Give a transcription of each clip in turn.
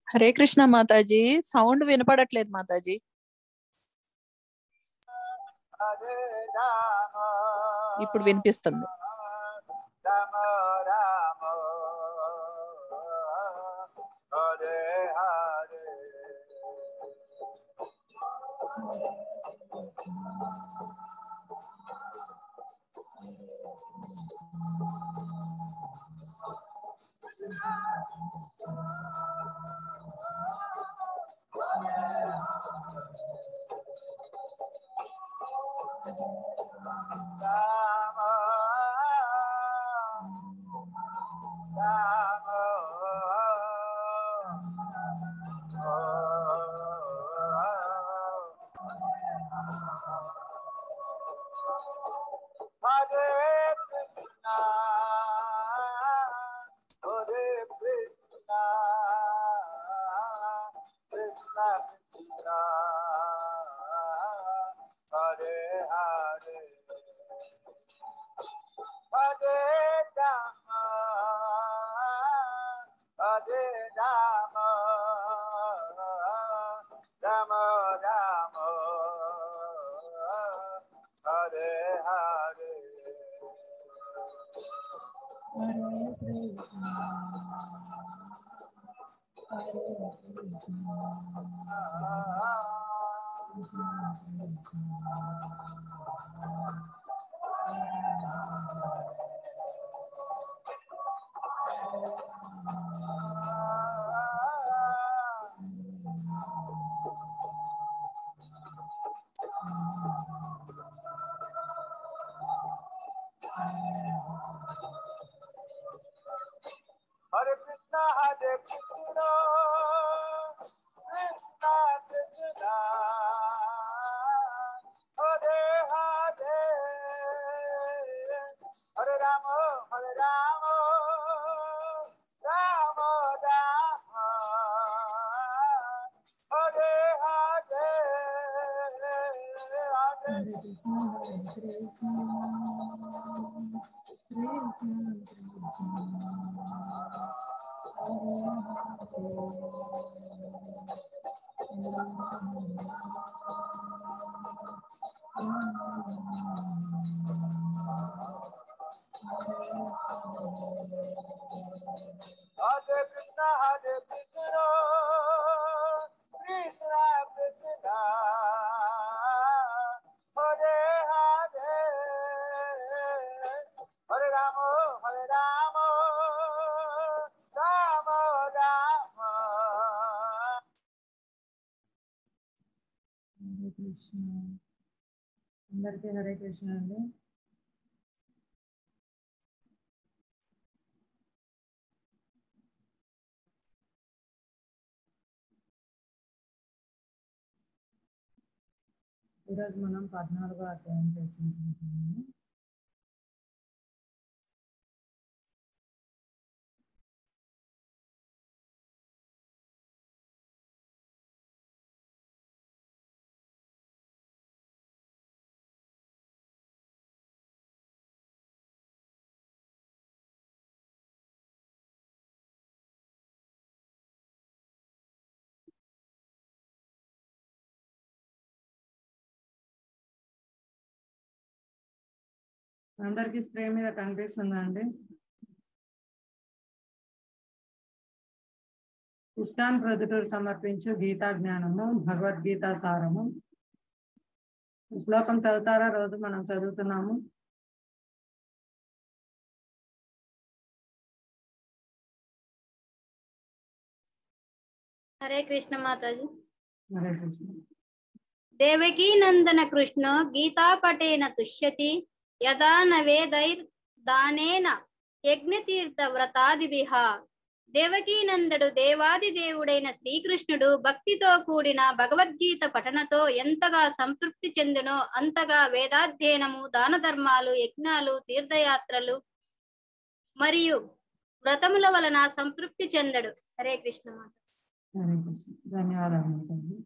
Hare Krishna Mataji, sound వినపడట్లేదు Mataji. ఇప్పుడు వినిపిస్తుంది. Hare Krishna, Hare Krishna, Krishna Krishna, Hare Hare, Hare Rama, Hare Rama, Rama Rama, Hare Hare, Hare Krishna, Hare Krishna. Hare Krishna, Hare Krishna, Krishna Krishna, Hare Hare, Hare Rama, Hare Rama, Rama Rama. Hare Krishna. అందరికీ హరే కృష్ణ అండి. ఈరోజు మనం 14వ అధ్యాయం చర్చించుకుంటున్నాము. అందరికీ screen మీద కనిపిస్తుందా అండి? ISKCON Proddatur సమర్పించు గీతా జ్ఞానము భగవద్గీత సారము. శ్లోకం చదువుతారా? రోజు మనం చదువుతున్నాము. హరే కృష్ణ మాతాజీ. హరే కృష్ణ. దేవకీ నందన కృష్ణ గీతా పటేన తుష్యతి యదా నవేదైర్ దానేన యజ్ఞతీర్థ వ్రతాదివిహ. దేవకీనందుడు దేవాది దేవుడైన శ్రీకృష్ణుడు భక్తితో కూడిన భగవద్గీత పఠనతో ఎంతగా సంతృప్తి చెందునో అంతగా వేదాధ్యయనము, దాన ధర్మాలు, యజ్ఞాలు, తీర్థయాత్రలు మరియు వ్రతముల వలన సంతృప్తి చెందడు. హరే కృష్ణ. హరే కృష్ణ. ధన్యవాదాలు మాతాజీ.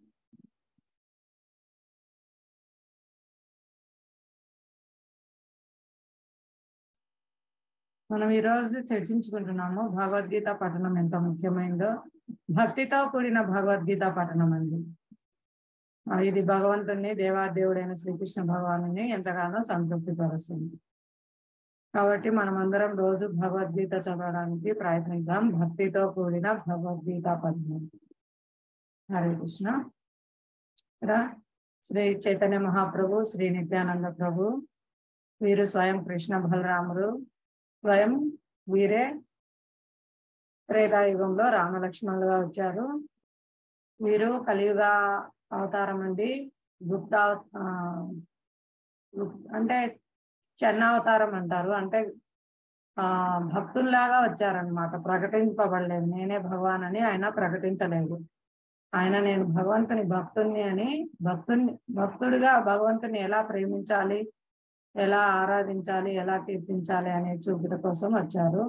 మనం ఈ రోజు చర్చించుకుంటున్నాము భగవద్గీత పఠనం ఎంత ముఖ్యమైనదో. భక్తితో కూడిన భగవద్గీత పఠనం అండి. ఇది భగవంతుని దేవాదేవుడైన శ్రీకృష్ణ భగవానుని ఎంతగానో సంతృప్తి పరుస్తుంది. కాబట్టి మనం అందరం రోజు భగవద్గీత చదవడానికి ప్రయత్నిద్దాం. భక్తితో కూడిన భగవద్గీత పఠనం. హరే కృష్ణ. శ్రీ చైతన్య మహాప్రభు, శ్రీ నిత్యానంద ప్రభు, వీరు స్వయం కృష్ణ బలరాములు, స్వయం వీరే త్రేతాయుగంలో రామలక్ష్మణులుగా వచ్చారు. వీరు కలియుగ అవతారం అండి. గుప్త అంటే చెన్నావతారం అంటారు. అంటే భక్తుల్లాగా వచ్చారనమాట. ప్రకటింపబడలేదు. నేనే భగవాన్ అని ఆయన ప్రకటించలేదు. ఆయన నేను భగవంతుని భక్తుని అని భక్తుడిగా భగవంతుని ఎలా ప్రేమించాలి, ఎలా ఆరాధించాలి, ఎలా కీర్తించాలి అనే చూపుట కోసం వచ్చారు.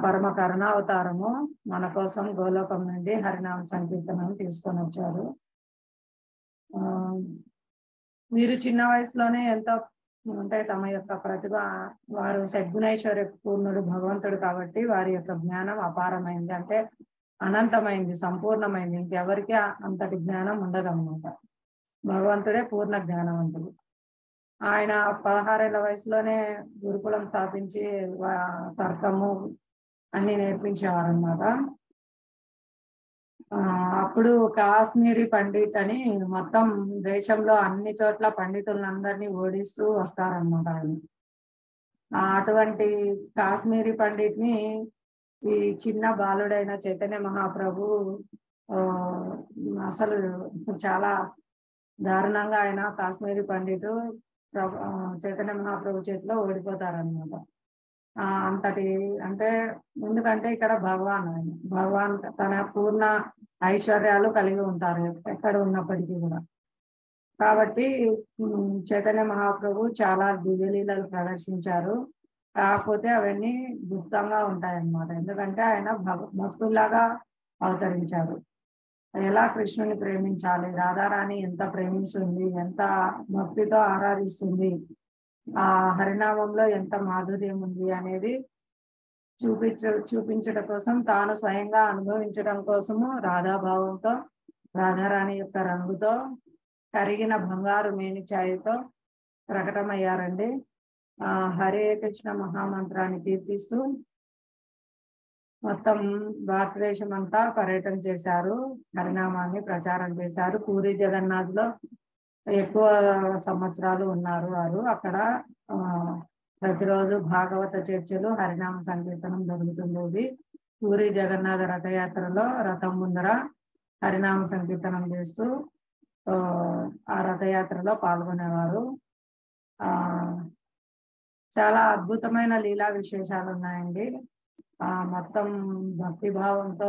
పరమ కరుణావతారము మన కోసం గోలోకం నుండి హరినామ సంకీర్తనం తీసుకొని వచ్చారు. వీరు చిన్న వయసులోనే ఎంతో అంటే తమ యొక్క ప్రతిభ, వారు సద్గుణైశ్వర్య పూర్ణుడు భగవంతుడు కాబట్టి వారి యొక్క జ్ఞానం అపారమైంది, అంటే అనంతమైంది, సంపూర్ణమైంది. ఇంకెవరికి అంతటి జ్ఞానం ఉండదన్నమాట. భగవంతుడే పూర్ణ జ్ఞానవంతుడు. ఆయన 16 ఏళ్ల వయసులోనే గురుకులం స్థాపించి తర్కము అన్ని నేర్పించేవారు అన్నమాట. అప్పుడు కాశ్మీరీ పండిట్ అని మొత్తం దేశంలో అన్ని చోట్ల పండితులందరినీ ఓడిస్తూ వస్తారన్నమాట ఆయన. అటువంటి కాశ్మీరీ పండిట్ ని ఈ చిన్న బాలుడైన చైతన్య మహాప్రభు అసలు చాలా దారుణంగా ఆయన కాశ్మీరీ పండిట్ చైతన్య మహాప్రభు చేతిలో ఓడిపోతారన్నమాట. అంతటి అంటే ఎందుకంటే ఇక్కడ భగవాన్ తన పూర్ణ ఐశ్వర్యాలు కలిగి ఉంటారు ఎక్కడ ఉన్నప్పటికీ కూడా. కాబట్టి చైతన్య మహాప్రభు చాలా దివ్యలీలలు ప్రదర్శించారు. కాకపోతే అవన్నీ గుప్తంగా ఉంటాయన్నమాట. ఎందుకంటే ఆయన భక్తుల్లాగా అవతరించారు. ఎలా కృష్ణుని ప్రేమించాలి, రాధారాణి ఎంత ప్రేమిస్తుంది, ఎంత భక్తితో ఆరాధిస్తుంది, ఆ హరినామంలో ఎంత మాధుర్యం ఉంది అనేది చూపించడం కోసం, తాను స్వయంగా అనుభవించడం కోసము రాధాభావంతో, రాధారాణి యొక్క రంగుతో, కరిగిన బంగారు మేనిఛాయతో ప్రకటమయ్యారండి. హరే కృష్ణ మహామంత్రాన్ని కీర్తిస్తూ మొత్తం భారతదేశం అంతా పర్యటన చేశారు. హరినామాన్ని ప్రచారం చేశారు. పూరి జగన్నాథ్ లో ఎక్కువ సంవత్సరాలు ఉన్నారు వారు. అక్కడ ప్రతిరోజు భాగవత చర్చలు, హరినామ సంకీర్తనం జరుగుతుండేది. పూరి జగన్నాథ రథయాత్రలో రథం ముందర హరినామ సంకీర్తనం చేస్తూ ఆ రథయాత్రలో పాల్గొనేవారు. చాలా అద్భుతమైన లీలా విశేషాలు ఉన్నాయండి. మొత్తం భక్తిభావంతో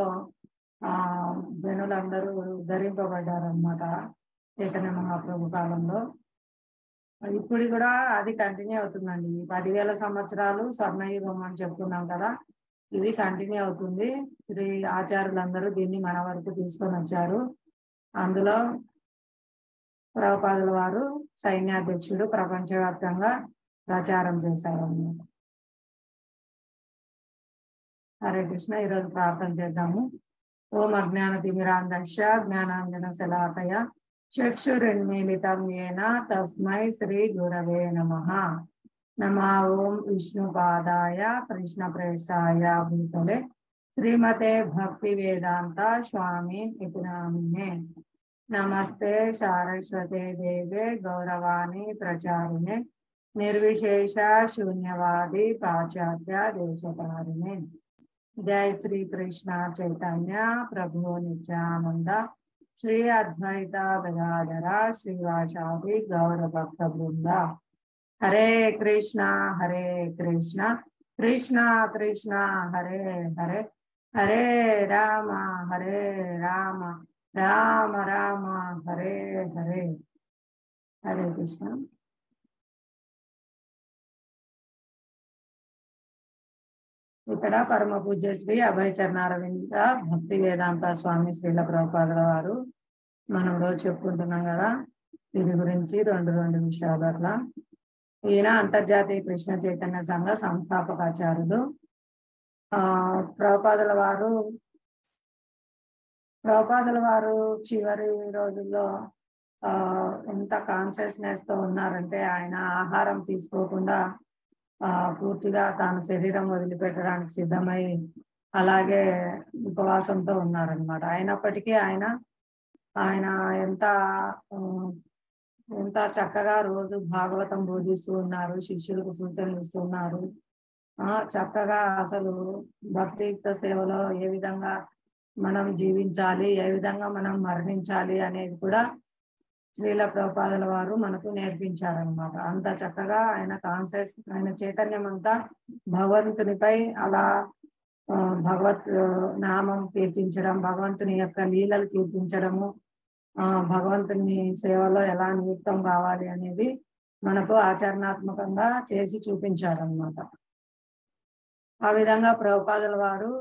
జనులందరూ ధరింపబడ్డారు అన్నమాట చైతన్య మహాప్రభు కాలంలో. ఇప్పుడు కూడా అది కంటిన్యూ అవుతుందండి. 10,000 సంవత్సరాలు స్వర్ణయుగం అని చెప్పుకున్నాం కదా, ఇది కంటిన్యూ అవుతుంది. శ్రీ ఆచార్యులందరూ దీన్ని మన వరకు తీసుకొని వచ్చారు. అందులో ప్రభుపాదుల వారు సైన్యాధ్యక్షుడు ప్రపంచవ్యాప్తంగా ప్రచారం చేశారు అన్నమాట. హరే కృష్ణ. ఈరోజు ప్రార్థన చేద్దాము. ఓం అజ్ఞాన తిమిరాంధస్య జ్ఞానాంజన శలాకయ చక్షురున్మీలితం యేన తస్మై శ్రీ గురవే నమః. నమః ఓం విష్ణుపాదాయ కృష్ణ ప్రేష్టాయ భూతలే శ్రీమతే భక్తి వేదాంత స్వామి ఇతి నామినే. నమస్తే సారస్వతే దేవే గౌరవాణి ప్రచారిణే నిర్విశేష శూన్యవాది పాశ్చాత్య దేశకారిణే. జై శ్రీ కృష్ణ చైతన్య ప్రభు నిత్యానంద శ్రీ అద్వైత గదాధర శ్రీవాసాది గౌర భక్త బృంద. హరే కృష్ణ కృష్ణ కృష్ణ హరే హరే, హరే రామ రామ రామ హరే హరే. హరే కృష్ణ. ఇక్కడ పరమ పూజ్య శ్రీ అభయ చరణారవింద భక్తి వేదాంత స్వామి శ్రీల ప్రభుపాదుల వారు మనం రోజు చెప్పుకుంటున్నాం కదా, దీని గురించి రెండు విషయాలు అట్లా. ఈయన అంతర్జాతీయ కృష్ణ చైతన్య సంఘ సంస్థాపకాచార్యులు. ప్రభుపాదుల వారు చివరి రోజుల్లో ఎంత కాన్షియస్నెస్ తో ఉన్నారంటే ఆయన ఆహారం తీసుకోకుండా పూర్తిగా తాను శరీరం వదిలిపెట్టడానికి సిద్ధమై అలాగే ఉపవాసంతో ఉన్నారనమాట. అయినప్పటికీ ఆయన ఎంత ఎంత చక్కగా రోజు భాగవతం బోధిస్తూ ఉన్నారు, శిష్యులకు సూచనలు ఇస్తూ ఉన్నారు. చక్కగా అసలు భక్తియుక్త సేవలో ఏ విధంగా మనం జీవించాలి, ఏ విధంగా మనం మరణించాలి అనేది కూడా శ్రీల ప్రభుపాదుల వారు మనకు నేర్పించారనమాట. అంత చక్కగా ఆయన చైతన్యం అంతా భగవంతునిపై అలా భగవత్ నామం కీర్తించడం, భగవంతుని యొక్క లీలలు కీర్తించడము, భగవంతుని సేవలో ఎలా నియుక్తం కావాలి అనేది మనకు ఆచరణాత్మకంగా చేసి చూపించారనమాట. ఆ విధంగా ప్రభుపాదుల వారు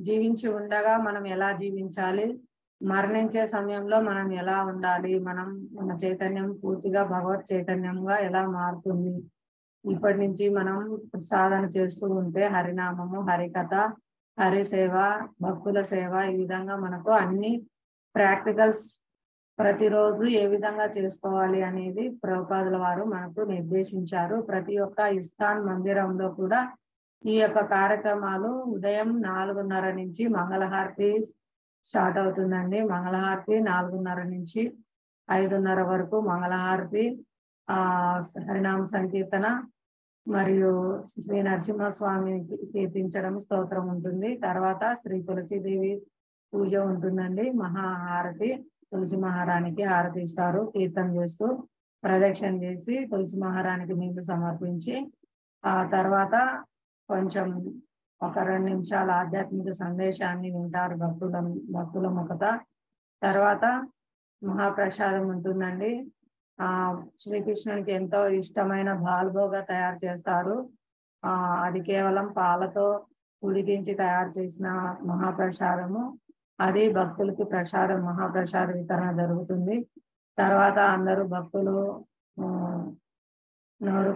జీవించి ఉండగా మనం ఎలా జీవించాలి, మరణించే సమయంలో మనం ఎలా ఉండాలి, మన చైతన్యం పూర్తిగా భగవత్ చైతన్యంగా ఎలా మారుతుంది, ఇప్పటి నుంచి మనం సాధన చేస్తూ ఉంటే హరినామము, హరికథ, హరి సేవ, భక్తుల సేవ, ఈ విధంగా మనకు అన్ని ప్రాక్టికల్స్ ప్రతిరోజు ఏ విధంగా చేసుకోవాలి అనేది ప్రభుపాదుల వారు మనకు నిర్దేశించారు. ప్రతి ఒక్క ఇస్కాన్ మందిరంలో కూడా ఈ యొక్క కార్యక్రమాలు ఉదయం 4:30 నుంచి మంగళహారతి స్టార్ట్ అవుతుందండి. మంగళహారతి 4:30 నుంచి 5:30 వరకు మంగళహారతి, హరినామ సంకీర్తన మరియు శ్రీ నరసింహస్వామి కీర్తించడం స్తోత్రం ఉంటుంది. తర్వాత శ్రీ తులసీదేవి పూజ ఉంటుందండి. మహాహారతి, తులసి మహారాణికి హారతి ఇస్తారు. కీర్తన చేస్తూ ప్రదక్షిణ చేసి తులసి మహారాణికి నీళ్లు సమర్పించి ఆ తర్వాత కొంచెం ఒక 2 నిమిషాల ఆధ్యాత్మిక సందేశాన్ని వింటారు భక్తుల ముఖత. తర్వాత మహాప్రసాదం ఉంటుందండి. శ్రీకృష్ణునికి ఎంతో ఇష్టమైన బాల్భోగా తయారు చేస్తారు. అది కేవలం పాలతో ఉడికించి తయారు చేసిన మహాప్రసాదము. అది భక్తులకి మహాప్రసాద వితరణ జరుగుతుంది. తర్వాత అందరూ భక్తులు నోరు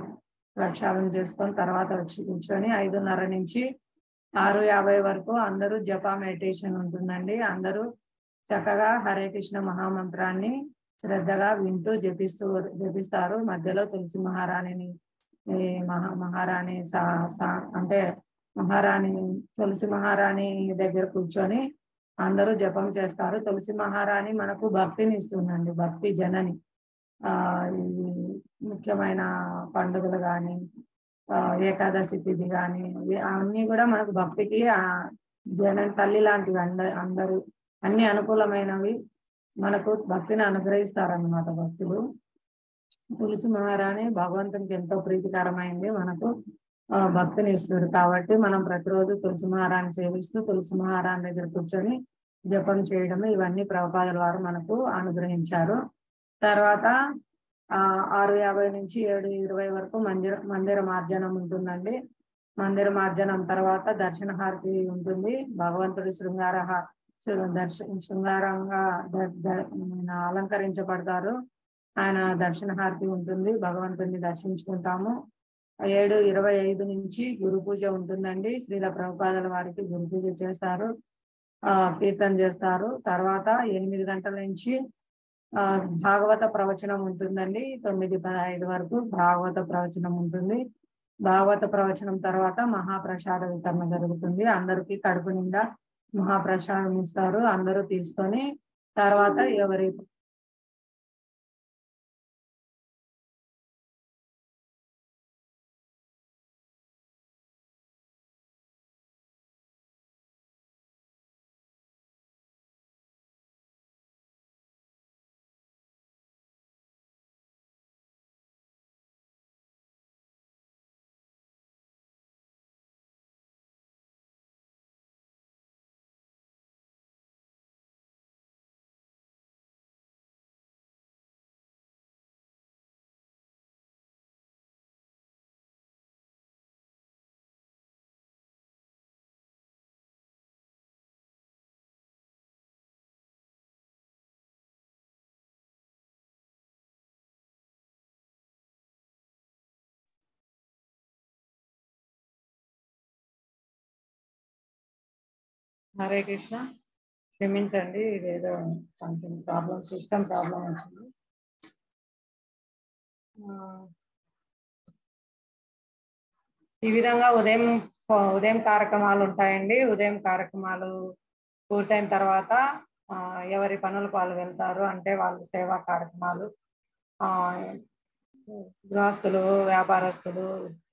ప్రక్షాళన చేసుకొని తర్వాత వచ్చి కూర్చొని 5:30 నుంచి 6:50 వరకు అందరూ జపా మెడిటేషన్ ఉంటుందండి. అందరూ చక్కగా హరే కృష్ణ మహామంత్రాన్ని శ్రద్ధగా వింటూ జపిస్తారు. మధ్యలో తులసి మహారాణిని మహారాణి అంటే తులసి మహారాణి దగ్గర కూర్చొని అందరూ జపం చేస్తారు. తులసి మహారాణి మనకు భక్తిని ఇస్తుందండి, భక్తి జనని. ముఖ్యమైన పండుగలు కానీ, ఏకాదశి తిథి కానీ, అన్ని కూడా మనకు భక్తికి తల్లి లాంటివి. అందరూ అన్ని అనుకూలమైనవి మనకు భక్తిని అనుగ్రహిస్తారన్నమాట భక్తులు. తులసి మహారాణి భగవంతునికి ఎంతో ప్రీతికరమైంది, మనకు భక్తిని ఇస్తుంది. కాబట్టి మనం ప్రతిరోజు తులసి మహారాణి సేవిస్తూ తులసి మహారాణి దగ్గర కూర్చొని జపం చేయడం, ఇవన్నీ ప్రభుపాదుల వారు మనకు అనుగ్రహించారు. తర్వాత 6:50 నుంచి 7:20 వరకు మందిర మార్జనం ఉంటుందండి. మందిర మార్జనం తర్వాత దర్శన హారతి ఉంటుంది. భగవంతుడు శృంగారంగా అలంకరించబడతారు. ఆయన దర్శన హారతి ఉంటుంది, భగవంతుడిని దర్శించుకుంటాము. 7:25 నుంచి గురు పూజ ఉంటుందండి. శ్రీల ప్రభుపాదుల వారికి గురు పూజ చేస్తారు, కీర్తన చేస్తారు. తర్వాత 8 గంటల నుంచి భాగవత ప్రవచనం ఉంటుందండి. 9:15 వరకు భాగవత ప్రవచనం ఉంటుంది. భాగవత ప్రవచనం తర్వాత మహాప్రసాద వితరణ జరుగుతుంది. అందరికీ కడుపు నిండా మహాప్రసాదం ఇస్తారు. అందరూ తీసుకొని తర్వాత ఎవరి హరే కృష్ణ. క్షమించండి, ఇదేదో సంథింగ్ ప్రాబ్లం, సిస్టమ్ ప్రాబ్లం వచ్చింది. ఈ విధంగా ఉదయం కార్యక్రమాలు ఉంటాయండి. ఉదయం కార్యక్రమాలు పూర్తయిన తర్వాత ఎవరి పనులకు వాళ్ళు వెళ్తారు. అంటే వాళ్ళు సేవా కార్యక్రమాలు, గృహస్థులు, వ్యాపారస్తులు,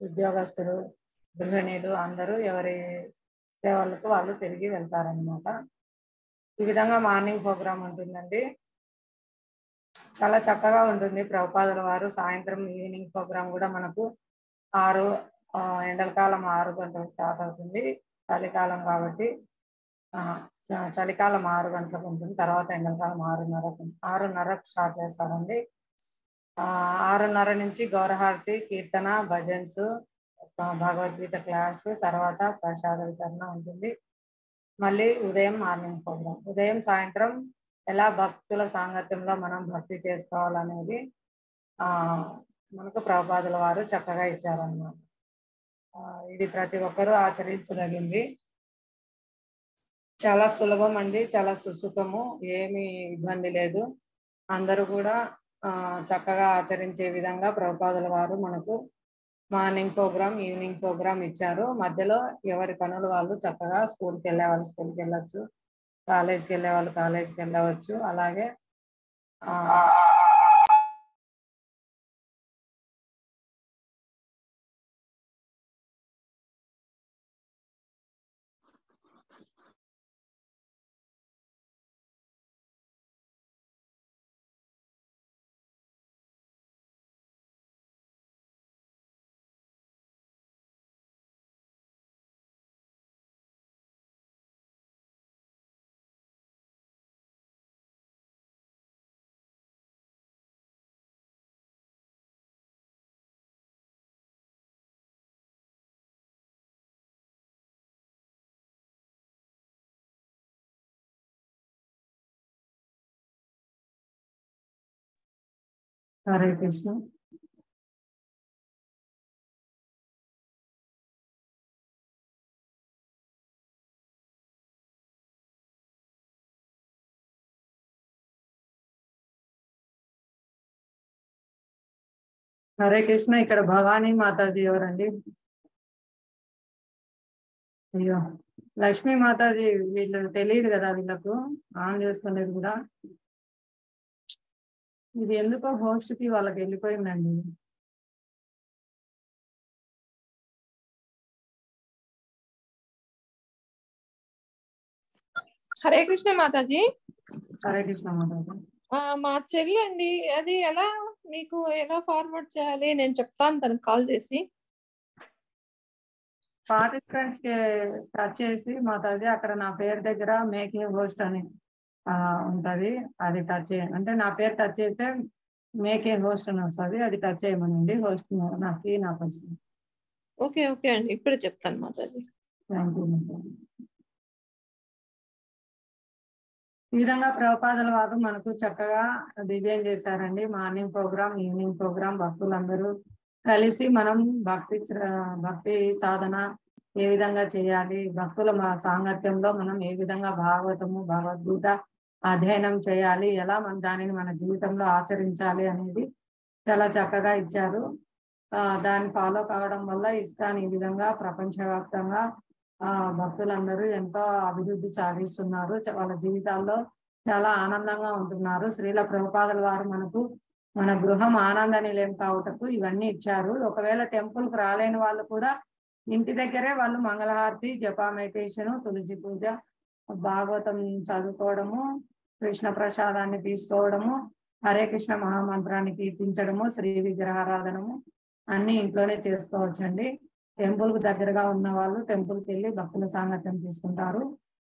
ఉద్యోగస్తులు, గృహిణీలు అందరూ ఎవరి సేవలకు వాళ్ళు తిరిగి వెళ్తారనమాట. ఈ విధంగా మార్నింగ్ ప్రోగ్రామ్ ఉంటుందండి. చాలా చక్కగా ఉంటుంది. ప్రభుపాదుల వారు సాయంత్రం ఈవినింగ్ ప్రోగ్రామ్ కూడా మనకు ఎండలకాలం 6 గంటలకు స్టార్ట్ అవుతుంది. చలికాలం కాబట్టి చలికాలం 6 గంటలకు ఉంటుంది. తర్వాత ఎండలకాలం 6:30కు స్టార్ట్ చేస్తారండి. 6:30 నుంచి గౌరహారతి, కీర్తన, భజన్స్, భగవద్గీత క్లాసు, తర్వాత ప్రసాద వితరణ ఉంటుంది. మళ్ళీ ఉదయం మార్నింగ్ ప్రోగ్రామ్. ఉదయం సాయంత్రం ఎలా భక్తుల సాంగత్యంలో మనం భక్తి చేసుకోవాలనేది మనకు ప్రభుపాదుల వారు చక్కగా ఇచ్చారన్నమాట. ఇది ప్రతి ఒక్కరూ ఆచరించదగింది. చాలా సులభం అండి, చాలా సుసుఖము, ఏమీ ఇబ్బంది లేదు. అందరూ కూడా చక్కగా ఆచరించే విధంగా ప్రభుపాదుల వారు మనకు మార్నింగ్ ప్రోగ్రామ్, ఈవినింగ్ ప్రోగ్రామ్ ఇచ్చారు. మధ్యలో ఎవరి పనులు వాళ్ళు చక్కగా స్కూల్కి వెళ్ళే వాళ్ళు స్కూల్కి వెళ్ళొచ్చు, కాలేజ్కి వెళ్ళే వాళ్ళు కాలేజ్కి వెళ్ళవచ్చు. అలాగే హరే కృష్ణ. హరే కృష్ణ. ఇక్కడ భవానీ మాతాజీ ఎవరండి? అయ్యో, లక్ష్మీ మాతాజీ వీళ్ళు తెలియదు కదా, వీళ్ళకు ఆన్ చేసుకోలేదు కూడా. ఇది ఎందుకో హోస్ట్ కి వాళ్ళకి వెళ్ళిపోయిందండి. హరే కృష్ణ మాతాజీ. హరే కృష్ణ మాతాజీ. మా చెల్లి అండి, అది ఎలా మీకు ఎలా ఫార్వర్డ్ చేయాలి నేను చెప్తాను తనకు కాల్ చేసి. పార్టిసిపెంట్స్ కి టచ్ చేసి మాతాజీ అక్కడ నా పేరు దగ్గర మేకింగ్ హోస్ట్ అని ఉంటది, అది టచ్ చేయండి. అంటే నా పేరు టచ్ చేస్తే మేకింగ్ హోస్ట్ అని వస్తుంది, అది టచ్ చేయమనండి. హోస్ట్ నాకు వచ్చింది. ఓకే ఓకే అండి, ఇప్పుడే చెప్తాను మాతాజీ. Thank you Mataji. ఈ విధంగా ప్రభుపాదుల వారు మనకు చక్కగా డిజైన్ చేశారండి. మార్నింగ్ ప్రోగ్రామ్, ఈవినింగ్ ప్రోగ్రామ్, భక్తులందరూ కలిసి మనం భక్తి సాధన ఏ విధంగా చేయాలి, భక్తుల సాంగత్యంలో మనం ఏ విధంగా భాగవతము, భగవద్గీత అధ్యయనం చేయాలి, ఎలా దానిని మన జీవితంలో ఆచరించాలి అనేది చాలా చక్కగా ఇచ్చారు. దాన్ని ఫాలో కావడం వల్ల ఇస్కాన్ ఈ విధంగా ప్రపంచవ్యాప్తంగా భక్తులందరూ ఎంతో అభివృద్ధి సాధిస్తున్నారు. వాళ్ళ జీవితాల్లో చాలా ఆనందంగా ఉంటున్నారు. శ్రీల ప్రభుపాదుల వారు మనకు మన గృహం ఆనంద నిలయం కావటకు ఇవన్నీ ఇచ్చారు. ఒకవేళ టెంపుల్ కు రాలేని వాళ్ళు కూడా ఇంటి దగ్గరే వాళ్ళు మంగళహారతి, జప, మెడిటేషన్, తులసి పూజ, భాగవతం చదువుకోవడము, కృష్ణ ప్రసాదాన్ని తీసుకోవడము, హరే కృష్ణ మహామంత్రాన్ని కీర్తించడము, శ్రీ విగ్రహారాధనము అన్ని ఇంట్లోనే చేసుకోవచ్చండి. టెంపుల్ కు దగ్గరగా ఉన్న వాళ్ళు టెంపుల్ కి వెళ్ళి భక్తుల సాంగత్యం తీసుకుంటారు.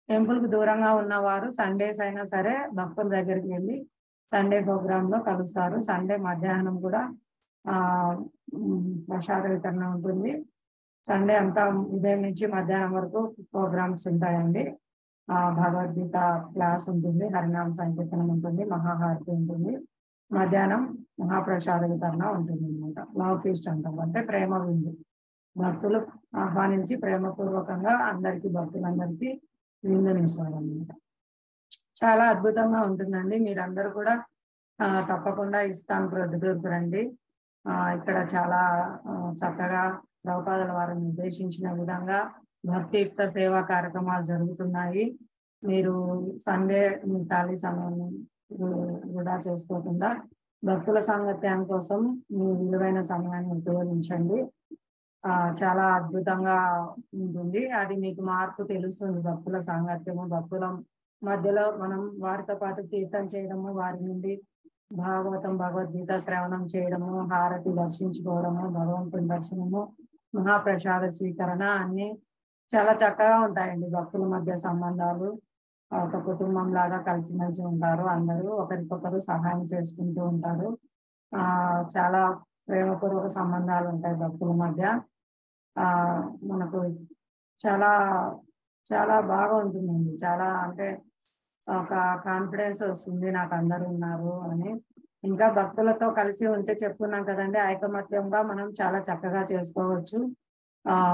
టెంపుల్ కు దూరంగా ఉన్నవారు సండేస్ అయినా సరే భక్తుల దగ్గరికి వెళ్ళి సండే ప్రోగ్రామ్ లో కలుస్తారు. సండే మధ్యాహ్నం కూడా ప్రసాద వితరణ ఉంటుంది. సండే అంతా ఉదయం నుంచి మధ్యాహ్నం వరకు ప్రోగ్రామ్స్ ఉంటాయండి. భగవద్గీత క్లాస్ ఉంటుంది, హరినామ సంకీర్తనం ఉంటుంది, మహాహారతి ఉంటుంది, మధ్యాహ్నం మహాప్రసాద వితరణ ఉంటుంది అనమాట. లవ్ ఫీస్ట్ అంటాం, అంటే ప్రేమ విందు. భక్తులు ఆహ్వానించి ప్రేమపూర్వకంగా భక్తులందరికీ విందునిస్తారు అన్నమాట. చాలా అద్భుతంగా ఉంటుందండి. మీరందరూ కూడా తప్పకుండా ఇస్తాను ప్రొద్దుటూరుకు రండి. ఇక్కడ చాలా చక్కగా ప్రభుపాదుల వారు నిర్దేశించిన విధంగా భక్తియుక్త సేవా కార్యక్రమాలు జరుగుతున్నాయి. మీరు సండే మీ ఖాళీ సమయం వృధా చేసుకోకుండా భక్తుల సాంగత్యం కోసం మీ విలువైన సమయాన్ని ఉపయోగించండి. చాలా అద్భుతంగా ఉంటుంది. అది మీకు మార్పు తెలుస్తుంది. భక్తుల సాంగత్యము, భక్తుల మధ్యలో మనం వారితో పాటు కీర్తన చేయడము, వారి నుండి భాగవతం భగవద్గీత శ్రవణం చేయడము, హారతి దర్శించుకోవడము, భగవంతుని దర్శనము, మహాప్రసాద స్వీకరణ అన్ని చాలా చక్కగా ఉంటాయండి. భక్తుల మధ్య సంబంధాలు ఒక కుటుంబం లాగా కలిసిమెలిసి ఉంటారు. అందరూ ఒకరికొకరు సహాయం చేసుకుంటూ ఉంటారు. చాలా ప్రేమపూర్వక సంబంధాలు ఉంటాయి భక్తుల మధ్య. మనకు చాలా చాలా బాగా ఉంటుందండి. చాలా అంటే ఒక కాన్ఫిడెన్స్ వస్తుంది, నాకు అందరూ ఉన్నారు అని. ఇంకా భక్తులతో కలిసి ఉంటే చెప్పుకున్నాం కదండి, ఐకమత్యంగా మనం చాలా చక్కగా చేసుకోవచ్చు.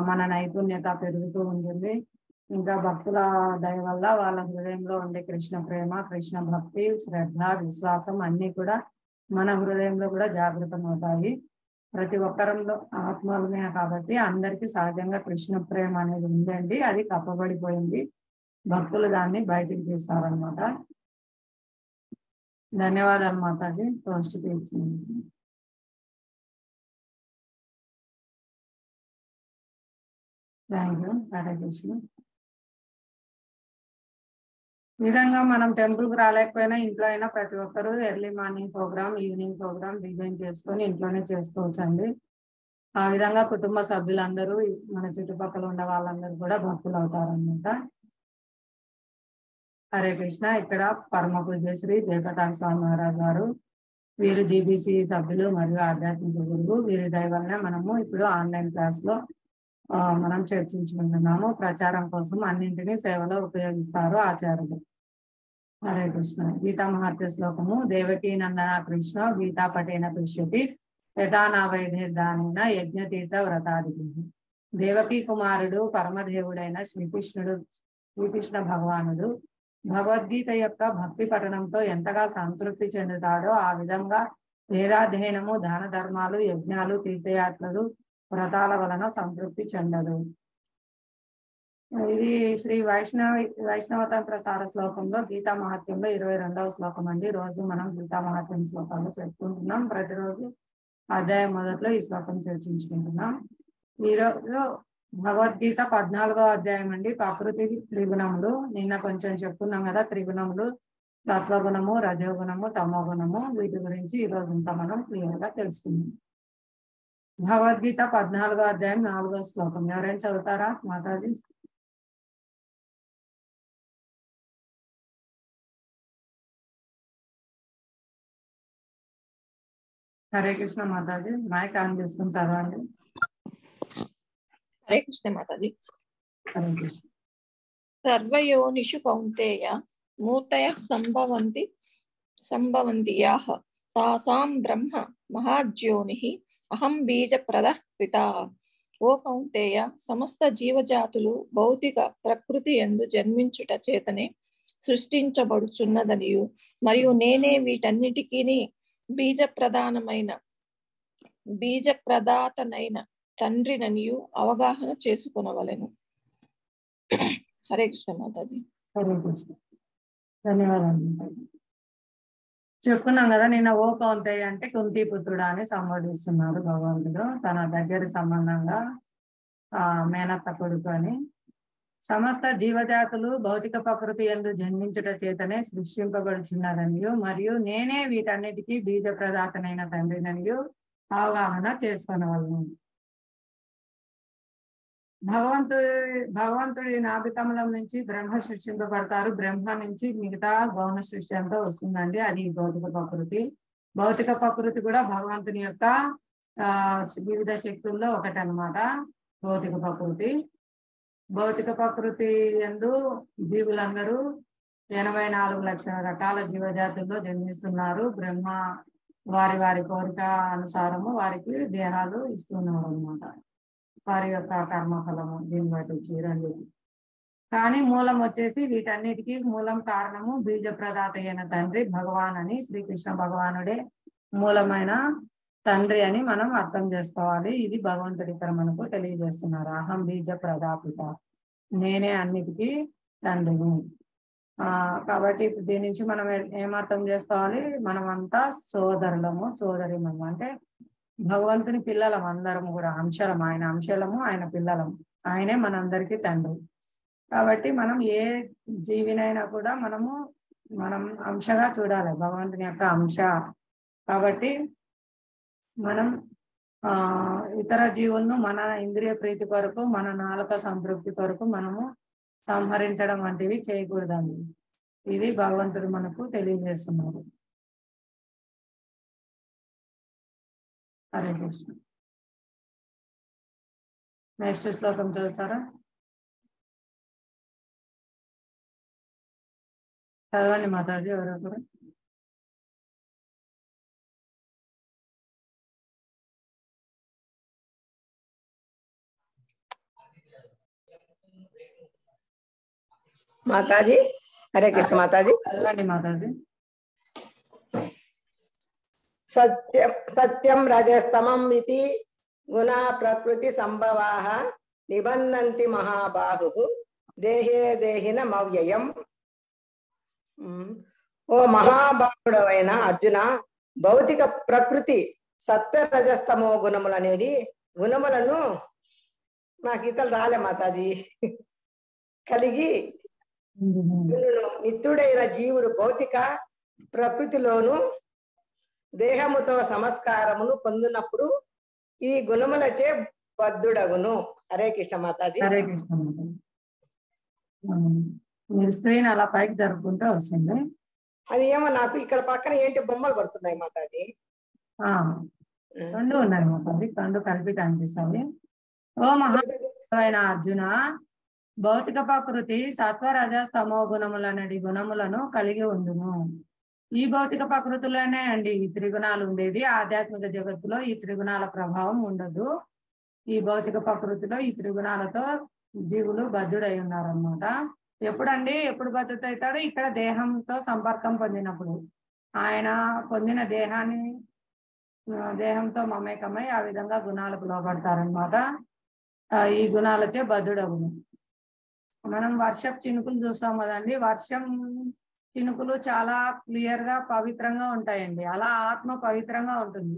మన నైపుణ్యత పెరుగుతూ ఉంటుంది. ఇంకా భక్తుల దయ వల్ల వాళ్ళ హృదయంలో ఉండే కృష్ణ ప్రేమ, కృష్ణ భక్తి, శ్రద్ధ, విశ్వాసం అన్ని కూడా మన హృదయంలో కూడా జాగృతం అవుతాయి. ప్రతి ఒక్కరంలో ఆత్మలమే కాబట్టి అందరికీ సహజంగా కృష్ణ ప్రేమ అనేది ఉందండి. అది కప్పబడిపోయింది. భక్తులు దాన్ని బయటికి తీస్తారనమాట. ధన్యవాదాలు మాతాజీ పోస్ట్ తీర్చింది. Thank you. హరే కృష్ణ. ఈ విధంగా మనం టెంపుల్కి రాలేకపోయినా ఇంట్లో అయినా ప్రతి ఒక్కరు early morning programme, evening programme design చేసుకొని ఇంట్లోనే చేసుకోవచ్చు అండి. ఆ విధంగా కుటుంబ సభ్యులందరూ మన చుట్టుపక్కల ఉన్న వాళ్ళందరూ కూడా భక్తులు అవుతారన్నమాట. హరే కృష్ణ. ఇక్కడ పరమ పూజ్యశ్రీ జయప్రకాశ్ స్వామి మహారాజ్ గారు, వీరు జీబీసీ సభ్యులు మరియు ఆధ్యాత్మిక గురువు. వీరి దయ వల్ల మనము ఇప్పుడు ఆన్లైన్ క్లాస్ లో మనం చర్చించుకుంటున్నాము. ప్రచారం కోసం అన్నింటినీ సేవలో ఉపయోగిస్తారు ఆచార్యులు. హరే కృష్ణ. గీతా మహాత్మ్య శ్లోకము. దేవకీ నందన కృష్ణ గీతా పటేన తుష్యతి యథానా వైద్యదానైన యజ్ఞతీర్థ వ్రతాదికి. దేవకీ కుమారుడు పరమదేవుడైన శ్రీకృష్ణ భగవానుడు భగవద్గీత యొక్క భక్తి పఠనంతో ఎంతగా సంతృప్తి చెందుతాడో ఆ విధంగా వేదాధ్యయనము, దాన ధర్మాలు, యజ్ఞాలు, తీర్థయాత్రలు, వ్రతాల వలన సంతృప్తి చెందడు. ఇది శ్రీ వైష్ణవతంత్ర సార శ్లోకంలో గీతా మహాత్మ్యంలో 22వ శ్లోకం అండి. రోజు మనం గీతా మహాత్మ్యం శ్లోకాలు చెప్పుకుంటున్నాం. ప్రతిరోజు అధ్యాయం మొదట్లో ఈ శ్లోకం చర్చించుకుంటున్నాం. ఈరోజు భగవద్గీత 14వ అధ్యాయం అండి. ప్రకృతి త్రిగుణములు. నిన్న కొంచెం చెప్పుకున్నాం కదా, త్రిగుణములు సత్వగుణము, రజోగుణము, తమోగుణము. వీటి గురించి ఈ రోజు ఇంకా మనం క్లియర్ గా తెలుసుకుందాం. భగవద్గీత 14వ అధ్యాయం 4వ శ్లోకం. ఎవరైనా చదువుతారా మాతాజీ? హరే కృష్ణ మాతాజీ. మైక్ ఆన్ చేసుకుని చదవండి. హరే కృష్ణ మాతాజీ. హరే కృష్ణ. సర్వయోనిషు కౌంతేయ మూర్తయ సంభవంతి యాః తాసాం బ్రహ్మ మహాజ్యోనిః అహం బీజప్రదః పితా. ఓ కౌంతేయ, సమస్త జీవజాతులు భౌతిక ప్రకృతి యందు జన్మించుట చేతనే సృష్టించబడుచున్నదనియు మరియు నేనే వీటన్నిటికీ బీజప్రదాతనైన తండ్రిననియు అవగాహన చేసుకొనవలెను. హరే కృష్ణ మాతాజీ. హరే కృష్ణ. ధన్యవాదాలు. చెప్పుకున్నాం కదా నిన్న ఓ కౌంతేయ అంటే కుంతి పుత్రుడా అని సంబోధిస్తున్నారు భగవంతుడు. తన దగ్గర సంబంధంగా మేనత్త కొడుకు అని. సమస్త జీవజాతులు భౌతిక ప్రకృతి యందు జన్మించుట చేతనే సృష్టింపబడుచున్నారనియు మరియు నేనే వీటన్నిటికీ బీజ ప్రదాతనైన తండ్రిననియు అవగాహన చేసుకొనవలను. భగవంతుడి నాభికమలం నుంచి బ్రహ్మ సృష్టింపబడతారు. బ్రహ్మ నుంచి మిగతా గౌణ సృష్టి అంతా వస్తుందండి. అది భౌతిక ప్రకృతి. భౌతిక ప్రకృతి కూడా భగవంతుని యొక్క వివిధ శక్తుల్లో ఒకటనమాట భౌతిక ప్రకృతి. భౌతిక ప్రకృతి యందు జీవులందరూ 84 లక్షల రకాల జీవజాతుల్లో జన్మిస్తున్నారు. బ్రహ్మ వారి వారి కోరిక అనుసారము వారికి దేహాలు ఇస్తున్నారు అనమాట. వారి యొక్క కర్మఫలము దీన్ని బట్టి రండి. కానీ మూలం వచ్చేసి వీటన్నిటికీ మూలం కారణము బీజ ప్రదాత అయిన తండ్రి భగవాన్ అని, శ్రీకృష్ణ భగవానుడే మూలమైన తండ్రి అని మనం అర్థం చేసుకోవాలి. ఇది భగవంతుడి ఇక్కడ మనకు తెలియజేస్తున్నారు. అహం బీజ ప్రదాపిత, నేనే అన్నిటికీ తండ్రిని. కాబట్టి ఇప్పుడు దీని నుంచి మనం ఏమర్థం చేసుకోవాలి? మనం అంతా సోదరులము, సోదరిమము. అంటే భగవంతుని పిల్లలం అందరము కూడా, అంశలం, ఆయన అంశలము, ఆయన పిల్లలము, ఆయనే మనందరికీ తండ్రి. కాబట్టి మనం ఏ జీవినైనా కూడా మనం అంశగా చూడాలి, భగవంతుని యొక్క అంశ. కాబట్టి మనం ఇతర జీవులను మన ఇంద్రియ ప్రీతి కొరకు, మన నాలుక సంతృప్తి కొరకు మనము సంహరించడం వంటివి చేయకూడదండి. ఇది భగవంతుడు మనకు తెలియజేస్తున్నారు. హరే కృష్ణ. నెక్స్ట్ శ్లోకం చదువుతారా? చదవండి మాతాజీ ఎవరొకరు. మాతాజీ హరే కృష్ణ. మాతాజీ చదవండి మాతాజీ. సత్యం రజస్తమం ఇతి గుణ ప్రకృతి సంభవాః నిబంధంతి మహాబాహు దేహే దేహినమవ్యయం. ఓ మహాబాహుడవైన అర్జున, భౌతిక ప్రకృతి సత్వ రజస్తమో గుణములు అనేది గుణములను, నాకు ఇతలు రాలే మాతాజీ, కలిగి నిత్యుడైన జీవుడు భౌతిక ప్రకృతిలోను దేహముతో సంస్కారమును పొందినప్పుడు ఈ గుణములచే బద్ధుడగును. హరే కృష్ణ మాతాజీ. హరే కృష్ణ. మీరు స్క్రీన్ అలా పైకి జరుపుకుంటూ వస్తుంది. అది ఏమో నాకు ఇక్కడ పక్కన ఏంటి బొమ్మలు పడుతున్నాయి మాతాజీ. రెండు ఉన్నాయి మాతాజీ, రెండు కలిపి కనిపిస్తాయి. ఓ మహాన్ అర్జున, భౌతిక ప్రకృతి సత్వ రజ స్తమో గుణములనడి గుణములను కలిగి ఉండును. ఈ భౌతిక ప్రకృతిలోనే అండి ఈ త్రిగుణాలు ఉండేది. ఆధ్యాత్మిక జగత్తులో ఈ త్రిగుణాల ప్రభావం ఉండదు. ఈ భౌతిక ప్రకృతిలో ఈ త్రిగుణాలతో జీవులు బద్ధుడై ఉన్నారనమాట. ఎప్పుడు బద్ధుడవుతాడు? ఇక్కడ దేహంతో సంపర్కం పొందినప్పుడు. ఆయన పొందిన దేహంతో మమేకమై ఆ విధంగా గుణాలకు లోపడతారనమాట. ఈ గుణాలచే బద్ధుడవును. మనం వర్షపు చినుకులు చూస్తాం కదండి. వర్షం చినుకులు చాలా క్లియర్ గా పవిత్రంగా ఉంటాయండి. అలా ఆత్మ పవిత్రంగా ఉంటుంది.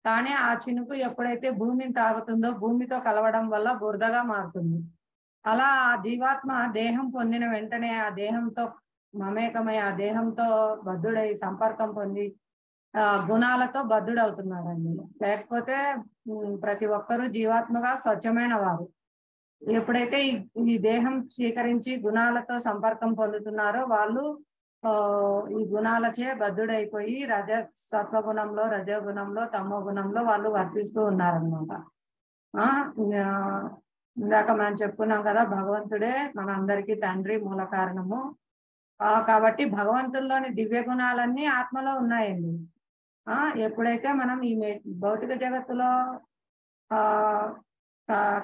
కానీ ఆ చినుకు ఎప్పుడైతే భూమిని తాగుతుందో భూమితో కలవడం వల్ల బురదగా మారుతుంది. అలా ఆ జీవాత్మ దేహం పొందిన వెంటనే ఆ దేహంతో మమేకమై ఆ దేహంతో బద్ధుడై సంపర్కం పొంది గుణాలతో బద్ధుడవుతున్నారండి. లేకపోతే ప్రతి ఒక్కరూ జీవాత్మగా స్వచ్ఛమైన వారు. ఎప్పుడైతే ఈ దేహం స్వీకరించి గుణాలతో సంపర్కం పొందుతున్నారో వాళ్ళు ఈ గుణాలచే బద్ధుడైపోయి సత్వగుణంలో, రజోగుణంలో, తమో గుణంలో వాళ్ళు వర్తిస్తూ ఉన్నారనమాట. ఇందాక మనం చెప్పుకున్నాం కదా, భగవంతుడే మన అందరికీ తండ్రి, మూల కారణము. కాబట్టి భగవంతుల్లోని దివ్య గుణాలన్నీ ఆత్మలో ఉన్నాయండి. ఎప్పుడైతే మనం ఈ భౌతిక జగత్తులో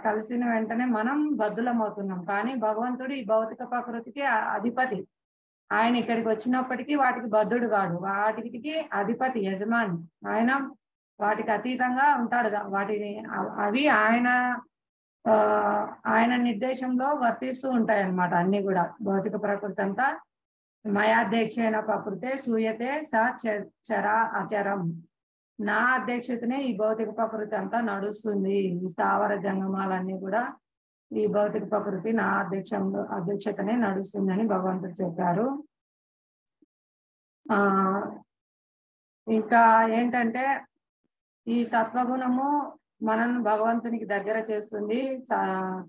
కలిసిన వెంటనే మనం బద్ధులం అవుతున్నాం. కానీ భగవంతుడు ఈ భౌతిక ప్రకృతికి అధిపతి. ఆయన ఇక్కడికి వచ్చినప్పటికీ వాటికి బద్ధుడు కాడు. వాటికి అధిపతి, యజమాని. ఆయన వాటికి అతీతంగా ఉంటాడు. అవి ఆయన నిర్దేశంలో వర్తిస్తూ ఉంటాయి అన్నమాట. అన్ని కూడా భౌతిక ప్రకృతి అంతా మయాధ్యక్షైన ప్రకృతే సూయతే చరా అచరం. నా అధ్యక్షతనే ఈ భౌతిక ప్రకృతి అంతా నడుస్తుంది. ఈ స్థావర జంగమాలన్నీ కూడా ఈ భౌతిక ప్రకృతి నా అధ్యక్షతనే నడుస్తుందని భగవంతుడు చెప్పారు. ఇంకా ఏంటంటే ఈ సత్వగుణము మనల్ని భగవంతునికి దగ్గర చేస్తుంది,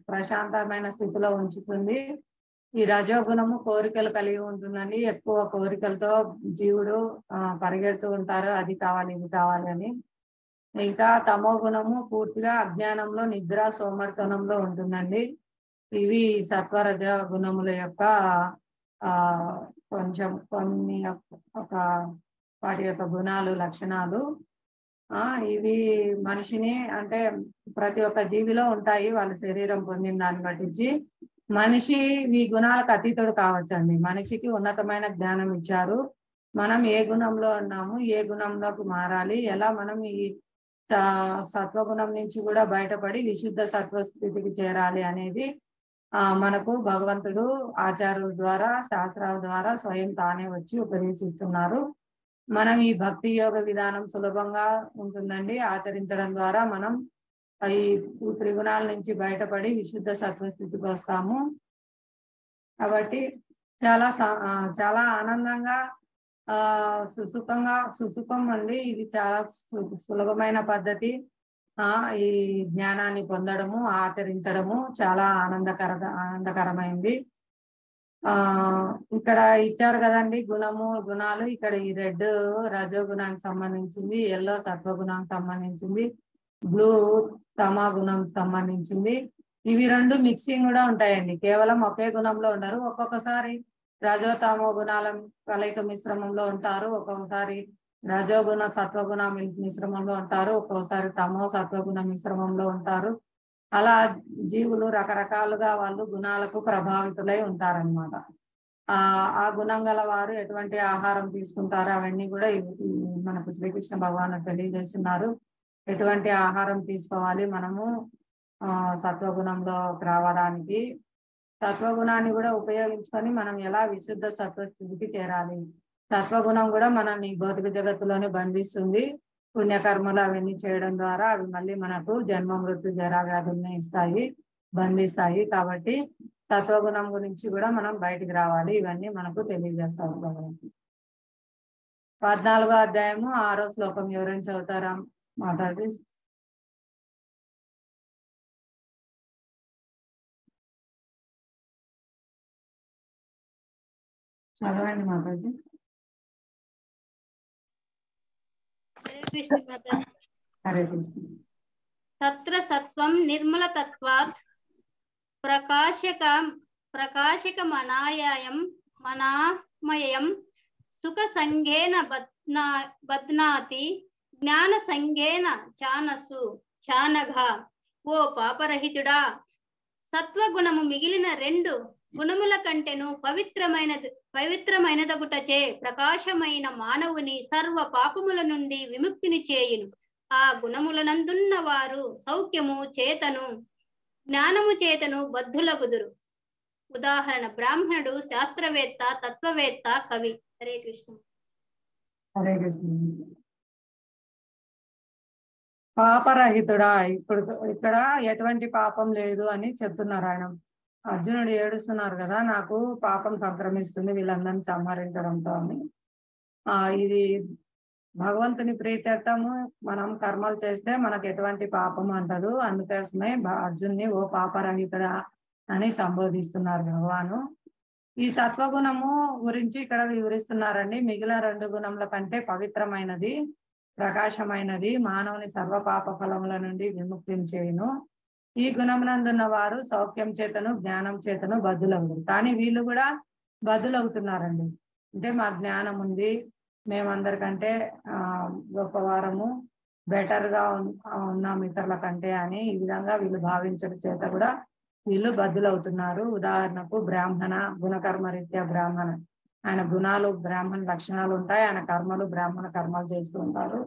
ప్రశాంతమైన స్థితిలో ఉంచుతుంది. ఈ రజోగుణము కోరికలు కలిగి ఉంటుందండి. ఎక్కువ కోరికలతో జీవుడు పరిగెడుతూ ఉంటారు, అది కావాలి ఇది కావాలి అని. ఇంకా తమో గుణము పూర్తిగా అజ్ఞానంలో, నిద్ర, సోమర్తనంలో ఉంటుందండి. ఇవి సత్వరజ గుణముల యొక్క కొన్ని వాటి యొక్క గుణాలు, లక్షణాలు. ఇవి మనిషిని అంటే ప్రతి ఒక్క జీవిలో ఉంటాయి, వాళ్ళ శరీరం పొందిన దాన్ని బట్టించి. మనిషి ఈ గుణాలకు అతీతుడు కావచ్చండి. మనిషికి ఉన్నతమైన జ్ఞానం ఇచ్చారు. మనం ఏ గుణంలో ఉన్నాము, ఏ గుణంలోకి మారాలి, ఎలా మనం ఈ సత్వగుణం నుంచి కూడా బయటపడి విశుద్ధ సత్వస్థితికి చేరాలి అనేది మనకు భగవంతుడు ఆచార్యుల ద్వారా, శాస్త్రాల ద్వారా స్వయం తానే వచ్చి ఉపదేశిస్తున్నారు. మనం ఈ భక్తి యోగ విధానం సులభంగా ఉంటుందండి. ఆచరించడం ద్వారా మనం ఈ త్రిగుణాల నుంచి బయటపడి విశుద్ధ సత్వస్థితికి వస్తాము. కాబట్టి చాలా ఆనందంగా సుసుఖం అండి. ఇది చాలా సులభమైన పద్ధతి. ఈ జ్ఞానాన్ని పొందడము, ఆచరించడము చాలా ఆనందకరమైంది. ఇక్కడ ఇచ్చారు కదండి గుణాలు. ఇక్కడ ఈ రెడ్ రజోగుణానికి సంబంధించింది, ఎల్లో సత్వగుణానికి సంబంధించింది, బ్లూ తమా గుణం సంబంధించింది. ఇవి రెండు మిక్సింగ్ కూడా ఉంటాయండి, కేవలం ఒకే గుణంలో ఉండరు. ఒక్కొక్కసారి రజో తమో గుణాల కలయిక మిశ్రమంలో ఉంటారు, ఒక్కొక్కసారి రజోగుణ సత్వగుణ మిశ్రమంలో ఉంటారు, ఒక్కొక్కసారి తమో సత్వగుణ మిశ్రమంలో ఉంటారు. అలా జీవులు రకరకాలుగా వాళ్ళు గుణాలకు ప్రభావితులై ఉంటారన్నమాట. ఆ గుణం గల వారు ఎటువంటి ఆహారం తీసుకుంటారో అవన్నీ కూడా మనకు శ్రీకృష్ణ భగవానుడు తెలియజేస్తున్నారు. ఎటువంటి ఆహారం తీసుకోవాలి మనము సత్వగుణంలోకి రావడానికి, సత్వగుణాన్ని కూడా ఉపయోగించుకొని మనం ఎలా విశుద్ధ సత్వస్థితికి చేరాలి. సత్వగుణం కూడా మనల్ని భౌతిక జగత్తులోనే బంధిస్తుంది. పుణ్యకర్మలు అవన్నీ చేయడం ద్వారా అవి మళ్ళీ మనకు జన్మ మృత్యు జరా వ్యాధుల్ని బంధిస్తాయి. కాబట్టి సత్వగుణం గురించి కూడా మనం బయటికి రావాలి. ఇవన్నీ మనకు తెలియజేస్తాము. 14వ అధ్యాయము 6వ శ్లోకం ఎవరైనా చదువుతారా మాతాజీ? చదవండి మాతాజీ. హరే కృష్ణ మాతాజీ. హరే కృష్ణ. తత్ర సత్వం నిర్మలతత్వాత్ ప్రకాశకమనాయం మనామయం సుఖ సంఘేన బధ్నాతి జ్ఞాన సంఘేన చానఘ. ఓ పాపరహితుడా, సత్వగుణము మిగిలిన 2 గుణముల కంటెను పవిత్రమైనదగుటచే ప్రకాశమైన మానవుని సర్వ పాపముల నుండి విముక్తిని చేయును. ఆ గుణములనందున్న వారు సౌఖ్యము చేతను జ్ఞానము చేతను బద్ధులగుదురు. ఉదాహరణ: బ్రాహ్మణుడు, శాస్త్రవేత్త, తత్వవేత్త, కవి. హరే కృష్ణ. హరే కృష్ణ. పాపరహితుడా, ఇక్కడ ఎటువంటి పాపం లేదు అని చెప్తున్నారు ఆయన. అర్జునుడు ఏడుస్తున్నారు కదా, నాకు పాపం సంక్రమిస్తుంది వీళ్ళందరినీ సంహరించడంతో అని. ఇది భగవంతుని ప్రీత్యర్థము మనం కర్మలు చేస్తే మనకు ఎటువంటి పాపం అంటదు. అందుకోసమే అర్జున్ని ఓ పాపరహితుడా అని సంబోధిస్తున్నారు భగవాను. ఈ సత్వగుణము గురించి ఇక్కడ వివరిస్తున్నారండి. మిగిలిన 2 గుణముల కంటే పవిత్రమైనది, ప్రకాశమైనది, మానవుని సర్వ పాప ఫలముల నుండి విముక్తిని చేయును. ఈ గుణమునందున్న వారు సౌఖ్యం చేతను జ్ఞానం చేతను బద్ధులవుతారు. కానీ వీళ్ళు కూడా బద్ధులవుతున్నారండి. అంటే మా జ్ఞానం ఉంది, మేమందరికంటే గొప్పవారము, బెటర్ గా ఉన్నాం ఇతరుల కంటే అని ఈ విధంగా వీళ్ళు భావించడం చేత కూడా వీళ్ళు బద్ధులవుతున్నారు. ఉదాహరణకు బ్రాహ్మణ, గుణకర్మ రీత్యా బ్రాహ్మణ, ఆయన గుణాలు బ్రాహ్మణ లక్షణాలు ఉంటాయి, ఆయన కర్మలు బ్రాహ్మణ కర్మలు చేస్తూ ఉంటారు.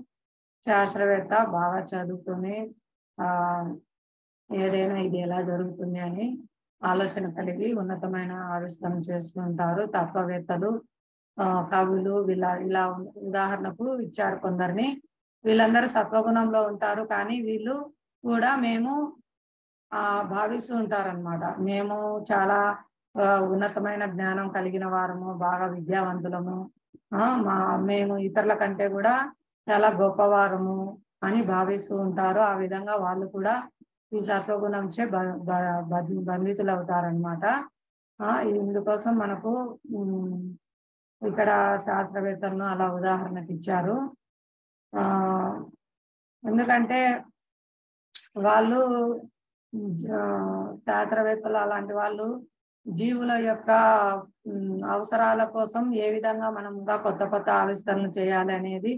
శాస్త్రవేత్త బాగా చదువుకుని ఏదైనా ఇది ఎలా జరుగుతుంది అని ఆలోచన కలిగి ఉన్నతమైన ఆవిష్కరణ చేస్తూ ఉంటారు. తత్వవేత్తలు, కవులు ఇలా ఉదాహరణకు ఇచ్చారు కొందరిని. వీళ్ళందరూ సత్వగుణంలో ఉంటారు, కానీ వీళ్ళు కూడా మేము భావిస్తూ ఉంటారన్నమాట. మేము చాలా ఉన్నతమైన జ్ఞానం కలిగిన వారము, బాగా విద్యావంతులము, మేము ఇతరుల కంటే కూడా చాలా గొప్పవారము అని భావిస్తూ ఉంటారు. ఆ విధంగా వాళ్ళు కూడా ఈ సత్వగుణంచే బంధితులు అవుతారనమాట. ఇందుకోసం మనకు ఇక్కడ శాస్త్రవేత్తలను అలా ఉదాహరణకు ఇచ్చారు. ఎందుకంటే వాళ్ళు శాస్త్రవేత్తలు అలాంటి వాళ్ళు జీవుల యొక్క అవసరాల కోసం ఏ విధంగా మనం ఇంకా కొత్త కొత్త ఆవిష్కరణలు చేయాలి అనేది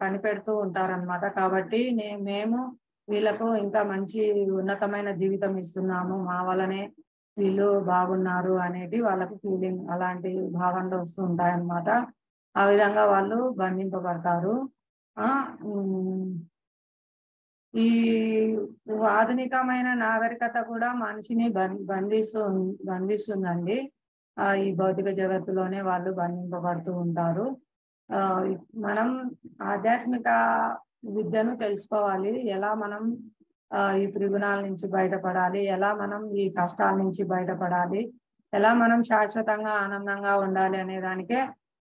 కనిపెడుతూ ఉంటారన్నమాట. కాబట్టి మేము వీళ్ళకు ఇంకా మంచి ఉన్నతమైన జీవితం ఇస్తున్నాము, మా వల్లనే వీళ్ళు బాగున్నారు అనేది వాళ్ళకి ఫీలింగ్ అలాంటి భావనలు వస్తూ ఉంటాయన్నమాట. ఆ విధంగా వాళ్ళు బంధింపబడతారు. ఈ ఆధునికమైన నాగరికత కూడా మనిషిని బంధిస్తుందండి. ఈ భౌతిక జగత్తులోనే వాళ్ళు బంధింపబడుతూ ఉంటారు. మనం ఆధ్యాత్మిక విద్యను తెలుసుకోవాలి. ఎలా మనం ఈ త్రిగుణాల నుంచి బయటపడాలి, ఎలా మనం ఈ కష్టాల నుంచి బయటపడాలి, ఎలా మనం శాశ్వతంగా ఆనందంగా ఉండాలి అనే దానికే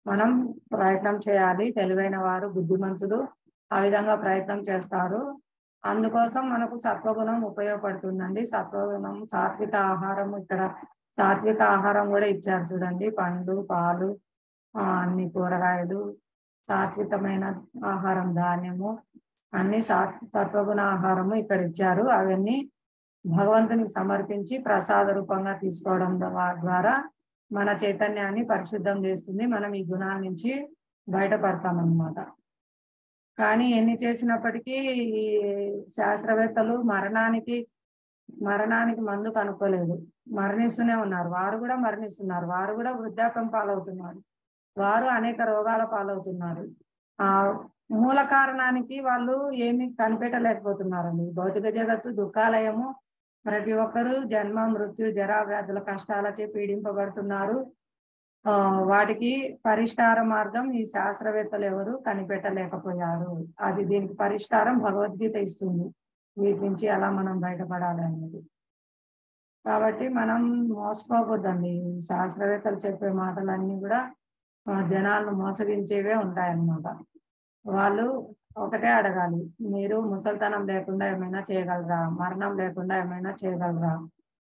మనం ప్రయత్నం చేయాలి. తెలివైన వారు, బుద్ధిమంతులు ఆ విధంగా ప్రయత్నం చేస్తారు. అందుకోసం మనకు సత్వగుణం ఉపయోగపడుతుందండి. సత్వగుణం, సాత్విక ఆహారం, ఇక్కడ సాత్విక ఆహారం కూడా ఇచ్చారు చూడండి. పండ్లు, పాలు, అన్ని కూరగాయలు, సాత్వికమైన ఆహారం, ధాన్యము, అన్ని సత్వగుణ ఆహారము ఇక్కడ ఇచ్చారు. అవన్నీ భగవంతునికి సమర్పించి ప్రసాద రూపంగా తీసుకోవడం ద్వారా మన చైతన్యాన్ని పరిశుద్ధం చేస్తుంది. మనం ఈ గుణాల నుంచి బయటపడతాం అన్నమాట. కానీ ఎన్ని చేసినప్పటికీ ఈ శాస్త్రవేత్తలు మరణానికి మందు కనుక్కోలేదు. మరణిస్తూనే ఉన్నారు. వారు కూడా మరణిస్తున్నారు. వారు కూడా వృద్ధాప్యం పాలవుతున్నారు. వారు అనేక రోగాల పాలవుతున్నారు. ఆ మూల కారణానికి వాళ్ళు ఏమి కనిపెట్టలేకపోతున్నారండి. భౌతిక జగత్తు దుఃఖాలయము. ప్రతి ఒక్కరూ జన్మ, మృత్యు, జరా, వ్యాధుల కష్టాలచే పీడింపబడుతున్నారు. వాటికి పరిష్కార మార్గం ఈ శాస్త్రవేత్తలు ఎవరు కనిపెట్టలేకపోయారు. అది దీనికి పరిష్కారం భగవద్గీత ఇస్తుంది. వీటి నుంచి ఎలా మనం బయటపడాలి అనేది. కాబట్టి మనం మోసపోకూడదండి. శాస్త్రవేత్తలు చెప్పే మాటలన్నీ కూడా జనాలను మోసగించేవే ఉంటాయన్నమాట. వాళ్ళు ఒకటే అడగాలి, మీరు ముసలితనం లేకుండా ఏమైనా చేయగలరా, మరణం లేకుండా ఏమైనా చేయగలరా,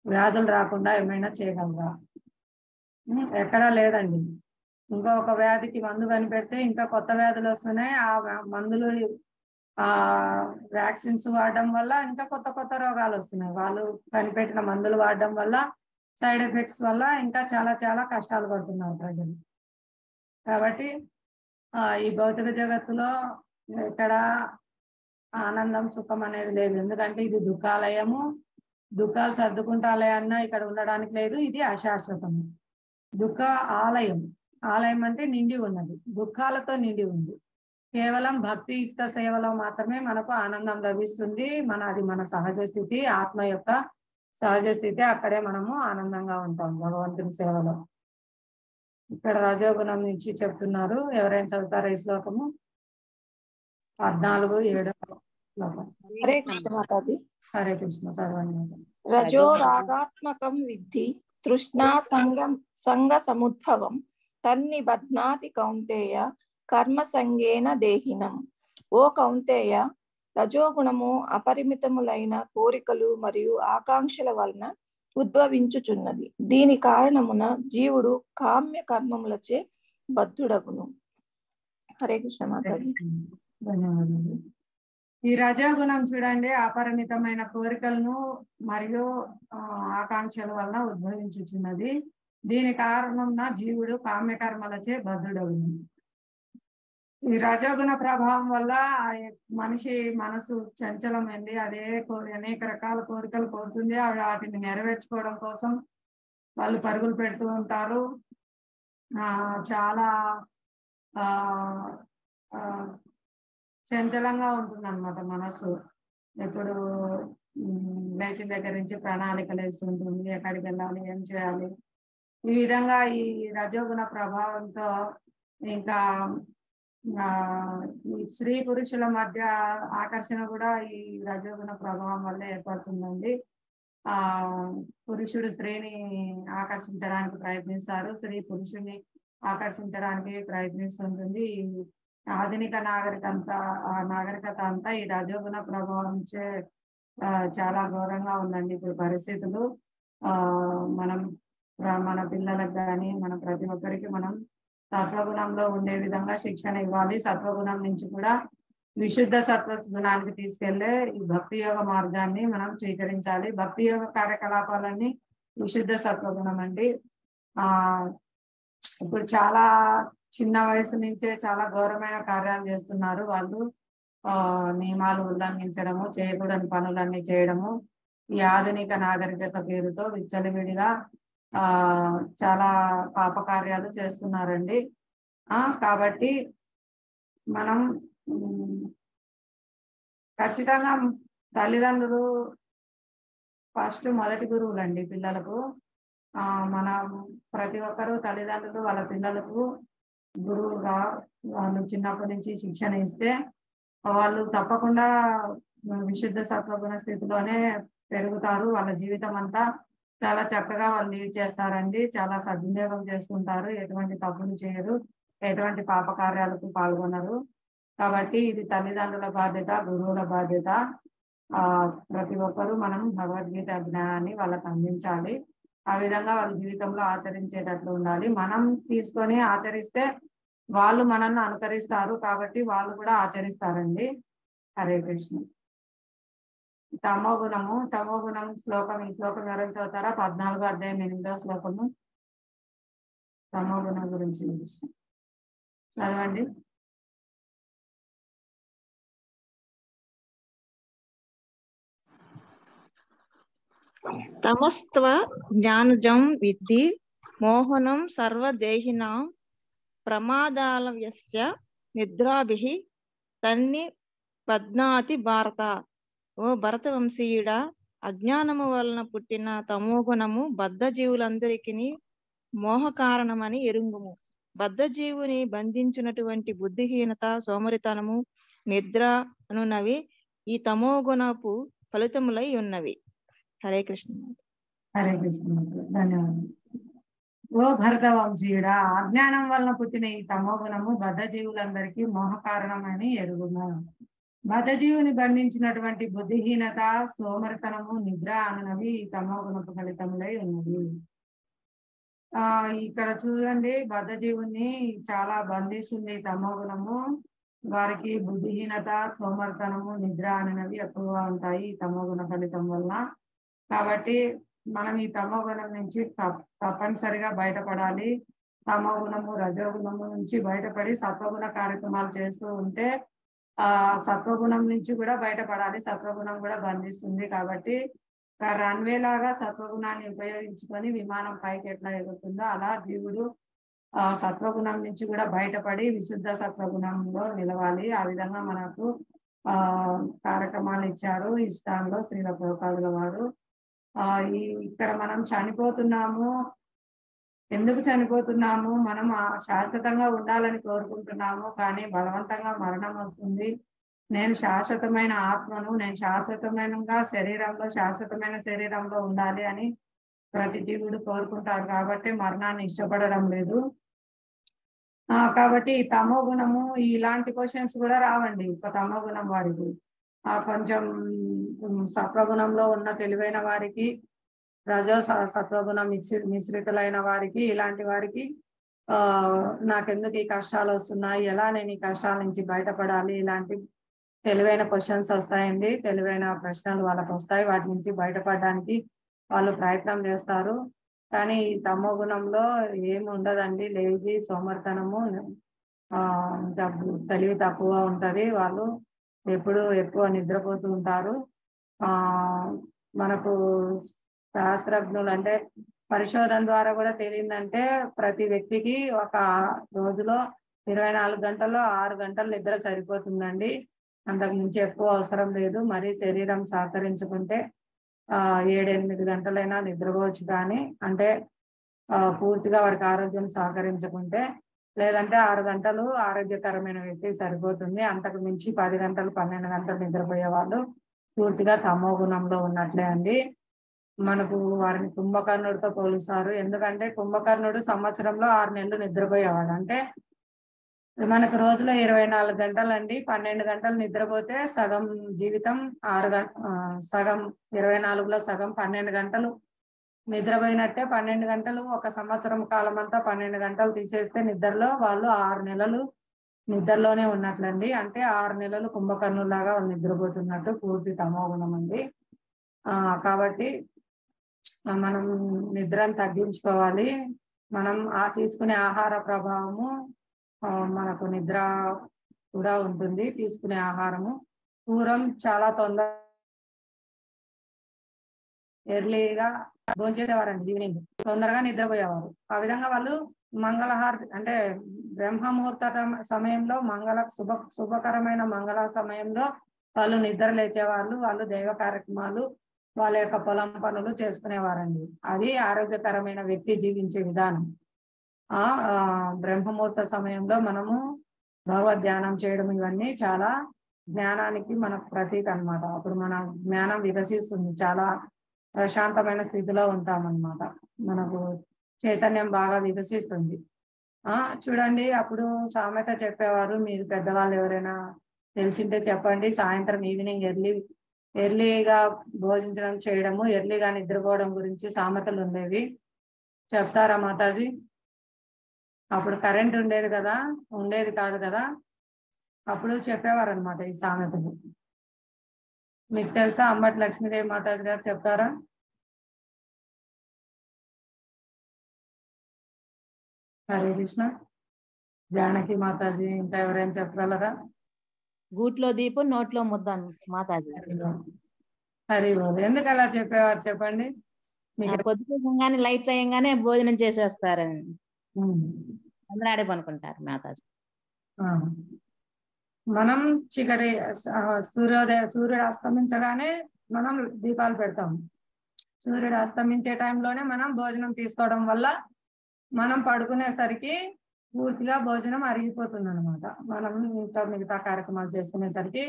వ్యాధులు రాకుండా ఏమైనా చేయగలరా? ఎక్కడా లేదండి. ఇంకా ఒక వ్యాధికి మందు కనిపెడితే ఇంకా కొత్త వ్యాధులు వస్తున్నాయి. ఆ మందులు, ఆ వ్యాక్సిన్స్ వాడడం వల్ల ఇంకా కొత్త కొత్త రోగాలు వస్తున్నాయి. వాళ్ళు కనిపెట్టిన మందులు వాడడం వల్ల సైడ్ ఎఫెక్ట్స్ వల్ల ఇంకా చాలా చాలా కష్టాలు పడుతున్నారు ప్రజలు. కాబట్టి ఈ భౌతిక జగత్తులో ఇక్కడ ఆనందం, సుఖం అనేది లేదు. ఎందుకంటే ఇది దుఃఖాలయము. దుఃఖాలు సర్దుకుంటాలయన్నా ఇక్కడ ఉండడానికి లేదు. ఇది అశాశ్వతము. దుఃఖ ఆలయం. ఆలయం అంటే నిండి ఉన్నది, దుఃఖాలతో నిండి ఉంది. కేవలం భక్తియుక్త సేవలో మాత్రమే మనకు ఆనందం లభిస్తుంది. అది మన సహజ స్థితి, ఆత్మ యొక్క సహజ స్థితి. అక్కడే మనము ఆనందంగా ఉంటాం భగవంతుని సేవలో. ఇక్కడ రజోగుణం నుంచి చెప్తున్నారు. ఎవరైనా చదువుతారా ఈ శ్లోకము? 14:7 శ్లోకం. హరే కృష్ణ మాతాజీ. హరే కృష్ణ. చదవండి. రజో రాగాత్మకం విద్ధి తృష్ణా సంగ సముద్భవం తన్నిబధ్నాతి కౌంతేయ కర్మ సంగేన దేహినం. ఓ కౌంతేయ, రజోగుణము అపరిమితములైన కోరికలు మరియు ఆకాంక్షల వలన ఉద్భవించుచున్నది. దీని కారణమున జీవుడు కామ్య కర్మములచే బద్ధుడగును. హరే కృష్ణ మాతాజీ. ధన్యవాదాలు. ఈ రజోగుణం చూడండి, అపరిమితమైన కోరికలను మరియు ఆకాంక్షల వలన ఉద్భవించుచున్నది. దీని కారణంన జీవుడు కామ్యకర్మలచే బద్ధుడగును. ఈ రజోగుణ ప్రభావం వల్ల మనిషి మనసు చంచలమైంది. అనేక రకాల కోరికలు కోరుతుంది. వాటిని నెరవేర్చుకోవడం కోసం వాళ్ళు పరుగులు పెడుతూ ఉంటారు. చాలా చంచలంగా ఉంటుంది అన్నమాట మనసు. ఎప్పుడు లేచిన దగ్గర నుంచి ప్రణాళికలు వేస్తుంటుంది, ఎక్కడికి వెళ్ళాలి, ఏం చేయాలి. ఈ విధంగా ఈ రజోగుణ ప్రభావంతో ఇంకా ఈ స్త్రీ పురుషుల మధ్య ఆకర్షణ కూడా ఈ రజోగుణ ప్రభావం వల్ల ఏర్పడుతుందండి. పురుషుడు స్త్రీని ఆకర్షించడానికి ప్రయత్నిస్తారు, స్త్రీ పురుషుని ఆకర్షించడానికి ప్రయత్నిస్తుంటుంది. ఆధునిక నాగరికత అంతా ఈ రజోగుణ ప్రభావం నుంచే చాలా ఘోరంగా ఉందండి ఇప్పుడు పరిస్థితులు. మనం మన పిల్లలకు కానీ మన ప్రతి ఒక్కరికి మనం సత్వగుణంలో ఉండే విధంగా శిక్షణ ఇవ్వాలి. సత్వగుణం నుంచి కూడా విశుద్ధ సత్వ గుణానికి తీసుకెళ్లే ఈ భక్తి యోగ మార్గాన్ని మనం స్వీకరించాలి. భక్తి యోగ కార్యకలాపాలన్నీ విశుద్ధ సత్వగుణం అండి. ఇప్పుడు చాలా చిన్న వయసు నుంచే చాలా ఘోరమైన కార్యాలు చేస్తున్నారు వాళ్ళు. నియమాలు ఉల్లంఘించడము, చేయకూడని పనులన్నీ చేయడము, ఈ ఆధునిక నాగరికత పేరుతో విచ్చలవిడిగా చాలా పాపకార్యాలు చేస్తున్నారండి. కాబట్టి మనం ఖచ్చితంగా తల్లిదండ్రులు ఫస్ట్ మొదటి గురువులండి పిల్లలకు. మన ప్రతి ఒక్కరూ తల్లిదండ్రులు వాళ్ళ పిల్లలకు గురువుగా వాళ్ళు చిన్నప్పటి నుంచి శిక్షణ ఇస్తే వాళ్ళు తప్పకుండా విశుద్ధ సత్వగుణ స్థితిలోనే పెరుగుతారు. వాళ్ళ జీవితం అంతా చాలా చక్కగా వాళ్ళు లీడ్ చేస్తారండి. చాలా సద్వినియోగం చేసుకుంటారు, ఎటువంటి తప్పులు చేయరు, ఎటువంటి పాపకార్యాలకు పాల్గొనరు. కాబట్టి ఇది తల్లిదండ్రుల బాధ్యత, గురువుల బాధ్యత. ప్రతి ఒక్కరూ మనం భగవద్గీత జ్ఞానాన్ని వాళ్ళకి అందించాలి. ఆ విధంగా వాళ్ళ జీవితంలో ఆచరించేటట్లు ఉండాలి. మనం తీసుకొని ఆచరిస్తే వాళ్ళు మనల్ని అనుకరిస్తారు, కాబట్టి వాళ్ళు కూడా ఆచరిస్తారండి. హరే కృష్ణ. తమో గుణం శ్లోకం, ఈ శ్లోకం ఎవరైనా చదువుతారా? 14వ అధ్యాయం 8వ శ్లోకము తమో గుణం గురించి చదవండి. తమస్త్వ జ్ఞానజం విద్ధి మోహనం సర్వదేహినాం ప్రమాదాలయస్య నిద్రాభిః తన్ని పద్నాతి భారత. ఓ భరతవంశీయుడా, అజ్ఞానము వలన పుట్టిన తమోగుణము బద్ధజీవులందరికీ మోహ కారణమని ఎరుంగుము. బద్ధజీవుని బంధించినటువంటి బుద్ధిహీనత, సోమరితనము, నిద్ర అనునవి ఈ తమోగుణపు ఫలితములై ఉన్నవి. హరే కృష్ణ. హరే కృష్ణ. ధన్యవాదాలు. ఓ భరతవంశీయుడా, అజ్ఞానం వలన పుట్టిన ఈ తమోగుణము బద్ధజీవులందరికీ మోహ కారణమని ఎరుగుము. బద్ధజీవుని బంధించినటువంటి బుద్ధిహీనత, సోమరితనము, నిద్ర అనునవి ఈ తమోగుణపు ఫలితములై ఉన్నవి. ఇక్కడ చూడండి, బద్ధజీవుని చాలా బంధిస్తుంది తమోగుణము. వారికి బుద్ధిహీనత, సోమరితనము, నిద్ర అనేవి ఎక్కువగా ఉంటాయి ఈ తమోగుణ ఫలితం వల్ల. కాబట్టి మనం ఈ తమోగుణం నుంచి తప్పనిసరిగా బయటపడాలి. తమోగుణము, రజోగుణము నుంచి బయటపడి సత్వగుణ కార్యక్రమాలు చేస్తూ ఉంటే సత్వగుణం నుంచి కూడా బయటపడాలి. సత్వగుణం కూడా బంధిస్తుంది. కాబట్టి రన్వే లాగా సత్వగుణాన్ని ఉపయోగించుకొని విమానం పైకి ఎట్లా ఎగురుతుందో అలా జీవుడు సత్వగుణం నుంచి కూడా బయటపడి విశుద్ధ సత్వగుణంలో నిలవాలి. ఆ విధంగా మనకు కార్యక్రమాలు ఇచ్చారు ఇస్లాంలో శ్రీల ప్రభుపాదుల వారు. ఇక్కడ మనం చనిపోతున్నాము. ఎందుకు చనిపోతున్నాము? మనం శాశ్వతంగా ఉండాలని కోరుకుంటున్నాము, కానీ బలవంతంగా మరణం వస్తుంది. నేను శాశ్వతమైన ఆత్మను, నేను శాశ్వతమైన శరీరంలో ఉండాలి అని ప్రతి జీవుడు కోరుకుంటారు. కాబట్టి మరణాన్ని ఇష్టపడడం లేదు. కాబట్టి తమో గుణము ఇలాంటి క్వశ్చన్స్ కూడా రావండి. తమో గుణం వారికి కొంచెం సత్వగుణంలో ఉన్న తెలివైన వారికి, రజో సత్వగుణం మిశ్రితులైన వారికి, ఇలాంటి వారికి నాకెందుకు ఈ కష్టాలు వస్తున్నాయి, ఎలా నేను ఈ కష్టాల నుంచి బయటపడాలి, ఇలాంటి తెలివైన క్వశ్చన్స్ వస్తాయండి. తెలివైన ప్రశ్నలు వాళ్ళకు వస్తాయి. వాటి నుంచి బయటపడడానికి వాళ్ళు ప్రయత్నం చేస్తారు. కానీ ఈ తమో గుణంలో ఏమి ఉండదండి. లేజీ, సోమర్తనము, తెలివి తక్కువ ఉంటది. వాళ్ళు ఎప్పుడు ఎక్కువ నిద్రపోతూ ఉంటారు. మనకు శాస్త్రజ్ఞులు అంటే పరిశోధన ద్వారా కూడా తెలియదంటే ప్రతి వ్యక్తికి ఒక రోజులో 24 గంటల్లో 6 గంటలు నిద్ర సరిపోతుందండి. అంతకు మించి ఎక్కువ అవసరం లేదు. మరి శరీరం సహకరించుకుంటే 7-8 గంటలైనా నిద్రపోవచ్చు. కానీ అంటే పూర్తిగా వారికి ఆరోగ్యం సహకరించుకుంటే, లేదంటే 6 గంటలు ఆరోగ్యకరమైన వ్యక్తి సరిపోతుంది. అంతకు మించి 10 గంటలు 12 గంటలు నిద్రపోయే వాళ్ళు పూర్తిగా తమో గుణంలో ఉన్నట్లే అండి. మనకు వారిని కుంభకర్ణుడితో పోలుస్తారు. ఎందుకంటే కుంభకర్ణుడు సంవత్సరంలో 6 నెలలు నిద్రపోయేవాడు. అంటే మనకు రోజులో 24 గంటలు అండి. 12 గంటలు నిద్రపోతే సగం జీవితం సగం 24లో సగం 12 గంటలు నిద్రపోయినట్టే. 12 గంటలు ఒక సంవత్సరం కాలం అంతా 12 గంటలు తీసేస్తే నిద్రలో వాళ్ళు 6 నెలలు నిద్రలోనే ఉన్నట్లండి. అంటే 6 నెలలు కుంభకర్ణులాగా వాళ్ళు నిద్రపోతున్నట్టు పూర్తి తమో గుణం అండి. కాబట్టి మనం నిద్రను తగ్గించుకోవాలి. మనం తీసుకునే ఆహార ప్రభావము మనకు నిద్ర కూడా ఉంటుంది. తీసుకునే ఆహారము పూర్వం చాలా తొందర ఎర్లీగా భోంచేసేవారండి. ఈవినింగ్ తొందరగా నిద్రపోయేవారు. ఆ విధంగా వాళ్ళు మంగళహారతి అంటే బ్రహ్మముహూర్త సమయంలో శుభకరమైన మంగళ సమయంలో వాళ్ళు నిద్ర లేచేవాళ్ళు. వాళ్ళు దైవ కార్యక్రమాలు వాళ్ళ యొక్క పొలం పనులు చేసుకునేవారండి. అది ఆరోగ్యకరమైన వ్యక్తి జీవించే విధానం. బ్రహ్మముహూర్త సమయంలో మనము భగవద్ ధ్యానం చేయడం ఇవన్నీ చాలా జ్ఞానానికి మనకు ప్రతీక అన్నమాట. అప్పుడు మన జ్ఞానం వికసిస్తుంది, చాలా ప్రశాంతమైన స్థితిలో ఉంటామన్నమాట. మనకు చైతన్యం బాగా వికసిస్తుంది. చూడండి, అప్పుడు సామెత చెప్పేవారు. మీరు పెద్దవాళ్ళు ఎవరైనా తెలిసింటే చెప్పండి. సాయంత్రం ఈవినింగ్ ఎర్లీగా భోజించడం చేయడము, ఎర్లీగా నిద్రపోవడం గురించి సామెతలు ఉండేవి. చెప్తారా మాతాజీ? అప్పుడు కరెంట్ ఉండేది కాదు కదా, అప్పుడు చెప్పేవారు అనమాట ఈ సామెతలు. మీకు తెలుసా? అంబటి లక్ష్మీదేవి మాతాజీ గారు చెప్తారా? హరే కృష్ణ. జానకి మాతాజీ, ఇంకా ఎవరైనా చెప్పగలరా? గూట్లో దీపం నోట్లో ముద్దాను మాతాజీ. హరి బోల్. ఎందుకు అలా చెప్పేవారు చెప్పండి? పొద్దుగానే లైట్ అయ్యంగానే భోజనం చేసేస్తారని అందరూ ఆడే పనుకుంటారు మాతాజీ. మనం చీకటి సూర్యుడు అస్తమించగానే మనం దీపాలు పెడతాం. సూర్యుడు అస్తమించే టైంలోనే మనం భోజనం తీసుకోవడం వల్ల మనం పడుకునేసరికి పూర్తిగా భోజనం అరిగిపోతుంది అనమాట. మనం ఇంట్లో మిగతా కార్యక్రమాలు చేసుకునేసరికి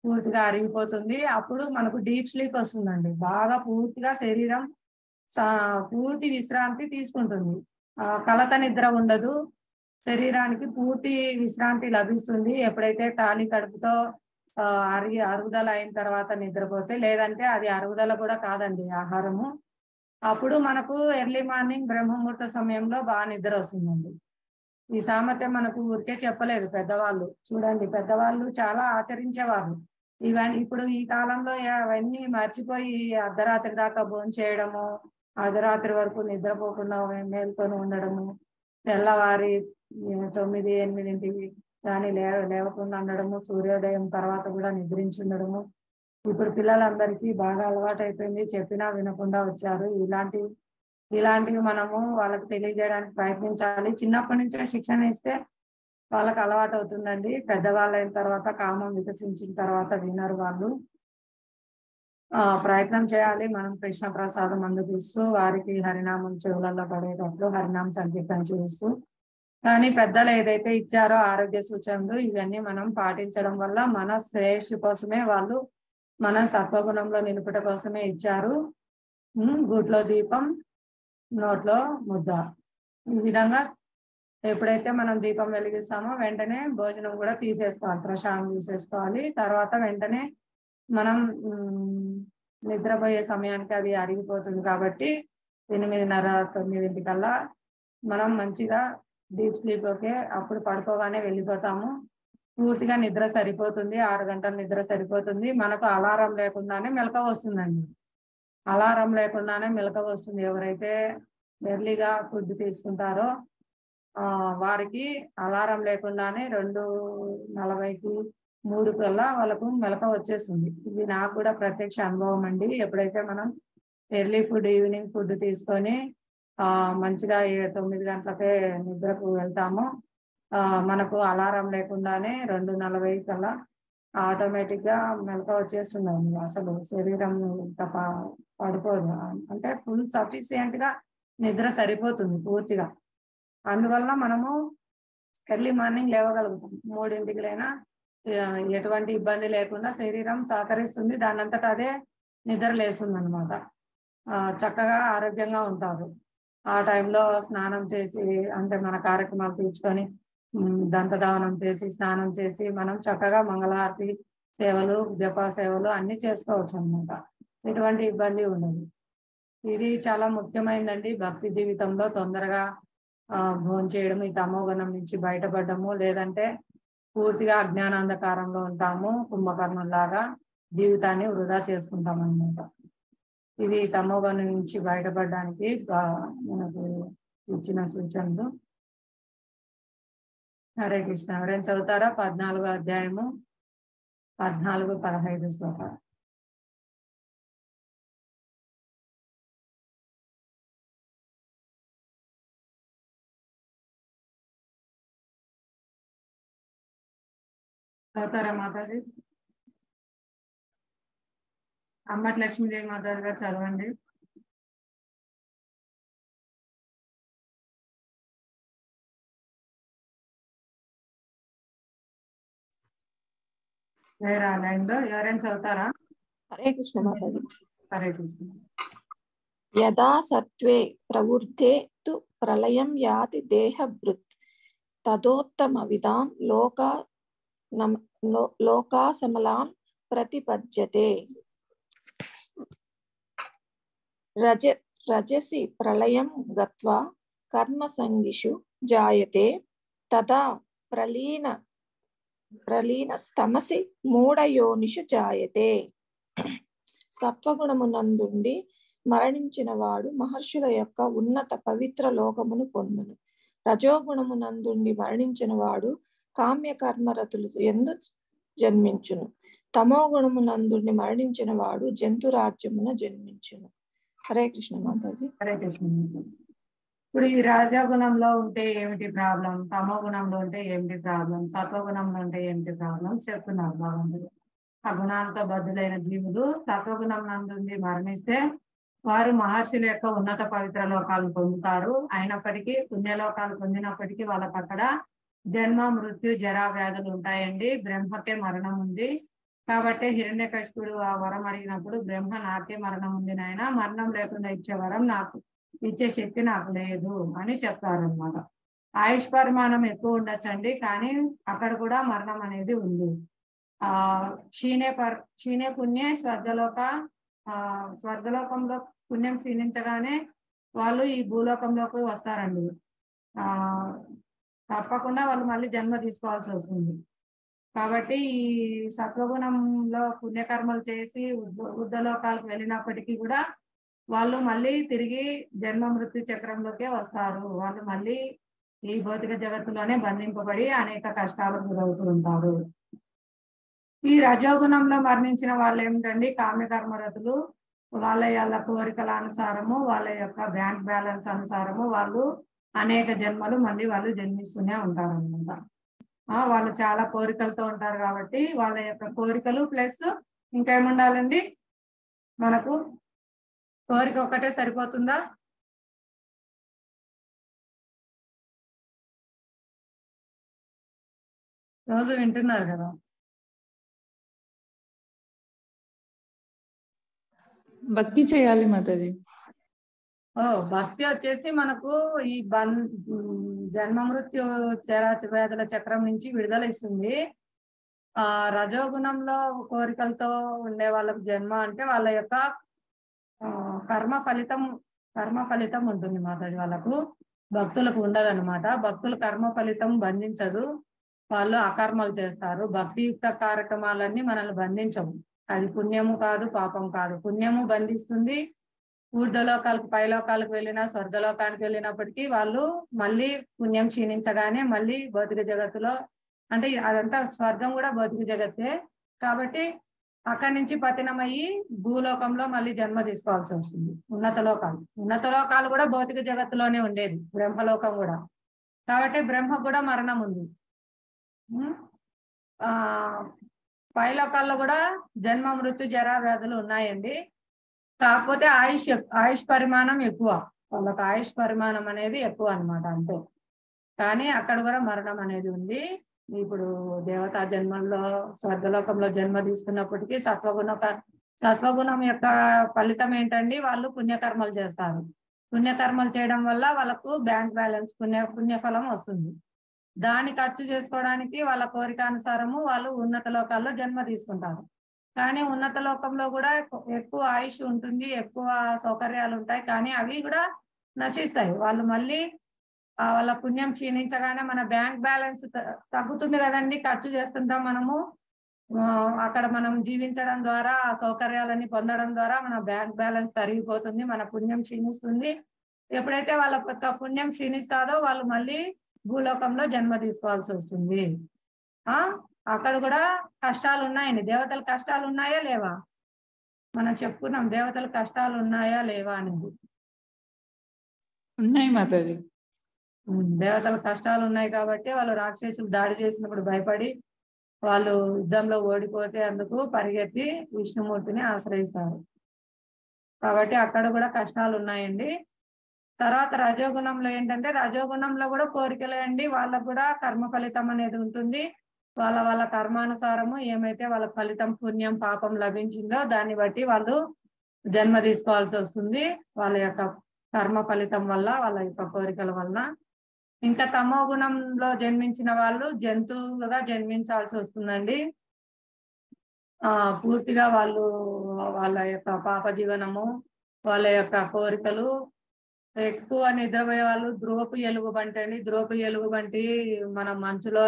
పూర్తిగా అరిగిపోతుంది. అప్పుడు మనకు డీప్ స్లీప్ వస్తుందండి. బాగా పూర్తిగా శరీరం పూర్తి విశ్రాంతి తీసుకుంటుంది. కలత నిద్ర ఉండదు, శరీరానికి పూర్తి విశ్రాంతి లభిస్తుంది. ఎప్పుడైతే ఖాళీ కడుపుతో అరుగుదల అయిన తర్వాత నిద్రపోతే, లేదంటే అది అరుగుదల కూడా కాదండి ఆహారము. అప్పుడు మనకు ఎర్లీ మార్నింగ్ బ్రహ్మముహూర్త సమయంలో బాగా నిద్ర వస్తుందండి. ఈ సామెత మనకు ఊరికే చెప్పలేదు పెద్దవాళ్ళు. చూడండి, పెద్దవాళ్ళు చాలా ఆచరించేవారు ఇవన్నీ. ఇప్పుడు ఈ కాలంలో అవన్నీ మర్చిపోయి అర్ధరాత్రి దాకా భోంచేయడము, అర్ధరాత్రి వరకు నిద్రపోకుండా మేల్కొని ఉండడము, తెల్లవారి 9-8 కానీ లేవకుండా ఉండడము, సూర్యోదయం తర్వాత కూడా నిద్రించి ఉండడము. ఇప్పుడు పిల్లలందరికీ బాగా అలవాటు అయిపోయింది, చెప్పినా వినకుండా వచ్చారు. ఇలాంటివి మనము వాళ్ళకి తెలియజేయడానికి ప్రయత్నించాలి. చిన్నప్పటి నుంచే శిక్షణ ఇస్తే వాళ్ళకి అలవాటు అవుతుందండి. పెద్దవాళ్ళు అయిన తర్వాత, కామం వికసించిన తర్వాత వినరు వాళ్ళు. ప్రయత్నం చేయాలి. మనం కృష్ణ ప్రసాదం అందుకిస్తూ వారికి హరినామం చెవులలో పడేటట్లు హరినామ సంకీర్తన చేస్తూ, కానీ పెద్దలు ఏదైతే ఇచ్చారో ఆరోగ్య సూచనలు ఇవన్నీ మనం పాటించడం వల్ల మన శ్రేయస్సు కోసమే వాళ్ళు మన సత్వగుణంలో నిలుపుట కోసమే ఇచ్చారు. గూట్లో దీపం నోట్లో ముద్ద. ఈ విధంగా ఎప్పుడైతే మనం దీపం వెలిగిస్తామో వెంటనే భోజనం కూడా తీసేసుకోవాలి, ప్రసాదం తీసేసుకోవాలి. తర్వాత వెంటనే మనం నిద్రపోయే సమయానికి అది అరిగిపోతుంది కాబట్టి 8:30-9 కల్లా మనం మంచిగా డీప్ స్లీప్ లోకే అప్పుడు పడుకోగానే వెళ్ళిపోతాము. పూర్తిగా నిద్ర సరిపోతుంది, 6 గంటల నిద్ర సరిపోతుంది. మనకు అలారం లేకుండానే మెలకువ వస్తుందండి. అలారం లేకుండానే మెలకువ వస్తుంది. ఎవరైతే ఎర్లీగా ఫుడ్ తీసుకుంటారో వారికి అలారం లేకుండానే 2:40కి 3 కల్లా వాళ్ళకు మెలకువ వచ్చేస్తుంది. ఇది నాకు కూడా ప్రత్యక్ష అనుభవం అండి. ఎప్పుడైతే మనం ఎర్లీ ఫుడ్, ఈవినింగ్ ఫుడ్ తీసుకొని మంచిగా 9 గంటలకే నిద్రకు వెళ్తామో మనకు అలారం లేకుండానే 2:40 కల్లా ఆటోమేటిక్ గా మెలకువ వచ్చేస్తుందండి. అసలు శరీరం పడిపోదు, అంటే ఫుల్ సఫిషియంట్ గా నిద్ర సరిపోతుంది పూర్తిగా. అందువల్ల మనము ఎర్లీ మార్నింగ్ లేవగలుగుతాం. 3:00కైనా ఎటువంటి ఇబ్బంది లేకుండా శరీరం సహకరిస్తుంది, దానంతట అదే నిద్ర లేస్తుంది అనమాట. చక్కగా ఆరోగ్యంగా ఉంటారు. ఆ టైంలో స్నానం చేసి, అంటే మన కార్యక్రమాలు తీర్చుకొని దంతధావనం చేసి, స్నానం చేసి మనం చక్కగా మంగళహారతి సేవలు, జప సేవలు అన్ని చేసుకోవచ్చు అనమాట. ఎటువంటి ఇబ్బంది ఉండదు. ఇది చాలా ముఖ్యమైనదండి భక్తి జీవితంలో. తొందరగా భోంచేయడం, ఈ తమోగుణం నుంచి బయటపడము, లేదంటే పూర్తిగా అజ్ఞానాంధకారంలో ఉంటాము, కుంభకర్ణులాగా జీవితాన్ని వృధా చేసుకుంటాం అన్నమాట. ఇది తమోగుణం నుంచి బయటపడడానికి మనకు ఇచ్చిన సూచనలు. హరే కృష్ణ. ఎవరైనా చదువుతారా? 14వ అధ్యాయము 14-15 శ్లోకాలు. చదువుతారా మాతాజీ? అమ్మటి లక్ష్మీదేవి మాతాజీ గారు చదవండి. వేరే లైన్ లో ఎవరైనా చదువుతారా? హరే కృష్ణ మాతాజీ. హరే కృష్ణ. యదా సత్వే ప్రవృద్ధే తు ప్రళయం యాతి దేహభృత్ తదోత్తమ విదాం లోకా సమలాన్ ప్రతిపద్యతే. రజసి ప్రళయం గత్వా కర్మ సంగిషు జాయతే తదా ప్రలీన స్తమసి మూఢయోనిషు జాయతే. సత్వగుణమునందుండి మరణించిన వాడు మహర్షుల యొక్క ఉన్నత పవిత్ర లోకమును పొందును. రజోగుణమునందుండి మరణించిన వాడు కామ్యకర్మరతులు ఎందు జన్మించును. తమో గుణమునందుండి మరణించిన వాడు జంతు రాజ్యమున జన్మించును. హరే కృష్ణ మాతాజీ. హరే కృష్ణ. ఇప్పుడు ఈ రాజగుణంలో ఉంటే ఏమిటి ప్రాబ్లం, తమో గుణంలో ఉంటే ఏమిటి ప్రాబ్లం, సత్వగుణంలో ఉంటే ఏమిటి ప్రాబ్లం చెప్తున్నారు భగవంతుడు. ఆ గుణాలతో బద్దులైన జీవులు సత్వగుణం నందుండి మరణిస్తే వారు మహర్షుల యొక్క ఉన్నత పవిత్ర లోకాలు పొందుతారు. అయినప్పటికీ పుణ్యలోకాలు పొందినప్పటికీ వాళ్ళకి అక్కడ జన్మ మృత్యు జరా వ్యాధులు ఉంటాయండి. బ్రహ్మకే మరణం ఉంది కాబట్టి హిరణ్యకశిపుడు ఆ వరం అడిగినప్పుడు బ్రహ్మ నాకే మరణం ఉంది నాయన, మరణం లేకుండా ఇచ్చే వరం నాకు ఇచ్చే శక్తి నాకు లేదు అని చెప్తారు అనమాట. ఆయుష్ పరిమాణం ఎక్కువ ఉండొచ్చండి, కానీ అక్కడ కూడా మరణం అనేది ఉంది. క్షీణే పుణ్యే స్వర్గలోకంలో పుణ్యం క్షీణించగానే వాళ్ళు ఈ భూలోకంలోకి వస్తారండి. తప్పకుండా వాళ్ళు మళ్ళీ జన్మ తీసుకోవాల్సి వస్తుంది. కాబట్టి ఈ సత్వగుణంలో పుణ్యకర్మలు చేసి ఉద్దలోకాలకు వెళ్ళినప్పటికీ కూడా వాళ్ళు మళ్ళీ తిరిగి జన్మ మృత్యు చక్రంలోకే వస్తారు. వాళ్ళు మళ్ళీ ఈ భౌతిక జగత్తులోనే బంధింపబడి అనేక కష్టాలకు గురవుతూ ఉంటారు. ఈ రజోగుణంలో మరణించిన వాళ్ళు ఏమిటండి, కామ్యకర్మరతులు. వాళ్ళ కోరికల అనుసారము, వాళ్ళ యొక్క బ్యాంక్ బ్యాలెన్స్ అనుసారము వాళ్ళు అనేక జన్మలు మళ్ళీ వాళ్ళు జన్మిస్తూనే ఉంటారు అనమాట. వాళ్ళు చాలా కోరికలతో ఉంటారు కాబట్టి వాళ్ళ యొక్క కోరికలు ప్లస్ ఇంకేముండాలండి, మనకు కోరిక ఒక్కటే సరిపోతుందా? రోజు వింటున్నారు కదా. భక్తి చేయాలి మాతాజీ. భక్తి వచ్చేసి మనకు ఈ జన్మ మృత్యు వ్యాధుల చక్రం నుంచి విడుదల ఇస్తుంది. రజోగుణంలో కోరికలతో ఉండే వాళ్ళకు జన్మ అంటే వాళ్ళ యొక్క కర్మ ఫలితం ఉంటుంది మాతాజీ. వాళ్ళకు భక్తులకు ఉండదన్నమాట. భక్తుల కర్మ ఫలితం బంధించదు, వాళ్ళు అకర్మలు చేస్తారు. భక్తియుక్త కార్యక్రమాలన్నీ మనల్ని బంధించవు. అది పుణ్యము కాదు, పాపం కాదు. పుణ్యము బంధిస్తుంది. ఊర్ధ్వలోకాలకు పైలోకాలకు వెళ్ళినా స్వర్గలోకానికి వెళ్ళినప్పటికీ వాళ్ళు మళ్ళీ పుణ్యం క్షీణించగానే మళ్ళీ భౌతిక జగత్తులో, అంటే అదంతా స్వర్గం కూడా భౌతిక జగత్తే కాబట్టి అక్కడి నుంచి పతనమయ్యి భూలోకంలో మళ్ళీ జన్మ తీసుకోవాల్సి వస్తుంది. ఉన్నత లోకాలు కూడా భౌతిక జగత్తులోనే ఉండేది, బ్రహ్మలోకం కూడా. కాబట్టి బ్రహ్మ కూడా మరణం ఉంది. పైలోకాల్లో కూడా జన్మ మృత్యు జరా వ్యాధులు ఉన్నాయండి. కాకపోతే ఆయుష్ పరిమాణం ఎక్కువ, వాళ్ళకి ఆయుష్ పరిమాణం అనేది ఎక్కువ అన్నమాట, అంతే. కానీ అక్కడ కూడా మరణం అనేది ఉంది. ఇప్పుడు దేవతా జన్మంలో స్వర్గలోకంలో జన్మ తీసుకున్నప్పటికీ సత్వగుణం యొక్క ఫలితం ఏంటండి, వాళ్ళు పుణ్యకర్మలు చేస్తారు. పుణ్యకర్మలు చేయడం వల్ల వాళ్ళకు బ్యాంక్ బ్యాలెన్స్ పుణ్యఫలం వస్తుంది. దాన్ని ఖర్చు చేసుకోవడానికి వాళ్ళ కోరికానుసారము వాళ్ళు ఉన్నత లోకాల్లో జన్మ తీసుకుంటారు. కానీ ఉన్నత లోకంలో కూడా ఎక్కువ ఆయుష్ ఉంటుంది, ఎక్కువ సౌకర్యాలు ఉంటాయి, కానీ అవి కూడా నశిస్తాయి. వాళ్ళు మళ్ళీ వాళ్ళ పుణ్యం క్షీణించగానే మన బ్యాంక్ బ్యాలెన్స్ తగ్గుతుంది కదండి, ఖర్చు చేస్తుంటాం మనము. అక్కడ మనం జీవించడం ద్వారా ఆ సౌకర్యాలన్నీ పొందడం ద్వారా మన బ్యాంక్ బ్యాలెన్స్ తరిగిపోతుంది, మన పుణ్యం క్షీణిస్తుంది. ఎప్పుడైతే వాళ్ళ పుణ్యం క్షీణిస్తాదో వాళ్ళు మళ్ళీ భూలోకంలో జన్మ తీసుకోవాల్సి వస్తుంది. అక్కడ కూడా కష్టాలు ఉన్నాయండి. దేవతల కష్టాలు ఉన్నాయా లేవా? మనం చెప్పుకున్నాం దేవతల కష్టాలు ఉన్నాయా లేవా అనేది. ఉన్నాయి మాతాజీ. దేవతల కష్టాలు ఉన్నాయి కాబట్టి వాళ్ళు రాక్షసులు దాడి చేసినప్పుడు భయపడి వాళ్ళు యుద్ధంలో ఓడిపోతే అందుకు పరిగెత్తి విష్ణుమూర్తిని ఆశ్రయిస్తారు. కాబట్టి అక్కడ కూడా కష్టాలు ఉన్నాయండి. తర్వాత రజోగుణంలో ఏంటంటే రజోగుణంలో కూడా కోరికలే అండి. వాళ్ళకు కూడా కర్మ ఫలితం అనేది ఉంటుంది. వాళ్ళ కర్మానుసారము ఏమైతే వాళ్ళ ఫలితం పుణ్యం పాపం లభించిందో దాన్ని బట్టి వాళ్ళు జన్మ తీసుకోవాల్సి వస్తుంది. వాళ్ళ యొక్క కర్మ ఫలితం వల్ల, వాళ్ళ యొక్క కోరికల వల్ల. ఇంకా తమో గుణంలో జన్మించిన వాళ్ళు జంతువులుగా జన్మించాల్సి వస్తుందండి. పూర్తిగా వాళ్ళు వాళ్ళ యొక్క పాప జీవనము, వాళ్ళ యొక్క కోరికలు, ఎక్కువ నిద్రపోయే వాళ్ళు ధ్రువపు ఎలుగుబంటి అండి. ధ్రువపు ఎలుగుబంటి మన మంచులో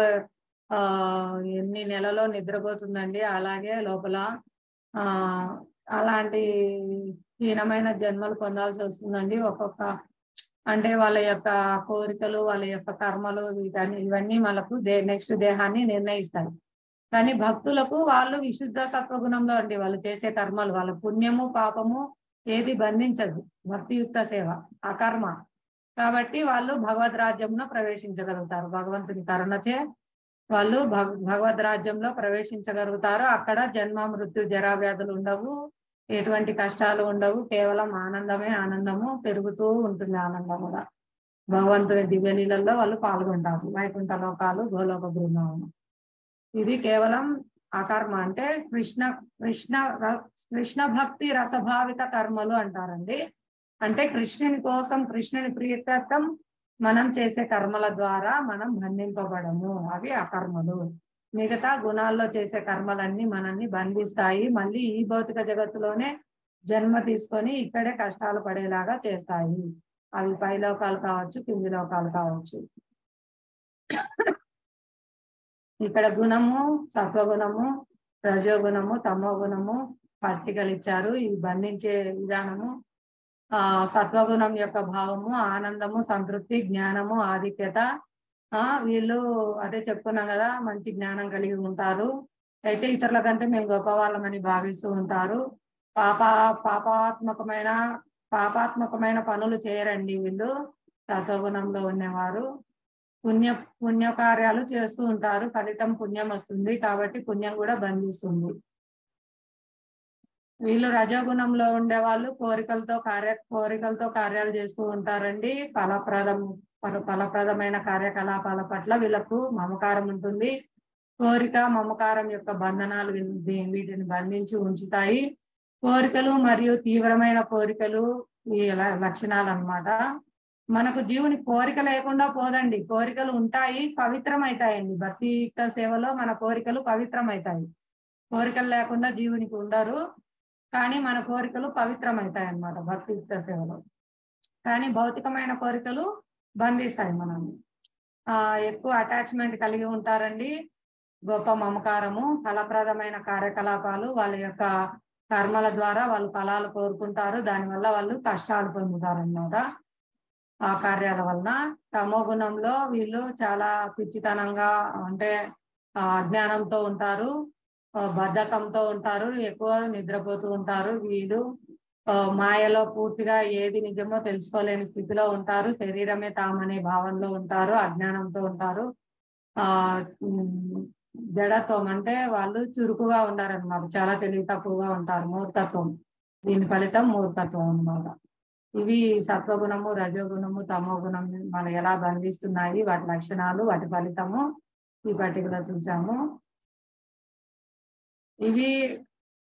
ఎన్ని నెలలో నిద్రపోతుందండి. అలాగే లోపల అలాంటి హీనమైన జన్మలు పొందాల్సి వస్తుందండి. ఒక్కొక్క అంటే వాళ్ళ యొక్క కోరికలు, వాళ్ళ యొక్క కర్మలు ఇవన్నీ మనకు నెక్స్ట్ దేహాన్ని నిర్ణయిస్తాయి. కానీ భక్తులకు వాళ్ళు విశుద్ధ సత్వగుణంలో అండి వాళ్ళు చేసే కర్మలు, వాళ్ళ పుణ్యము పాపము ఏది బంధించదు. భక్తియుక్త సేవ అకర్మ కాబట్టి వాళ్ళు భగవద్ రాజ్యంలో ప్రవేశించగలుగుతారు. భగవంతుని కరుణచే వాళ్ళు భగవద్ రాజ్యంలో ప్రవేశించగలుగుతారు. అక్కడ జన్మ మృత్యు జరా వ్యాధులు ఉండవు, ఎటువంటి కష్టాలు ఉండవు. కేవలం ఆనందమే ఆనందము, పెరుగుతూ ఉంటుంది ఆనందం కూడా. భగవంతుని దివ్యలీలలో వాళ్ళు పాల్గొంటారు. వైకుంఠ లోకాలు, గోలోక బృందావనం. ఇది కేవలం అకర్మ అంటే కృష్ణ భక్తి రసభావిత కర్మలు అంటారండి. అంటే కృష్ణుని కోసం, కృష్ణుని ప్రియత్వం మనం చేసే కర్మల ద్వారా మనం బంధింపబడము. అవి అకర్మలు. మిగతా గుణాల్లో చేసే కర్మలన్నీ మనల్ని బంధిస్తాయి. మళ్ళీ ఈ భౌతిక జగత్తులోనే జన్మ తీసుకొని ఇక్కడే కష్టాలు పడేలాగా చేస్తాయి. అవి పై లోకాలు కావచ్చు, కింది లోకాలు కావచ్చు. ఇక్కడ గుణము, సత్వగుణము, రజోగుణము, తమో గుణము పట్టికలు ఇచ్చారు. ఇవి బంధించే విధానము. సత్వగుణం యొక్క భావము ఆనందము, సంతృప్తి, జ్ఞానము, ఆధిక్యత. వీళ్ళు అదే చెప్పుకున్నాం కదా, మంచి జ్ఞానం కలిగి ఉంటారు. అయితే ఇతరుల కంటే మేము గొప్పవాళ్ళమని భావిస్తూ ఉంటారు. పాపాత్మకమైన పనులు చేయరండి వీళ్ళు. సత్వగుణంలో ఉన్నవారు పుణ్యకార్యాలు చేస్తూ ఉంటారు. ఫలితం పుణ్యం వస్తుంది కాబట్టి పుణ్యం కూడా బంధిస్తుంది. వీళ్ళు రజోగుణంలో ఉండే వాళ్ళు కోరికలతో కార్యాలు చేస్తూ ఉంటారండి. ఫలప్రదమైన కార్యకలాపాల పట్ల వీళ్ళకు మమకారం ఉంటుంది. కోరిక మమకారం యొక్క బంధనాలు వీటిని బంధించి ఉంచుతాయి. కోరికలు మరియు తీవ్రమైన కోరికలు ఈ లక్షణాలు అన్నమాట. మనకు జీవుని కోరిక లేకుండా పోదండి. కోరికలు ఉంటాయి, పవిత్రమవుతాయండి. భక్తియుక్త సేవలో మన కోరికలు పవిత్రమవుతాయి. కోరికలు లేకుండా జీవునికి ఉండరు, కానీ మన కోరికలు పవిత్రమవుతాయి అన్నమాట భక్తియుక్త సేవలో. కానీ భౌతికమైన కోరికలు బంధిస్తాయి మనల్ని. ఎక్కువ అటాచ్మెంట్ కలిగి ఉంటారండి. గొప్ప మమకారము, ఫలప్రదమైన కార్యకలాపాలు, వాళ్ళ యొక్క కర్మల ద్వారా వాళ్ళు ఫలాలు కోరుకుంటారు. దానివల్ల వాళ్ళు కష్టాలు పొందుతారు అన్నమాట ఆ కార్యాల వలన. తమో గుణంలో వీళ్ళు చాలా పిచ్చితనంగా అంటే అజ్ఞానంతో ఉంటారు, బద్ధకంతో ఉంటారు, ఎక్కువ నిద్రపోతూ ఉంటారు. వీళ్ళు మాయలో పూర్తిగా ఏది నిజమో తెలుసుకోలేని స్థితిలో ఉంటారు. శరీరమే తామనే భావంలో ఉంటారు, అజ్ఞానంతో ఉంటారు. జడత్వం అంటే వాళ్ళు చురుకుగా ఉండారన్నమాట, చాలా తెలివి తక్కువగా ఉంటారు. మూర్ఖత్వం, దీని ఫలితం మూర్ఖత్వం అన్నమాట. ఇవి సత్వగుణము, రజోగుణము, తమో గుణం మనం ఎలా బంధిస్తున్నాయి, వాటి లక్షణాలు, వాటి ఫలితము ఈ పట్టికలో చూసాము. ఇవి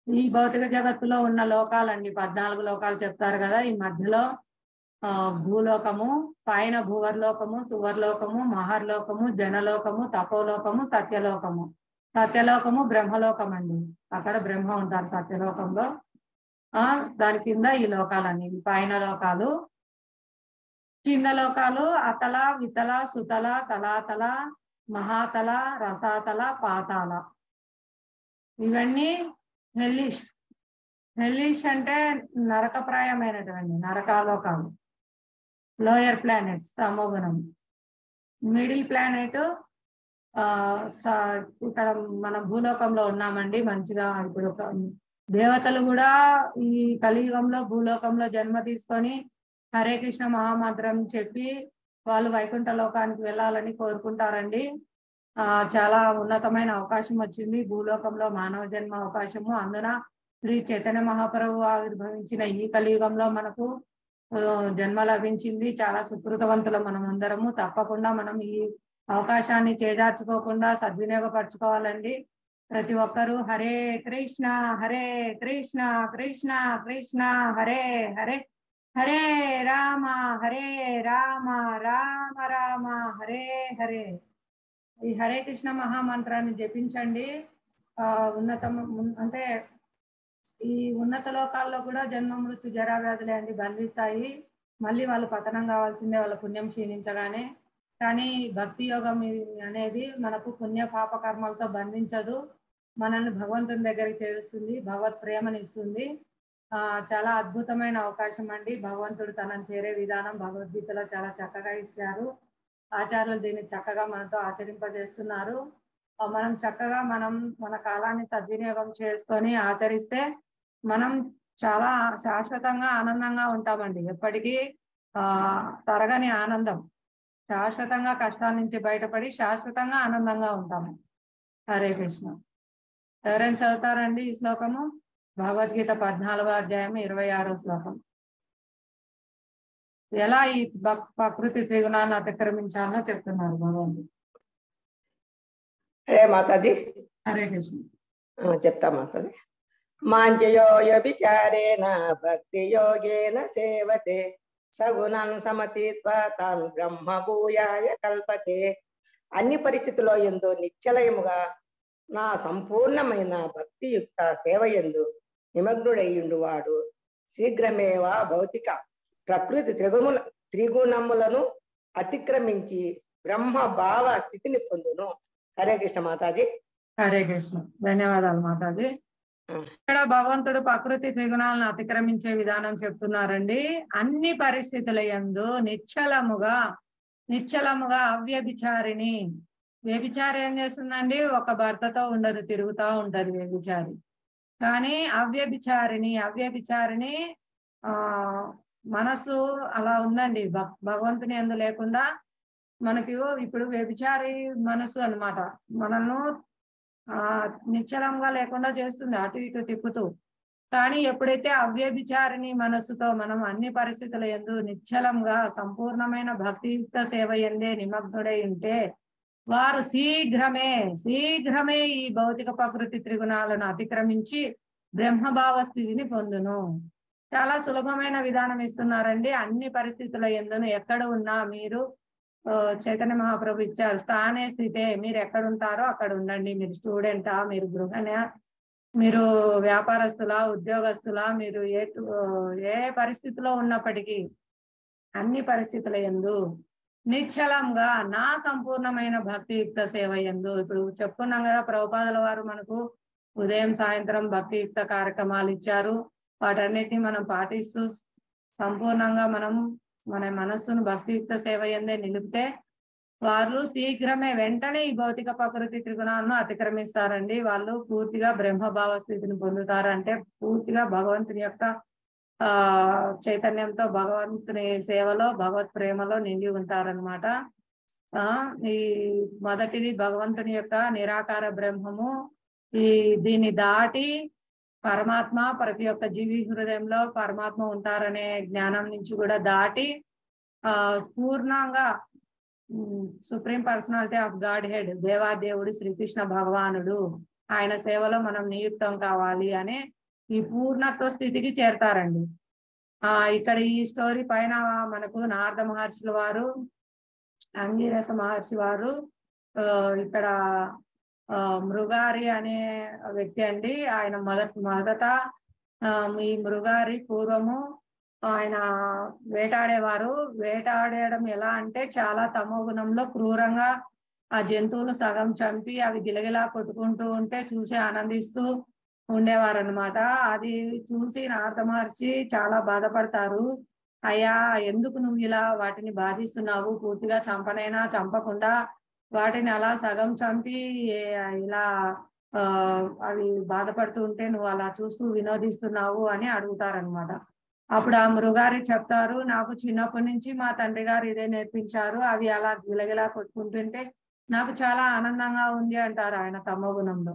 ఈ భౌతిక జగత్తులో ఉన్న లోకాలండి. 14 లోకాలు చెప్తారు కదా. ఈ మధ్యలో భూలోకము, పైన భూవర్లోకము, సువర్లోకము, మహర్లోకము, జనలోకము, తపోలోకము, సత్యలోకము. సత్యలోకము బ్రహ్మలోకం అండి. అక్కడ బ్రహ్మ ఉంటారు సత్యలోకంలో. దాని కింద ఈ లోకాలన్నీ. పైన లోకాలు, కింద లోకాలు అతల, వితల, సుతల, తలాతల, మహాతల, రసాతల, పాతాల. ఇవన్నీ హెల్లిష్ అంటే నరకప్రాయమైనటువంటి నరకాలోకాలు, లోయర్ ప్లానెట్స్ తమోగుణం. మిడిల్ ప్లానెట్ ఇక్కడ మనం భూలోకంలో ఉన్నామండి మంచిగా. ఇప్పుడు దేవతలు కూడా ఈ కలియుగంలో భూలోకంలో జన్మ తీసుకొని హరే కృష్ణ మహామంత్రం చెప్పి వాళ్ళు వైకుంఠ లోకానికి వెళ్ళాలని కోరుకుంటారండి. చాలా ఉన్నతమైన అవకాశం వచ్చింది భూలోకంలో మానవ జన్మ అవకాశము. అందున శ్రీ చైతన్య మహాప్రభు ఆవిర్భవించిన ఈ కలియుగంలో మనకు జన్మ లభించింది. చాలా సుకృతవంతులు మనం అందరము. తప్పకుండా మనం ఈ అవకాశాన్ని చేజార్చుకోకుండా సద్వినియోగపరచుకోవాలండి. ప్రతి ఒక్కరూ హరే కృష్ణ హరే కృష్ణ కృష్ణ కృష్ణ హరే హరే హరే రామ రామ రామ హరే హరే. ఈ హరే కృష్ణ మహామంత్రాన్ని జపించండి. అంటే ఈ ఉన్నత లోకాల్లో కూడా జన్మ మృత్యు జరా వ్యాధులే అండి బంధిస్తాయి. మళ్ళీ వాళ్ళు పతనం కావాల్సిందే వాళ్ళ పుణ్యం క్షీణించగానే. కానీ భక్తి యోగం అనేది మనకు పుణ్య పాప కర్మలతో బంధించదు, మనల్ని భగవంతుని దగ్గరికి చేరుస్తుంది, భగవత్ ప్రేమని ఇస్తుంది. చాలా అద్భుతమైన అవకాశం అండి. భగవంతుడు తనని చేరే విధానం భగవద్గీతలో చాలా చక్కగా ఇచ్చారు. ఆచార్యులు దీన్ని చక్కగా మనతో ఆచరింపజేస్తున్నారు. మనం చక్కగా మన కాలాన్ని సద్వినియోగం చేసుకొని ఆచరిస్తే మనం చాలా శాశ్వతంగా ఆనందంగా ఉంటామండి. ఎప్పటికీ తరగని ఆనందం, శాశ్వతంగా కష్టాల నుంచి బయటపడి శాశ్వతంగా ఆనందంగా ఉంటాము. హరే కృష్ణ. ఎవరైనా చదువుతారండి ఈ శ్లోకము? భగవద్గీత 14వ అధ్యాయం 26వ శ్లోకం. ఎలా ఈ ప్రకృతి త్రిగుణాన్ని అతిక్రమించాలో చెప్తున్నారు భగవంతుడు. హరే మాతాజీ. హరే కృష్ణ. చెప్తా మాతాజీ. మాంజయోయభిచారేణ భక్తి యోగేన సేవతే సగుణాన్ సమతీత్వా తాన్ బ్రహ్మ భూయాయ కల్పతే. అన్ని పరిస్థితుల్లో యందు నిశ్చలయముగా నా సంపూర్ణమైన భక్తియుక్త సేవ యందు నిమగ్నుడయ్యుండు వాడు శీఘ్రమేవా భౌతిక ప్రకృతి త్రిగుణములను అతిక్రమించి బ్రహ్మ భావ స్థితిని పొందును. హరే కృష్ణ మాతాజీ. హరే కృష్ణ. ధన్యవాదాలు మాతాజీ. ఇక్కడ భగవంతుడు ప్రకృతి త్రిగుణాలను అతిక్రమించే విధానం చెప్తున్నారండి. అన్ని పరిస్థితుల యందు నిశ్చలముగా అవ్యభిచారిణి. వ్యభిచారి ఏం చేస్తుందండి? ఒక భర్తతో ఉండదు, తిరుగుతూ ఉంటది వ్యభిచారి. కానీ అవ్యభిచారిణి మనసు అలా ఉందండి. భగవంతుని యందు లేకుండా మనకి ఇప్పుడు వ్యభిచారి మనసు అన్నమాట. మనల్ని నిశ్చలంగా లేకుండా చేస్తుంది, అటు ఇటు తిప్పుతూ. కానీ ఎప్పుడైతే అవ్యభిచారిణి మనస్సుతో మనం అన్ని పరిస్థితుల యందు నిశ్చలంగా సంపూర్ణమైన భక్తియుక్త సేవ యందే నిమగ్నుడై ఉంటే వారు శీఘ్రమే ఈ భౌతిక ప్రకృతి త్రిగుణాలను అతిక్రమించి బ్రహ్మభావ స్థితిని పొందును. చాలా సులభమైన విధానం ఇస్తున్నారండి. అన్ని పరిస్థితుల యందును ఎక్కడ ఉన్నా మీరు చైతన్య మహాప్రభు ఇచ్చారు స్థానే స్థితే. మీరు ఎక్కడ ఉంటారో అక్కడ ఉండండి. మీరు స్టూడెంటా, మీరు గృహణ్యా, మీరు వ్యాపారస్తులా, ఉద్యోగస్తులా, మీరు ఏ పరిస్థితిలో ఉన్నప్పటికీ అన్ని పరిస్థితుల యందు నిశ్చలంగా నా సంపూర్ణమైన భక్తియుక్త సేవ యందు. ఇప్పుడు చెప్పుకున్నాం కదా, ప్రభుపాదుల వారు మనకు ఉదయం సాయంత్రం భక్తియుక్త కార్యక్రమాలు ఇచ్చారు. వాటన్నిటిని మనం పాటిస్తూ సంపూర్ణంగా మనం మన మనస్సును భక్తియుక్త సేవ యందే నిలిపితే వాళ్ళు శీఘ్రమే వెంటనే ఈ భౌతిక ప్రకృతి త్రిగుణాలను అతిక్రమిస్తారండి. వాళ్ళు పూర్తిగా బ్రహ్మభావ స్థితిని పొందుతారు. అంటే పూర్తిగా భగవంతుని యొక్క చైతన్యంతో భగవంతుని సేవలో భగవత్ ప్రేమలో నిండి ఉంటారనమాట. ఈ మొదటిది భగవంతుని యొక్క నిరాకార బ్రహ్మము. దీన్ని దాటి పరమాత్మ ప్రతి ఒక్క జీవి హృదయంలో పరమాత్మ ఉంటారనే జ్ఞానం నుంచి కూడా దాటి పూర్ణంగా supreme personality of Godhead దేవాదేవుడు శ్రీకృష్ణ భగవానుడు ఆయన సేవలో మనం నియుక్తం కావాలి అనే ఈ పూర్ణత్వ స్థితికి చేరతారండి. ఇక్కడ ఈ స్టోరీ పైన మనకు నారద మహర్షుల వారు, అంగీరస మహర్షి వారు, ఇక్కడ మృగారి అనే వ్యక్తి అండి. ఆయన మొదట ఈ మృగారి పూర్వము ఆయన వేటాడేవారు. వేటాడేయడం ఎలా అంటే చాలా తమో గుణంలో క్రూరంగా ఆ జంతువులు సగం చంపి అవి గిలగిలా కొట్టుకుంటూ ఉంటే చూసి ఆనందిస్తూ ఉండేవారు అనమాట. అది చూసి నారద మహర్షి చాలా బాధపడతారు. అయ్యా, ఎందుకు నువ్వు ఇలా వాటిని బాధిస్తున్నావు? పూర్తిగా చంపనైనా చంపకుండా వాటిని అలా సగం చంపి ఇలా అవి బాధపడుతూ ఉంటే నువ్వు అలా చూస్తూ వినోదిస్తున్నావు అని అడుగుతారనమాట. అప్పుడు ఆ మృగారి చెప్తారు, నాకు చిన్నప్పటి నుంచి మా తండ్రి గారు ఇదే నేర్పించారు. అవి అలా గిలగిలా కొట్టుకుంటుంటే నాకు చాలా ఆనందంగా ఉంది అంటారు ఆయన తమో గుణంలో.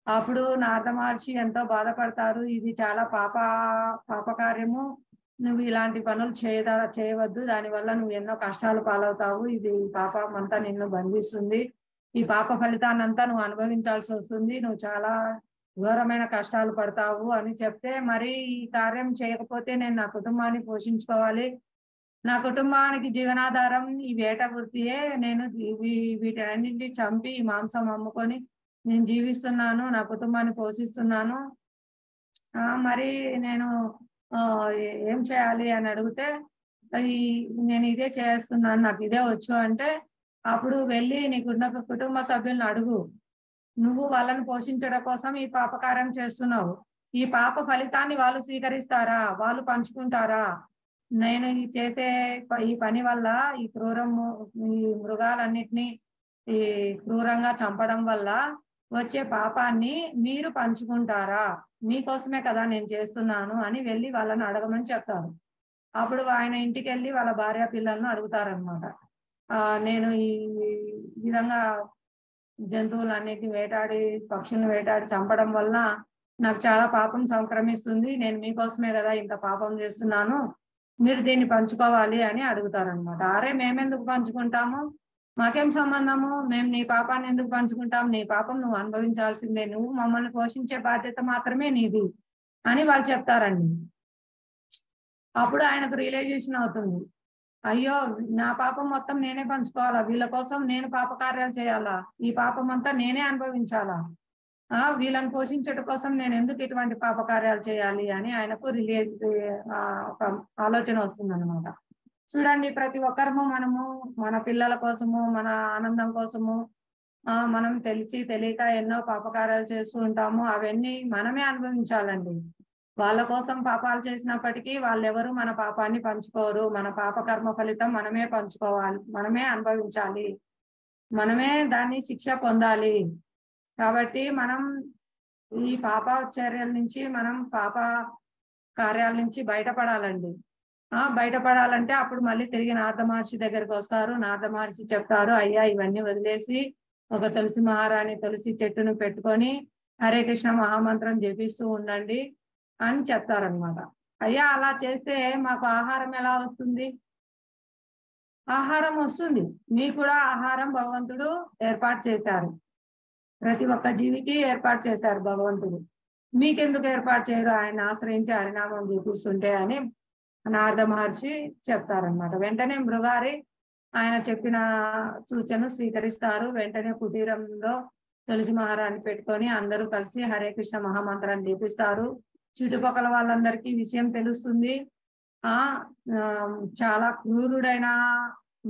అప్పుడు నారద మహర్షి ఎంతో బాధపడతారు. ఇది చాలా పాపకార్యము, నువ్వు ఇలాంటి పనులు చేయవద్దు, దానివల్ల నువ్వు ఎన్నో కష్టాలు పాలవుతావు, ఇది పాపం అంతా నిన్ను బంధిస్తుంది, ఈ పాప ఫలితాన్ని అంతా నువ్వు అనుభవించాల్సి వస్తుంది, నువ్వు చాలా ఘోరమైన కష్టాలు పడతావు అని చెప్తే, మరి ఈ కార్యం చేయకపోతే నేను నా కుటుంబాన్ని పోషించుకోవాలి, నా కుటుంబానికి జీవనాధారం ఈ వేట వృత్తియే, నేను వీటన్నింటినీ చంపి ఈ మాంసం అమ్ముకొని నేను జీవిస్తున్నాను, నా కుటుంబాన్ని పోషిస్తున్నాను, మరి నేను ఏం చేయాలి అని అడిగితే, నేను ఇదే చేస్తున్నాను, నాకు ఇదే వచ్చు అంటే, అప్పుడు వెళ్ళి నీ కుటుంబ సభ్యులను అడుగు, నువ్వు వాళ్ళని పోషించడం కోసం ఈ పాపకార్యం చేస్తున్నావు, ఈ పాప ఫలితాన్ని వాళ్ళు స్వీకరిస్తారా, వాళ్ళు పంచుకుంటారా, నేను చేసే ఈ పని వల్ల ఈ మృగాలన్నిటినీ ఈ క్రూరంగా చంపడం వల్ల వచ్చే పాపాన్ని మీరు పంచుకుంటారా, మీకోసమే కదా నేను చేస్తున్నాను అని వెళ్ళి వాళ్ళని అడగమని చెప్తారు. అప్పుడు ఆయన ఇంటికి వెళ్ళి వాళ్ళ భార్య పిల్లలను అడుగుతారనమాట. నేను ఈ విధంగా జంతువులన్నిటిని వేటాడి పక్షులను వేటాడి చంపడం వల్ల నాకు చాలా పాపం సంక్రమిస్తుంది, నేను మీకోసమే కదా ఇంత పాపం చేస్తున్నాను, మీరు దీన్ని పంచుకోవాలి అని అడుగుతారనమాట. అరే మేమెందుకు పంచుకుంటాము, మాకేం సంబంధము, మేము నీ పాపాన్ని ఎందుకు పంచుకుంటాం, నీ పాపం నువ్వు అనుభవించాల్సిందే, నువ్వు మమ్మల్ని పోషించే బాధ్యత మాత్రమే నీది అని వాళ్ళు చెప్తారండి. అప్పుడు ఆయనకు రియలైజేషన్ అవుతుంది, అయ్యో నా పాపం మొత్తం నేనే పంచుకోవాలా, వీళ్ళ కోసం నేను పాపకార్యాలు చేయాలా, ఈ పాపం అంతా నేనే అనుభవించాలా, వీళ్ళని పోషించడం కోసం నేను ఎందుకు ఇటువంటి పాపకార్యాలు చేయాలి అని ఆయనకు ఆలోచన వస్తుంది అనమాట. చూడండి, ప్రతి ఒక్కరము మనము మన పిల్లల కోసము, మన ఆనందం కోసము మనం తెలియక ఎన్నో పాపకార్యాలు చేస్తూ ఉంటాము, అవన్నీ మనమే అనుభవించాలండి. వాళ్ళ కోసం పాపాలు చేసినప్పటికీ వాళ్ళెవరు మన పాపాన్ని పంచుకోరు, మన పాప కర్మ ఫలితం మనమే పంచుకోవాలి, మనమే అనుభవించాలి, మనమే దాన్ని శిక్ష పొందాలి. కాబట్టి మనం ఈ పాప చర్యల నుంచి, మనం పాప కార్యాల నుంచి బయటపడాలండి. బయటపడాలంటే అప్పుడు మళ్ళీ తిరిగి నారద మహర్షి దగ్గరికి వస్తారు. నారద మహర్షి చెప్తారు, అయ్యా ఇవన్నీ వదిలేసి ఒక తులసి మహారాణి తులసి చెట్టును పెట్టుకొని హరే కృష్ణ మహామంత్రం జపిస్తూ ఉండండి అని చెప్తారనమాట. అయ్యా అలా చేస్తే మాకు ఆహారం ఎలా వస్తుంది, ఆహారం వస్తుంది, మీకు కూడా ఆహారం భగవంతుడు ఏర్పాటు చేశారు, ప్రతి ఒక్క జీవికి ఏర్పాటు చేశారు భగవంతుడు, మీకెందుకు ఏర్పాటు చేయరు, ఆయన ఆశ్రయించి హరినామం చూపిస్తుంటే అని నారద మహర్షి చెప్తారనమాట. వెంటనే మృగారి ఆయన చెప్పిన సూచన స్వీకరిస్తారు. వెంటనే కుటీరంలో తులసి మహారాణి పెట్టుకొని అందరూ కలిసి హరే కృష్ణ మహామంత్రాన్ని దీపిస్తారు. చుట్టుపక్కల వాళ్ళందరికీ విషయం తెలుస్తుంది. చాలా క్రూరుడైన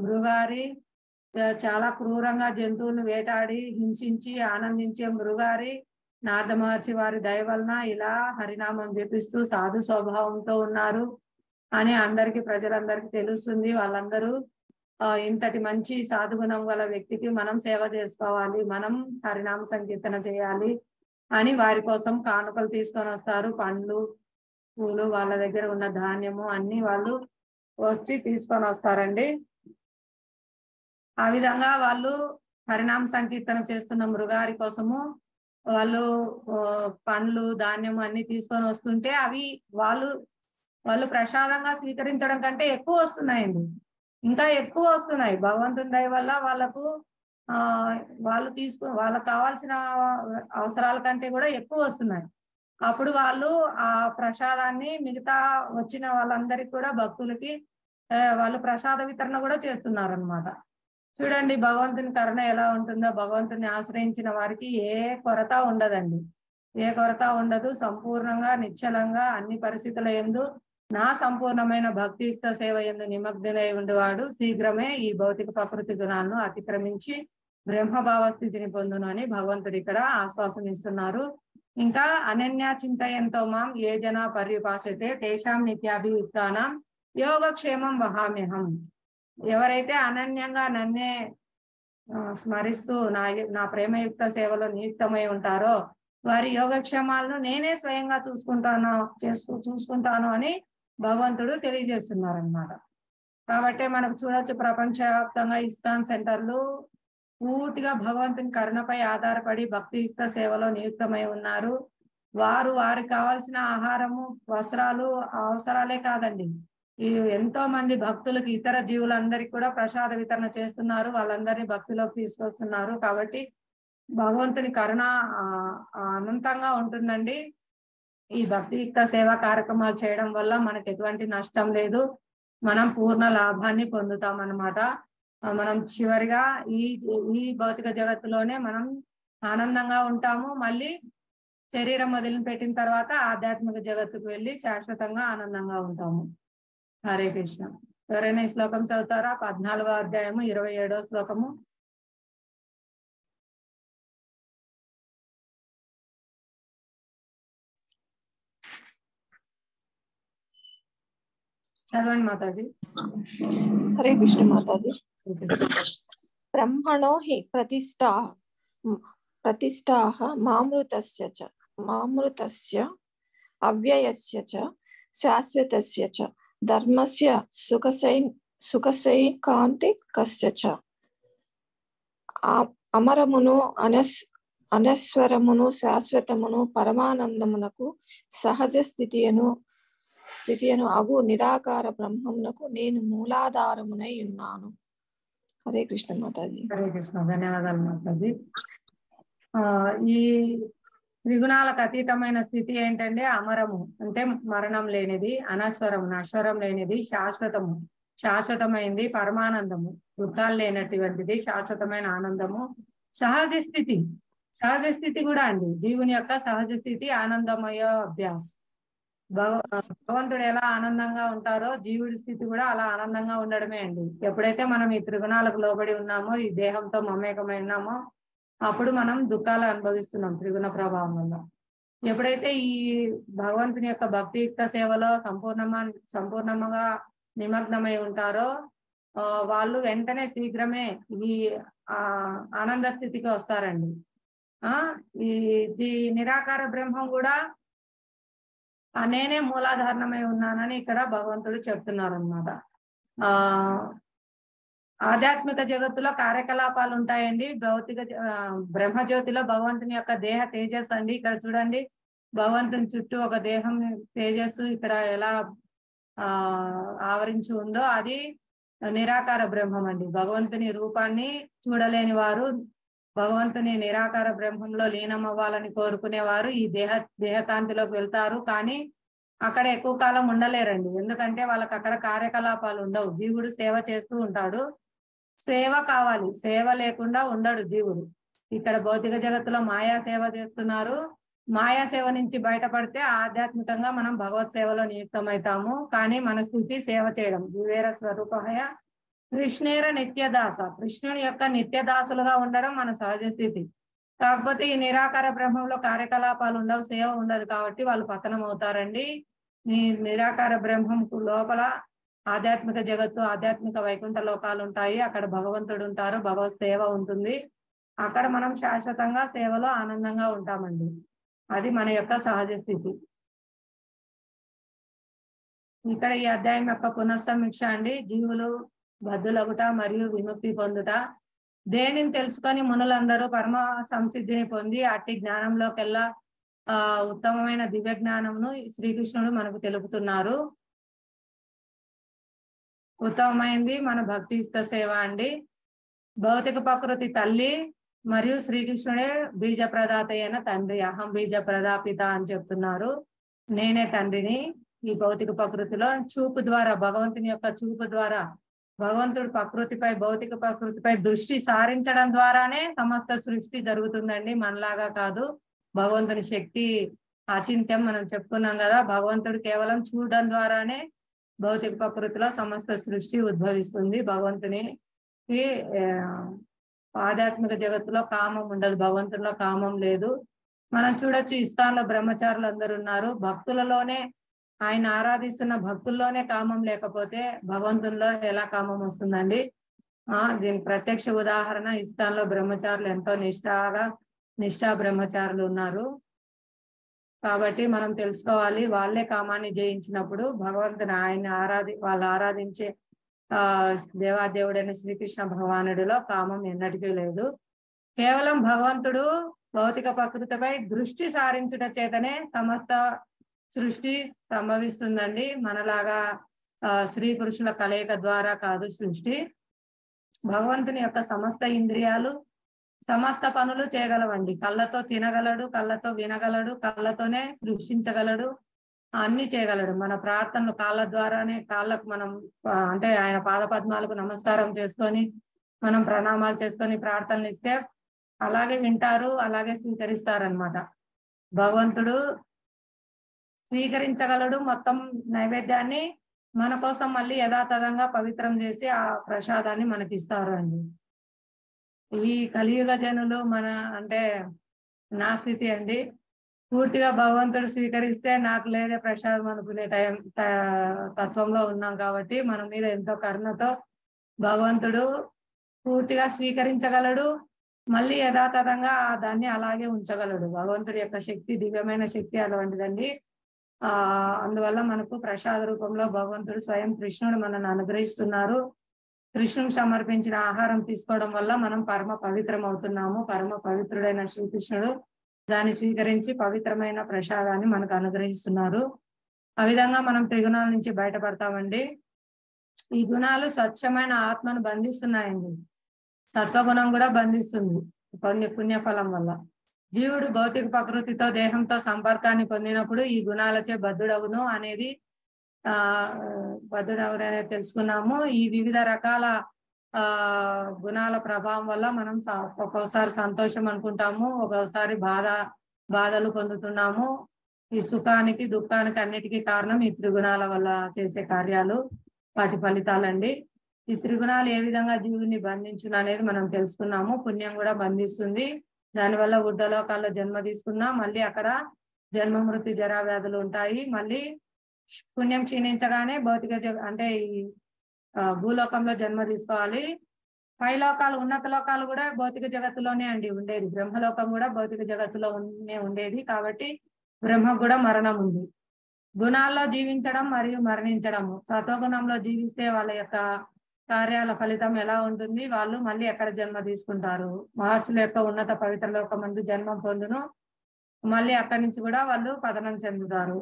మృగారి, చాలా క్రూరంగా జంతువులను వేటాడి హింసించి ఆనందించే మృగారి నారద మహర్షి వారి దయ వలన ఇలా హరినామం జపిస్తూ సాధు స్వభావంతో ఉన్నారు అని అందరికి ప్రజలందరికీ తెలుస్తుంది. వాళ్ళందరూ ఇంతటి మంచి సాధుగుణం గల వ్యక్తికి మనం సేవ చేసుకోవాలి, మనం హరినామ సంకీర్తన చేయాలి అని వారి కోసం కానుకలు తీసుకొని వస్తారు. పండ్లు పూలు, వాళ్ళ దగ్గర ఉన్న ధాన్యము అన్ని వాళ్ళు వచ్చి తీసుకొని వస్తారండి. ఆ విధంగా వాళ్ళు హరినామ సంకీర్తన చేస్తున్న మృగారి కోసము వాళ్ళు పండ్లు ధాన్యము అన్ని తీసుకొని వస్తుంటే అవి వాళ్ళు ప్రసాదంగా స్వీకరించడం కంటే ఎక్కువ వస్తున్నాయండి, ఇంకా ఎక్కువ వస్తున్నాయి. భగవంతుని దయ వల్ల వాళ్ళకు వాళ్ళకు కావాల్సిన అవసరాల కంటే కూడా ఎక్కువ వస్తున్నాయి. అప్పుడు వాళ్ళు ఆ ప్రసాదాన్ని మిగతా వచ్చిన వాళ్ళందరికీ కూడా భక్తులకి వాళ్ళు ప్రసాద వితరణ కూడా చేస్తున్నారు అన్నమాట. చూడండి భగవంతుని కరుణ ఎలా ఉంటుందో, భగవంతుని ఆశ్రయించిన వారికి ఏ కొరత ఉండదండి, ఏ కొరత ఉండదు. సంపూర్ణంగా నిశ్చలంగా అన్ని పరిస్థితుల యందు నా సంపూర్ణమైన భక్తియుక్త సేవ యందు నిమగ్నుడై ఉండేవాడు శీఘ్రమే ఈ భౌతిక ప్రకృతి గుణాలను అతిక్రమించి బ్రహ్మభావ స్థితిని పొందును అని భగవంతుడు ఇక్కడ ఆశ్వాసం ఇస్తున్నారు. ఇంకా అనన్య చింతయంతో మాం ఏ జన పర్యుపాసతే తేషాం నిత్యాభియుక్తానాం యోగక్షేమం వహామ్యహం. ఎవరైతే అనన్యంగా నన్నే స్మరిస్తూ నా ప్రేమయుక్త సేవలో నియుక్తమై ఉంటారో వారి యోగక్షేమాలను నేనే స్వయంగా చూసుకుంటాను అని భగవంతుడు తెలియజేస్తున్నారు అన్నమాట. కాబట్టి మనకు చూడొచ్చు, ప్రపంచవ్యాప్తంగా ఇస్కాన్ సెంటర్లు పూర్తిగా భగవంతుని కరుణపై ఆధారపడి భక్తియుక్త సేవలో నియుక్తమై ఉన్నారు. వారు వారికి కావాల్సిన ఆహారము, వస్త్రాలు అవసరాలే కాదండి, ఈ ఎంతో మంది భక్తులకు, ఇతర జీవులందరికీ కూడా ప్రసాద వితరణ చేస్తున్నారు, వాళ్ళందరినీ భక్తిలోకి తీసుకొస్తున్నారు. కాబట్టి భగవంతుని కరుణ అనంతంగా ఉంటుందండి. ఈ భక్తియుక్త సేవా కార్యక్రమాలు చేయడం వల్ల మనకు ఎటువంటి నష్టం లేదు, మనం పూర్ణ లాభాన్ని పొందుతాం అన్నమాట. మనం చివరిగా ఈ భౌతిక జగత్తులోనే మనం ఆనందంగా ఉంటాము. మళ్ళీ శరీరం వదిలిపెట్టిన తర్వాత ఆధ్యాత్మిక జగత్తుకు వెళ్ళి శాశ్వతంగా ఆనందంగా ఉంటాము. హరే కృష్ణ. ఎవరైనా ఈ శ్లోకం చదువుతారా? 14వ అధ్యాయము 27వ శ్లోకము. చదవండి మాతాజీ. హరే కృష్ణ మాతాజీ. బ్రహ్మణో హి ప్రతిష్ఠాః మామృతస్య అవ్యయస్య చ శాశ్వతస్య చ ధర్మస్య సుఖసైకాంతికస్య చ అమరమును అనస్వరమును శాశ్వతమును పరమానందమునకు సహజ స్థితియను అగు నిరాకార బ్రహ్మమునకు నేను మూలాధారమునై ఉన్నాను. హరే కృష్ణ మాతాజీ. హరే కృష్ణ. ధన్యవాదాలు మాతాజీ. ఈ త్రిగుణాలకు అతీతమైన స్థితి ఏంటంటే అమరము అంటే మరణం లేనిది, అనస్వరము నశ్వరం లేనిది, శాశ్వతమైంది, పరమానందము దుఃఖాలు లేనటువంటిది, శాశ్వతమైన ఆనందము, సహజ స్థితి కూడా అండి. జీవుని యొక్క సహజ స్థితి ఆనందమయ అభ్యాస్. భగవంతుడు ఎలా ఆనందంగా ఉంటారో జీవుడి స్థితి కూడా అలా ఆనందంగా ఉండడమే అండి. ఎప్పుడైతే మనం ఈ త్రిగుణాలకు లోబడి ఉన్నామో, ఈ దేహంతో మమేకమై ఉన్నామో, అప్పుడు మనం దుఃఖాలు అనుభవిస్తున్నాం త్రిగుణ ప్రభావం వల్ల. ఎప్పుడైతే ఈ భగవంతుని యొక్క భక్తియుక్త సేవలో సంపూర్ణంగా నిమగ్నమై ఉంటారో వాళ్ళు వెంటనే శీఘ్రమే ఈ ఆనంద స్థితికి వస్తారండి. ఈ నిరాకార బ్రహ్మం కూడా నేనే మూలాధారణమై ఉన్నానని ఇక్కడ భగవంతుడు చెప్తున్నారు అన్నమాట. ఆధ్యాత్మిక జగత్తులో కార్యకలాపాలు ఉంటాయండి. బ్రహ్మజ్యోతిలో భగవంతుని యొక్క దేహ తేజస్సు అండి. ఇక్కడ చూడండి, భగవంతుని చుట్టూ ఒక దేహం తేజస్సు ఇక్కడ ఎలా ఆవరించి ఉందో అది నిరాకార బ్రహ్మం అండి. భగవంతుని రూపాన్ని చూడలేని వారు, భగవంతుని నిరాకార బ్రహ్మంలో లీనం అవ్వాలని కోరుకునేవారు ఈ దేహకాంతిలోకి వెళ్తారు. కానీ అక్కడ ఎక్కువ కాలం ఉండలేరండి, ఎందుకంటే వాళ్ళకి అక్కడ కార్యకలాపాలు ఉండవు. జీవుడు సేవ చేస్తూ ఉంటాడు, సేవ కావాలి, సేవ లేకుండా ఉండడు జీవుడు. ఇక్కడ భౌతిక జగత్తులో మాయా సేవ చేస్తున్నారు. మాయా సేవ నుంచి బయటపడితే ఆధ్యాత్మికంగా మనం భగవత్ సేవలో నియుక్తమవుతాము. కానీ మన స్థితి సేవ చేయడం. జీవేర స్వరూపహయ కృష్ణేర నిత్యదాస, కృష్ణుని యొక్క నిత్యదాసులుగా ఉండడం మన సహజ స్థితి. కాకపోతే ఈ నిరాకార బ్రహ్మంలో కార్యకలాపాలు ఉండవు, సేవ ఉండదు, కాబట్టి వాళ్ళు పతనం అవుతారండి. ఈ నిరాకార బ్రహ్మం లోపల ఆధ్యాత్మిక జగత్తు, ఆధ్యాత్మిక వైకుంఠ లోకాలు ఉంటాయి. అక్కడ భగవంతుడు ఉంటారు, భగవత్ సేవ ఉంటుంది. అక్కడ మనం శాశ్వతంగా సేవలో ఆనందంగా ఉంటామండి. అది మన యొక్క సహజ స్థితి. ఇక్కడ ఈ అధ్యాయం యొక్క పునఃసమీక్ష అండి. జీవులు బద్ధులగుట మరియు విముక్తి పొందుట. దేనిని తెలుసుకొని మునులందరూ పరమ సంసిద్ధిని పొంది అట్టి జ్ఞానంలోకెల్లా ఉత్తమమైన దివ్య జ్ఞానమును శ్రీకృష్ణుడు మనకు తెలుపుతున్నారు. ఉత్తమమైంది మన భక్తియుక్త సేవ అండి. భౌతిక ప్రకృతి తల్లి మరియు శ్రీకృష్ణుడే బీజ ప్రదాత అయిన తండ్రి. అహం బీజ ప్రదాపిత అని చెప్తున్నారు. నేనే తండ్రిని. ఈ భౌతిక ప్రకృతిలో చూపు ద్వారా, భగవంతుని యొక్క చూపు ద్వారా, భగవంతుడు ప్రకృతిపై, భౌతిక ప్రకృతిపై దృష్టి సారించడం ద్వారానే సమస్త సృష్టి జరుగుతుందండి, మనలాగా కాదు. భగవంతుని శక్తి అచింత్యం మనం చెప్పుకున్నాం కదా. భగవంతుడు కేవలం చూడడం ద్వారానే భౌతిక ప్రకృతిలో సమస్త సృష్టి ఉద్భవిస్తుంది. భగవంతుని ఆధ్యాత్మిక జగత్తులో కామం ఉండదు, భగవంతునిలో కామం లేదు. మనం చూడొచ్చు, ఇస్కాన్లో బ్రహ్మచారులు అందరు ఉన్నారు. భక్తులలోనే, ఆయన ఆరాధిస్తున్న భక్తుల్లోనే కామం లేకపోతే భగవంతునిలో ఎలా కామం వస్తుందండి? దీనికి ప్రత్యక్ష ఉదాహరణ ఇస్కాన్లో బ్రహ్మచారులు ఎంతో నిష్ఠా బ్రహ్మచారులు ఉన్నారు. కాబట్టి మనం తెలుసుకోవాలి, వాళ్ళే కామాన్ని జయించినప్పుడు భగవంతుని వాళ్ళు ఆరాధించే దేవాదేవుడైన శ్రీకృష్ణ భగవానుడిలో కామం ఎన్నటికీ లేదు. కేవలం భగవంతుడు భౌతిక ప్రకృతిపై దృష్టి సారించుట చేతనే సమస్త సృష్టి సంభవిస్తుందండి. మనలాగా స్త్రీ పురుషుల కలయిక ద్వారా కాదు సృష్టి. భగవంతుని యొక్క సమస్త ఇంద్రియాలు సమస్త పనులు చేయగలవండి. కళ్ళతో తినగలడు, కళ్ళతో వినగలడు, కళ్ళతోనే సృష్టించగలడు, అన్ని చేయగలడు. మన ప్రార్థనలు కాళ్ళ ద్వారానే, కాళ్ళకు మనం అంటే ఆయన పాద పద్మాలకు నమస్కారం చేసుకొని మనం ప్రణామాలు చేసుకొని ప్రార్థనలు ఇస్తే అలాగే వింటారు, అలాగే స్వీకరిస్తారనమాట. భగవంతుడు స్వీకరించగలడు. మొత్తం నైవేద్యాన్ని మన కోసం మళ్ళీ యథాతథంగా పవిత్రం చేసి ఆ ప్రసాదాన్ని మనకి ఇస్తారు అండి. ఈ కలియుగ జనులు అంటే నా స్థితి అండి. పూర్తిగా భగవంతుడు స్వీకరిస్తే నాకు లేదే ప్రసాదం అనుకునే తత్వంలో ఉన్నాం కాబట్టి మన మీద ఎంతో కరుణతో భగవంతుడు పూర్తిగా స్వీకరించగలడు, మళ్ళీ యథాతథంగా దాన్ని అలాగే ఉంచగలడు. భగవంతుడి యొక్క శక్తి దివ్యమైన శక్తి అటువంటిదండి. అందువల్ల మనకు ప్రసాద రూపంలో భగవంతుడు స్వయం కృష్ణుడు మనల్ని అనుగ్రహిస్తున్నారు. కృష్ణునికి సమర్పించిన ఆహారం తీసుకోవడం వల్ల మనం పరమ పవిత్రం అవుతున్నాము. పరమ పవిత్రుడైన శ్రీకృష్ణుడు దాన్ని స్వీకరించి పవిత్రమైన ప్రసాదాన్ని మనకు అనుగ్రహిస్తున్నారు. ఆ విధంగా మనం త్రిగుణాల నుంచి బయటపడతామండి. ఈ గుణాలు స్వచ్ఛమైన ఆత్మను బంధిస్తున్నాయండి. సత్వగుణం కూడా బంధిస్తుంది కొన్ని పుణ్యఫలం వల్ల. జీవుడు భౌతిక ప్రకృతితో దేహంతో సంపర్కాన్ని పొందినప్పుడు ఈ గుణాలచే బద్ధుడగును అనేది తెలుసుకున్నాము. ఈ వివిధ రకాల గుణాల ప్రభావం వల్ల మనం ఒక్కోసారి సంతోషం అనుకుంటాము, ఒక్కోసారి బాధలు పొందుతున్నాము. ఈ సుఖానికి దుఃఖానికి అన్నిటికీ కారణం ఈ త్రిగుణాల వల్ల చేసే కార్యాలు, వాటి ఫలితాలండి. ఈ త్రిగుణాలు ఏ విధంగా జీవుని బంధించును అనేది మనం తెలుసుకున్నాము. పుణ్యం కూడా బంధిస్తుంది. దానివల్ల వృద్ధలోకాల్లో జన్మ తీసుకున్నా మళ్ళీ అక్కడ జన్మ మృత్యు జరా వ్యాధులు ఉంటాయి. మళ్ళీ పుణ్యం క్షీణించగానే భౌతిక అంటే ఈ భూలోకంలో జన్మ తీసుకోవాలి. పై లోకాలు, ఉన్నత లోకాలు కూడా భౌతిక జగత్తులోనే అండి ఉండేది. బ్రహ్మలోకం కూడా భౌతిక జగత్తులోనే ఉండేది. కాబట్టి బ్రహ్మకు కూడా మరణం ఉంది. గుణాల్లో జీవించడం మరియు మరణించడము. సత్వగుణంలో జీవిస్తే వాళ్ళ యొక్క కార్యాల ఫలితం ఎలా ఉంటుంది, వాళ్ళు మళ్ళీ ఎక్కడ జన్మ తీసుకుంటారు. మహర్షుల యొక్క ఉన్నత పవిత్ర లోకమందు జన్మ పొందును, మళ్ళీ అక్కడి నుంచి కూడా వాళ్ళు పతనం చెందుతారు.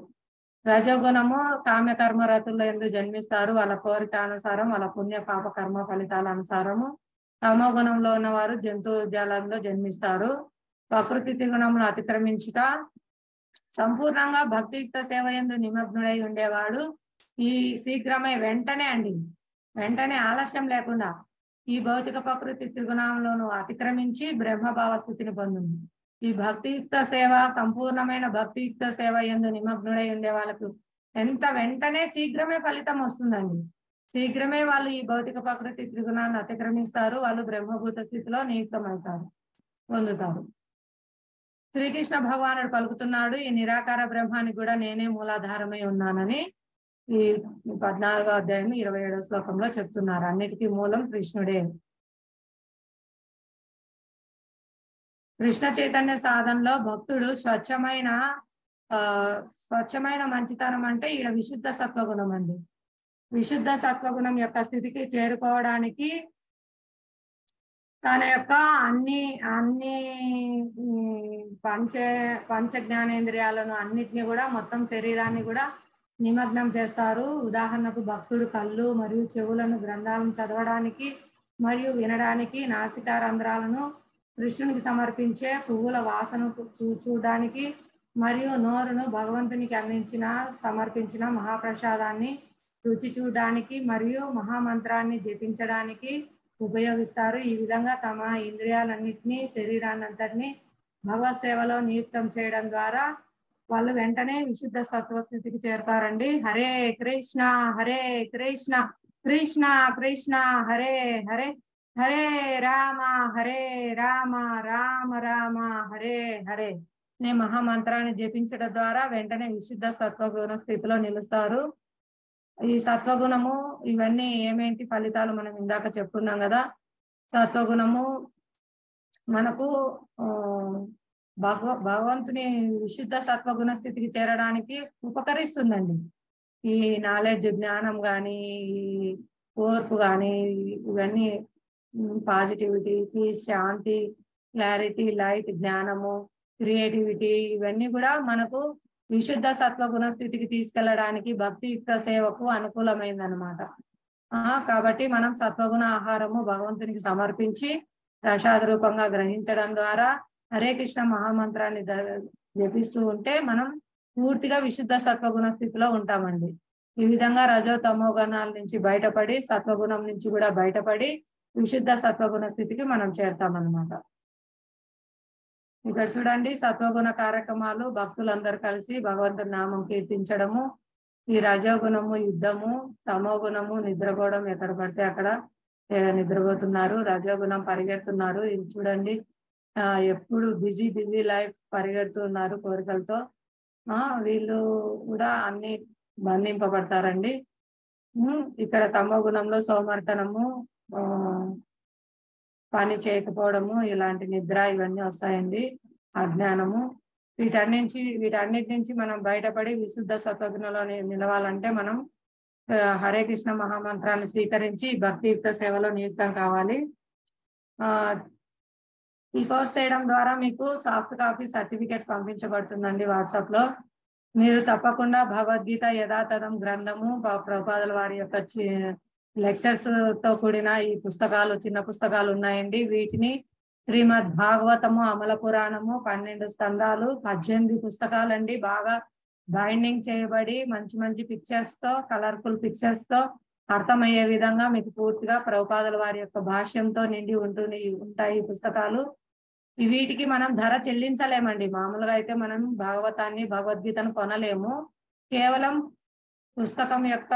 రజోగుణము కామ్యకర్మ రతుల్లో ఎందుకు జన్మిస్తారు, వాళ్ళ కోరిక అనుసారం, వాళ్ళ పుణ్య పాప కర్మ ఫలితాల అనుసారము. తమో గుణంలో ఉన్నవారు జంతు జాలంలో జన్మిస్తారు. ప్రకృతి త్రిగుణమును అతిక్రమించుట, సంపూర్ణంగా భక్తియుక్త సేవ యందు నిమగ్నుడై ఉండేవాడు ఈ శీఘ్రమే వెంటనే ఆలస్యం లేకుండా ఈ భౌతిక ప్రకృతి త్రిగుణంలోను అతిక్రమించి బ్రహ్మభావ స్థితిని పొందుంది. ఈ భక్తియుక్త సేవ, సంపూర్ణమైన భక్తియుక్త సేవ యందు నిమగ్నుడై ఉండే వాళ్ళకు వెంటనే శీఘ్రమే ఫలితం వస్తుందండి. శీఘ్రమే వాళ్ళు ఈ భౌతిక ప్రకృతి త్రిగుణాన్ని అతిక్రమిస్తారు. వాళ్ళు బ్రహ్మభూత స్థితిలో నియుక్తమవుతారు, పొందుతారు. శ్రీకృష్ణ భగవానుడు పలుకుతున్నాడు, ఈ నిరాకార బ్రహ్మానికి కూడా నేనే మూలాధారమై ఉన్నానని ఈ 14వ అధ్యాయం 27వ శ్లోకంలో చెప్తున్నారు. అన్నిటికీ మూలం కృష్ణుడే. కృష్ణ చైతన్య సాధనలో భక్తుడు స్వచ్ఛమైన మంచితనం అంటే ఈడ విశుద్ధ సత్వగుణం అండి. విశుద్ధ సత్వగుణం యొక్క స్థితికి చేరుకోవడానికి తన యొక్క అన్ని పంచ జ్ఞానేంద్రియాలను అన్నిటిని కూడా, మొత్తం శరీరాన్ని కూడా నిమగ్నం చేస్తారు. ఉదాహరణకు భక్తుడు కళ్ళు మరియు చెవులను గ్రంథాలను చదవడానికి మరియు వినడానికి, నాసికారంధ్రాలను కృష్ణునికి సమర్పించే పువ్వుల వాసన చూడడానికి మరియు నోరును భగవంతునికి సమర్పించిన మహాప్రసాదాన్ని రుచి చూడడానికి మరియు మహామంత్రాన్ని జపించడానికి ఉపయోగిస్తారు. ఈ విధంగా తమ ఇంద్రియాలన్నింటినీ, శరీరాన్నంతటినీ భగవత్ సేవలో నియుక్తం చేయడం ద్వారా వాళ్ళు వెంటనే విశుద్ధ సత్వస్థితికి చేరుతారండి. హరే కృష్ణ హరే కృష్ణ కృష్ణ కృష్ణ హరే హరే హరే రామ రామ రామ హరే హరే అనే మహామంత్రాన్ని జపించడం ద్వారా వెంటనే విశుద్ధ సత్వగుణ స్థితిలో నిలుస్తారు. ఈ సత్వగుణము ఇవన్నీ ఏమేంటి ఫలితాలు మనం ఇందాక చెప్పుకున్నాం కదా. సత్వగుణము మనకు భగవంతుని విశుద్ధ సత్వగుణ స్థితికి చేరడానికి ఉపకరిస్తుందండి. ఈ నాలెడ్జ్, జ్ఞానం కానీ, ఈ ఓర్పు కానీ ఇవన్నీ పాజిటివిటీ, పీస్, శాంతి, క్లారిటీ, లైట్, జ్ఞానము, క్రియేటివిటీ ఇవన్నీ కూడా మనకు విశుద్ధ సత్వగుణ స్థితికి తీసుకెళ్లడానికి భక్తియుక్త సేవకు అనుకూలమైందనమాట. కాబట్టి మనం సత్వగుణ ఆహారము భగవంతునికి సమర్పించి ప్రసాద రూపంగా గ్రహించడం ద్వారా హరే కృష్ణ మహామంత్రాన్ని జపిస్తూ ఉంటే మనం పూర్తిగా విశుద్ధ సత్వగుణ స్థితిలో ఉంటామండి. ఈ విధంగా రజో తమో గుణాల నుంచి బయటపడి సత్వగుణం నుంచి కూడా బయటపడి విశుద్ధ సత్వగుణ స్థితికి మనం చేరుతామన్నమాట. ఇక్కడ చూడండి, సత్వగుణ కార్యక్రమాలు భక్తులందరూ కలిసి భగవంతుని నామం కీర్తించడము, ఈ రజోగుణము యుద్ధము, తమో గుణము నిద్రపోవడం, ఎక్కడ పడితే అక్కడ నిద్రపోతున్నారు, రజోగుణం పరిగెడుతున్నారు. ఇది చూడండి, ఎప్పుడు బిజీ లైఫ్ పరిగెడుతున్నారు కోరికలతో. వీళ్ళు కూడా అన్ని బంధింపబడతారండి. ఇక్కడ తమో గుణంలో సోమర్తనము, పని చేయకపోవడము, ఇలాంటి నిద్ర ఇవన్నీ వస్తాయండి, అజ్ఞానము. వీటన్నిటి నుంచి మనం బయటపడి విశుద్ధ సత్వగుణంలో నిలవాలంటే మనం హరే కృష్ణ మహామంత్రాన్ని స్వీకరించి భక్తియుక్త సేవలో నియుక్తం కావాలి. ఈ కోర్స్ చేయడం ద్వారా మీకు సాఫ్ట్ కాపీ సర్టిఫికేట్ పంపించబడుతుందండి వాట్సాప్ లో. మీరు తప్పకుండా భగవద్గీత యథాతథం గ్రంథము, ప్రభుపాదుల వారి యొక్క లెక్చర్స్ తో కూడిన ఈ పుస్తకాలు, చిన్న పుస్తకాలు ఉన్నాయండి. వీటిని శ్రీమద్ భాగవతము, అమల పురాణము, 12 స్కందాలు, 18 పుస్తకాలండి. బాగా బైండింగ్ చేయబడి మంచి మంచి పిక్చర్స్ తో, కలర్ఫుల్ పిక్చర్స్ తో అర్థమయ్యే విధంగా మీకు పూర్తిగా ప్రభుపాదుల వారి యొక్క భాష్యంతో నిండి ఉంటాయి ఈ పుస్తకాలు. వీటికి మనం ధర చెల్లించలేమండి. మామూలుగా అయితే మనం భగవద్గీతను కొనలేము. కేవలం పుస్తకం యొక్క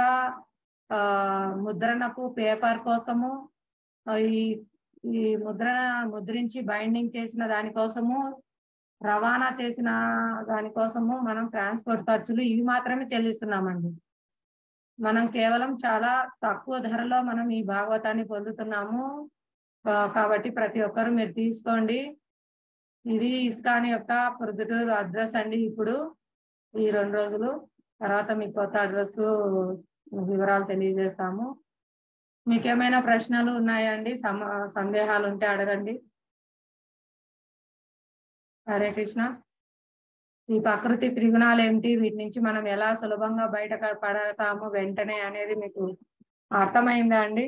ముద్రణకు, పేపర్ కోసము, ఈ ముద్రించి బైండింగ్ చేసిన దానికోసము, రవాణా చేసిన దానికోసము మనం ట్రాన్స్పోర్ట్ ఖర్చులు ఇవి మాత్రమే చెల్లిస్తున్నామండి. మనం కేవలం చాలా తక్కువ ధరలో మనం ఈ భాగవతాన్ని పొందుతున్నాము. కాబట్టి ప్రతి ఒక్కరు మీరు తీసుకోండి. ఇది ఇస్కాన్ యొక్క ప్రొద్దుటూరు అడ్రస్ అండి. ఇప్పుడు ఈ 2 రోజులు తర్వాత మీకు కొత్త అడ్రస్ వివరాలు తెలియజేస్తాము. మీకు ఏమైనా ప్రశ్నలు ఉన్నాయండి, సందేహాలు ఉంటే అడగండి. హరే కృష్ణ. ఈ ప్రకృతి త్రిగుణాలు ఏమిటి, వీటి నుంచి మనం ఎలా సులభంగా బయట పడతాము వెంటనే అనేది మీకు అర్థమైందా అండి?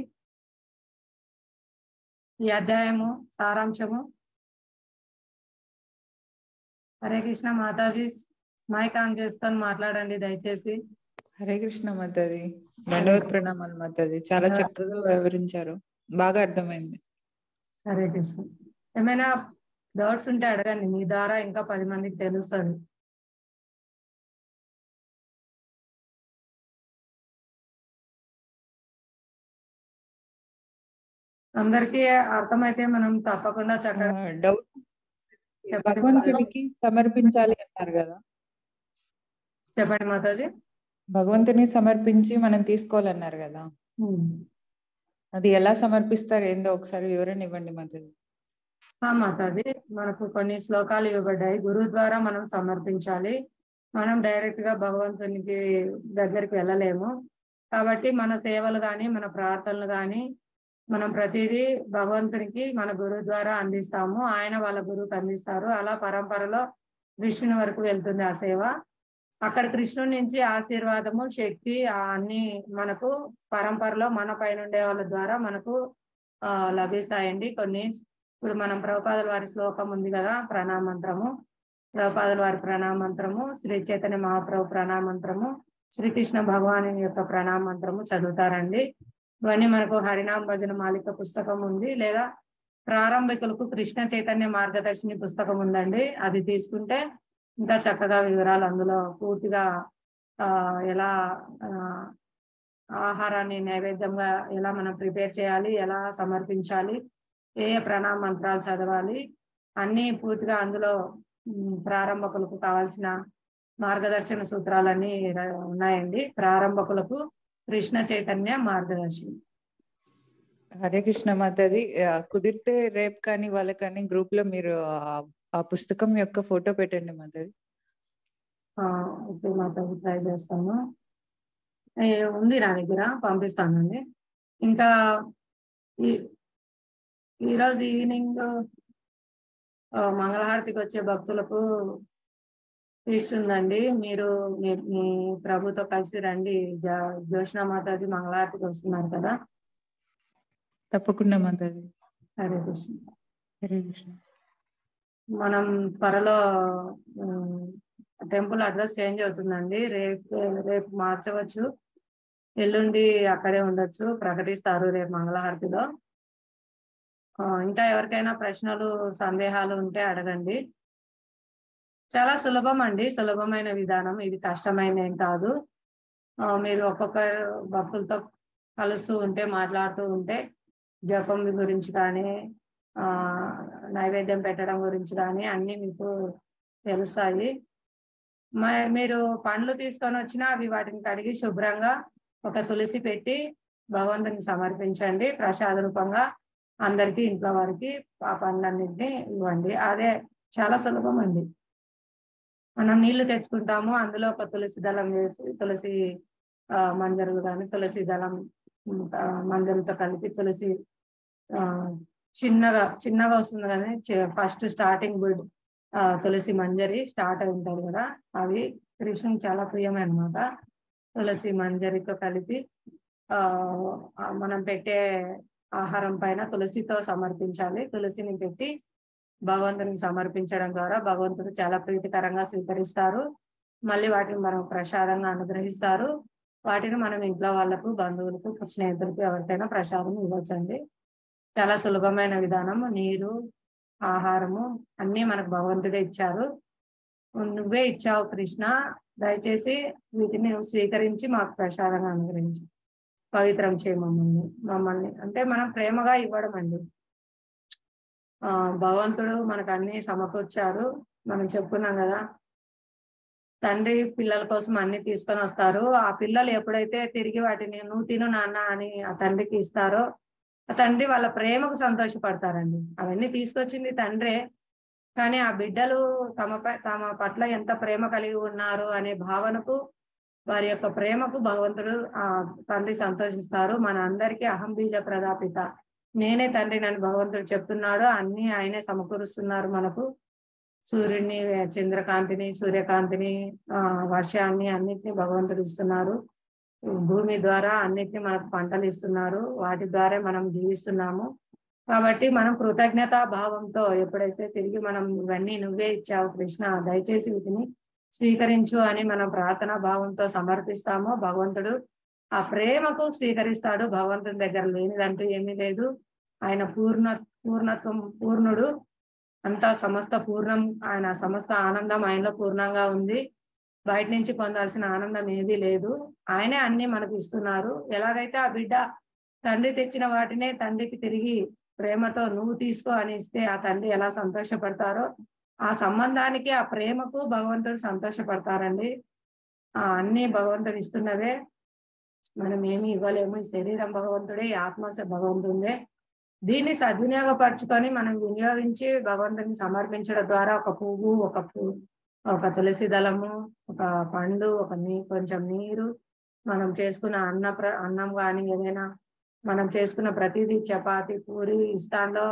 ఈ అధ్యాయము సారాంశము. హరే కృష్ణ. మాతాజీ మైక్ ఆన్ చేసుకొని మాట్లాడండి దయచేసి. హరే కృష్ణ మాతాజీ. దండవత్ ప్రణామాలు మాతాజీ. చాలా చక్కగా వివరించారు, బాగా అర్థమైంది. హరే కృష్ణ. ఏమైనా డౌట్స్ ఉంటే అడగండి, మీ ద్వారా ఇంకా 10 మందికి తెలుస్తుంది. అందరికీ అర్థమైతే మనం తప్పకుండా చక్కగా డౌట్ భగవంతునికి సమర్పించాలి అన్నారు కదా. చెప్పండి మాతాజీ. భగవంతుని సమర్పించి మనం తీసుకోవాలన్నారు కదా, అది ఎలా సమర్పిస్తారు ఏందో ఒకసారి వివరణ ఇవ్వండి మాతాజీ. మాతాజీ, మనకు కొన్ని శ్లోకాలు ఇవ్వబడ్డాయి. గురువు ద్వారా మనం సమర్పించాలి. మనం డైరెక్ట్ గా భగవంతునికి దగ్గరికి వెళ్ళలేము. కాబట్టి మన సేవలు కానీ, మన ప్రార్థనలు కానీ మనం ప్రతిదీ భగవంతునికి మన గురువు ద్వారా అందిస్తాము. ఆయన వాళ్ళ గురువుకి అందిస్తారు. అలా పరంపరలో కృష్ణుని వరకు వెళ్తుంది ఆ సేవ. అక్కడ కృష్ణుడి నుంచి ఆశీర్వాదము, శక్తి అన్ని మనకు పరంపరలో మన పైన ఉండే వాళ్ళ ద్వారా మనకు లభిస్తాయండి. కొన్ని ఇప్పుడు మనం ప్రభుపాదుల వారి శ్లోకం ఉంది కదా, ప్రణామంత్రము, ప్రభుపాదుల వారి ప్రణామంత్రము, శ్రీ చైతన్య మహాప్రభు ప్రణామంత్రము, శ్రీకృష్ణ భగవాను యొక్క ప్రణామంత్రము చదువుతారండి. ఇవన్నీ మనకు హరినామ భజన మాలిక పుస్తకం ఉంది, లేదా ప్రారంభికులకు కృష్ణ చైతన్య మార్గదర్శిని పుస్తకం ఉందండి. అది తీసుకుంటే ఇంకా చక్కగా వివరాలు అందులో పూర్తిగా ఎలా ఆహారాన్ని నైవేద్యంగా ఎలా మనం ప్రిపేర్ చేయాలి, ఎలా సమర్పించాలి, ఏ ప్రణామ మంత్రాలు చదవాలి, అన్ని పూర్తిగా అందులో ప్రారంభకులకు కావాల్సిన మార్గదర్శన సూత్రాలన్నీ ఉన్నాయండి. ప్రారంభకులకు కృష్ణ చైతన్య మార్గదర్శిని. హరే కృష్ణ మాతాజీ. కుదిరితే రేపు కానీ వాళ్ళకి కానీ గ్రూప్ లో మీరు ఆ పుస్తకం యొక్క ఫోటో పెట్టండి మాతాజీ. ఓకే మాతాజీ, ట్రై చేస్తాను. ఉంది నా దగ్గర, పంపిస్తానండి. ఇంకా ఈరోజు ఈవినింగ్ మంగళహారతికి వచ్చే భక్తులకు ఫీస్ట్ ఉందండి. మీరు మీ ప్రభుతో కలిసి రండి. జ్యోష్నా మాతాజీ మంగళహారతికి వస్తున్నారు కదా. తప్పకుండా మాతాజీ. హరే కృష్ణ. హరే కృష్ణ. మనం త్వరలో టెంపుల్ అడ్రస్ చేంజ్ అవుతుందండి. రేపు మార్చవచ్చు, ఎల్లుండి అక్కడే ఉండొచ్చు, ప్రకటిస్తారు రేపు మంగళహారతిలో. ఇంకా ఎవరికైనా ప్రశ్నలు సందేహాలు ఉంటే అడగండి. చాలా సులభం అండి, సులభమైన విధానం ఇది, కష్టమైన ఏం కాదు. మీరు ఒక్కొక్కరు భక్తులతో కలుస్తూ ఉంటే, మాట్లాడుతూ ఉంటే జపం గురించి కానీ నైవేద్యం పెట్టడం గురించి కానీ అన్ని మీకు తెలుస్తాయి. మీరు పండ్లు తీసుకొని వచ్చినా అవి వాటిని కడిగి శుభ్రంగా ఒక తులసి పెట్టి భగవంతునికి సమర్పించండి. ప్రసాద రూపంగా అందరికీ, ఇంట్లో వారికి ఆ పండ్లన్నింటినీ ఇవ్వండి. అదే చాలా సులభం అండి. మనం నీళ్లు తెచ్చుకుంటాము, అందులో ఒక తులసి దళం వేసి, తులసి మంజరులు కానీ తులసి దళం మంజరులతో కలిపి తులసి చిన్నగా వస్తుంది కానీ ఫస్ట్ స్టార్టింగ్ బుడ్ తులసి మంజరి స్టార్ట్ అయి ఉంటారు కదా, అవి కృష్ణునికి చాలా ప్రియమే అనమాట. తులసి మంజరితో కలిపి మనం పెట్టే ఆహారం పైన తులసితో సమర్పించాలి. తులసిని పెట్టి భగవంతునికి సమర్పించడం ద్వారా భగవంతుడు చాలా ప్రీతికరంగా స్వీకరిస్తారు. మళ్ళీ వాటిని మనం ప్రసాదంగా అనుగ్రహిస్తారు. వాటిని మనం ఇంట్లో వాళ్ళకు, బంధువులకు, స్నేహితులకు ఎవరికైనా ప్రసాదం ఇవ్వచ్చండి. చాలా సులభమైన విధానం. నీరు, ఆహారము అన్నీ మనకు భగవంతుడే ఇచ్చారు. నువ్వే ఇచ్చావు కృష్ణ, దయచేసి వీటిని స్వీకరించి మాకు ప్రసాదంగా అనుగ్రహించు, పవిత్రం చేయ మమ్మల్ని అంటే మనం ప్రేమగా ఇవ్వడం అండి. భగవంతుడు మనకు అన్ని సమకూర్చారు. మనం చెప్పుకున్నాం కదా, తండ్రి పిల్లల కోసం అన్ని తీసుకొని వస్తారు. ఆ పిల్లలు ఎప్పుడైతే తిరిగి వాటిని నువ్వు తిను నాన్న అని ఆ తండ్రికి ఇస్తారో, ఆ తండ్రి వాళ్ళ ప్రేమకు సంతోషపడతారండి. అవన్నీ తీసుకొచ్చింది తండ్రే, కానీ ఆ బిడ్డలు తమ పట్ల ఎంత ప్రేమ కలిగి ఉన్నారు అనే భావనకు, వారి యొక్క ప్రేమకు భగవంతుడు ఆ తండ్రి సంతోషిస్తారు. మన అందరికీ అహం బీజ ప్రదాపిత, నేనే తండ్రి నన్ను భగవంతుడు చెప్తున్నాడు. అన్ని ఆయనే సమకూరుస్తున్నారు మనకు. సూర్యుడిని, చంద్రకాంతిని, సూర్యకాంతిని, వర్షాన్ని అన్నిటిని భగవంతుడు ఇస్తున్నారు. భూమి ద్వారా అన్నిటిని మనకు పంటలు ఇస్తున్నారు. వాటి ద్వారా మనం జీవిస్తున్నాము. కాబట్టి మనం కృతజ్ఞతా భావంతో ఎప్పుడైతే తిరిగి మనం ఇవన్నీ నువ్వే ఇచ్చావు కృష్ణ, దయచేసి వీటిని స్వీకరించు అని మనం ప్రార్థనా భావంతో సమర్పిస్తామో, భగవంతుడు ఆ ప్రేమకు స్వీకరిస్తాడు. భగవంతుని దగ్గర లేనిదంటూ ఏమీ లేదు. ఆయన పూర్ణత్వం, పూర్ణుడు, అంతా సమస్త పూర్ణం. ఆయన సమస్త ఆనందం ఆయనలో పూర్ణంగా ఉంది. బయట నుంచి పొందాల్సిన ఆనందం ఏదీ లేదు. ఆయనే అన్ని మనకు ఇస్తున్నారు. ఎలాగైతే ఆ బిడ్డ తండ్రి తెచ్చిన వాటినే తండ్రికి తిరిగి ప్రేమతో నువ్వు తీసుకో అని ఇస్తే ఆ తండ్రి ఎలా సంతోషపడతారో, ఆ సంబంధానికి, ఆ ప్రేమకు భగవంతుడు సంతోషపడతారండి. అన్ని భగవంతుడు ఇస్తున్నవే, మనం ఏమి ఇవ్వలేము. ఈ శరీరం భగవంతుడే, ఈ ఆత్మ భగవంతుడే. దీన్ని సద్వినియోగపరచుకొని మనం వినియోగించి భగవంతుని సమర్పించడం ద్వారా ఒక పువ్వు, ఒక తులసి దళము, ఒక పండు, కొంచెం నీరు, మనం చేసుకున్న అన్నం కానీ ఏదైనా మనం చేసుకున్న ప్రతిదీ, చపాతి, పూరి, ఇస్తాన్లో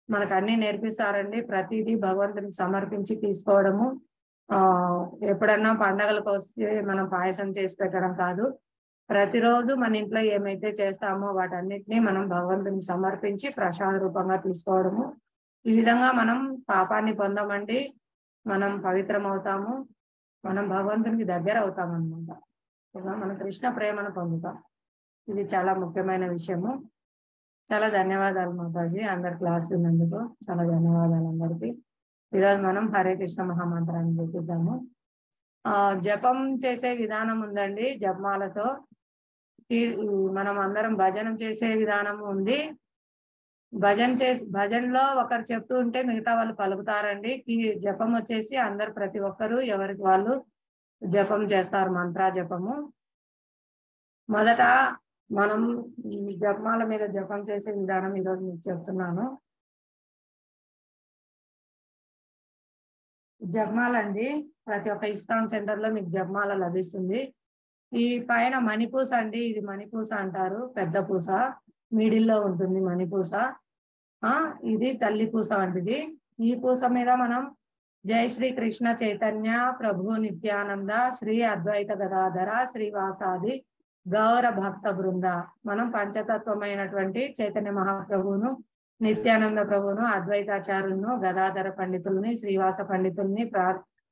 మనకు అన్ని నేర్పిస్తారండి. ప్రతిదీ భగవంతునికి సమర్పించి తీసుకోవడము. ఎప్పుడన్నా పండగలకు వస్తే మనం పాయసం చేసి పెట్టడం కాదు. ప్రతిరోజు మన ఇంట్లో ఏమైతే చేస్తామో వాటన్నిటినీ మనం భగవంతునికి సమర్పించి ప్రసాద రూపంగా తీసుకోవడము. ఈ విధంగా మనం పాపాన్ని పొందమండి, మనం పవిత్రం అవుతాము, మనం భగవంతునికి దగ్గర అవుతాం అన్నమాట. మనం కృష్ణ ప్రేమను పొందుతాం. ఇది చాలా ముఖ్యమైన విషయము. చాలా ధన్యవాదాలు మాతాజీ, అందరు క్లాస్ విన్నందుకు చాలా ధన్యవాదాలు అందరికీ. ఈరోజు మనం హరే కృష్ణ మహామంత్రాన్ని చెప్పిద్దాము. జపం చేసే విధానం ఉందండి. జపమాలతో మనం అందరం భజనం చేసే విధానం ఉంది. భజనలో ఒకరు చెప్తూ ఉంటే మిగతా వాళ్ళు పలుకుతారండి. ఈ జపం వచ్చేసి అందరు, ప్రతి ఒక్కరు ఎవరికి వాళ్ళు జపం చేస్తారు, మంత్రా జపము. మొదట మనం జపమాల మీద జపం చేసే విధానం ఈరోజు మీకు చెప్తున్నాను. జపమాల అండి, ప్రతి ఒక్క ఇస్కాన్ సెంటర్ లో మీకు జపమాల లభిస్తుంది. ఈ పైన మణిపూస అండి, ఇది మణిపూస అంటారు, పెద్ద పూస మిడిల్లో ఉంటుంది మణిపూస. ఇది తల్లి పూస వంటిది. ఈ పూస మీద మనం జై శ్రీ కృష్ణ చైతన్య ప్రభు నిత్యానంద శ్రీ అద్వైత గదాధర శ్రీవాసాది గౌర భక్త బృంద, మనం పంచతత్వమైనటువంటి చైతన్య మహాప్రభువును, నిత్యానంద ప్రభువును, అద్వైతాచార్యులను, గదాధర పండితుల్ని, శ్రీవాస పండితుల్ని,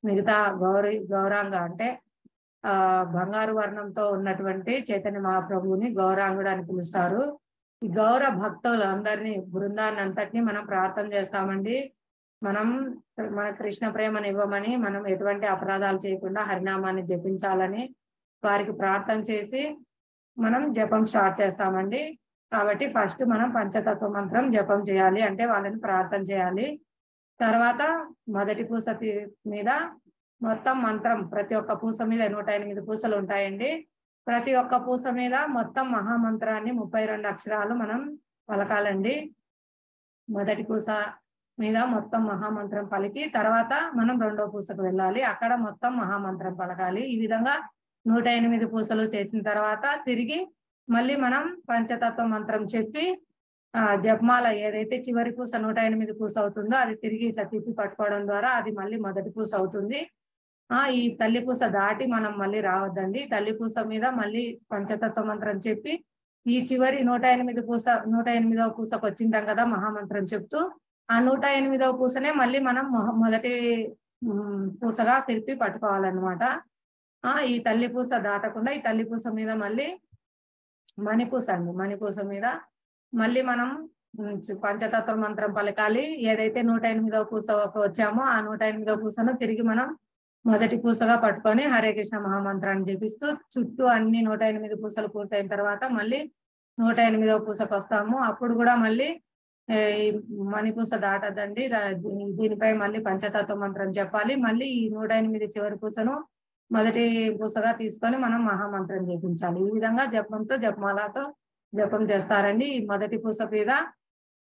మిగతా గౌరాంగ అంటే బంగారు వర్ణంతో ఉన్నటువంటి చైతన్య మహాప్రభువుని గౌరాంగుడు అని పిలుస్తారు. ఈ గౌర భక్తులు అందరినీ, బృందాన్ని అంతటిని మనం ప్రార్థన చేస్తామండి. మనం మన కృష్ణ ప్రేమను ఇవ్వమని, మనం ఎటువంటి అపరాధాలు చేయకుండా హరినామాన్ని జపించాలని వారికి ప్రార్థన చేసి మనం జపం స్టార్ట్ చేస్తామండి. కాబట్టి ఫస్ట్ మనం పంచతత్వ మంత్రం జపం చేయాలి, అంటే వాళ్ళని ప్రార్థన చేయాలి. తర్వాత మొదటి పూస మీద మొత్తం మంత్రం, ప్రతి ఒక్క పూస మీద 108 పూసలు ఉంటాయండి. ప్రతి ఒక్క పూస మీద మొత్తం మహామంత్రాన్ని 32 అక్షరాలు మనం పలకాలండి. మొదటి పూస మీద మొత్తం మహామంత్రం పలికి తర్వాత మనం రెండో పూసకు వెళ్ళాలి, అక్కడ మొత్తం మహామంత్రం పలకాలి. ఈ విధంగా 108 పూసలు చేసిన తర్వాత తిరిగి మళ్ళీ మనం పంచతత్వ మంత్రం చెప్పి జపమాల ఏదైతే చివరి పూస 108 పూస అవుతుందో అది తిరిగి ఇట్లా తిప్పి పట్టుకోవడం ద్వారా అది మళ్ళీ మొదటి పూస అవుతుంది. ఈ తల్లి పూస దాటి మనం మళ్ళీ రావద్దండి. తల్లి పూస మీద మళ్ళీ పంచతత్వ మంత్రం చెప్పి ఈ చివరి 108 పూస 108వ పూసకు వచ్చింటాం కదా మహామంత్రం చెప్తూ, ఆ 108వ పూసనే మళ్ళీ మనం మొదటి పూసగా తిరిపి పట్టుకోవాలన్నమాట. ఈ తల్లి పూస దాటకుండా ఈ తల్లి పూస మీద మళ్ళీ మణిపూస అండి, మణిపూస మీద మళ్ళీ మనం పంచతత్వ మంత్రం పలకాలి. ఏదైతే 108వ పూసకు వచ్చామో ఆ 108వ పూసను తిరిగి మనం మొదటి పూసగా పట్టుకొని హరే కృష్ణ మహామంత్రాన్ని జపిస్తూ చుట్టూ అన్ని 108 పూసలు పూర్తయిన తర్వాత మళ్ళీ 108వ పూసకు వస్తాము. అప్పుడు కూడా మళ్ళీ ఈ మణిపూస దాటద్దండి, దీనిపై మళ్ళీ పంచతత్వ మంత్రం చెప్పాలి. మళ్ళీ ఈ 108 చివరి పూసను మొదటి పూసగా తీసుకొని మనం మహామంత్రం జపించాలి. ఈ విధంగా జపంతో జపమాలతో జపం చేస్తారండి. ఈ మొదటి పూస మీద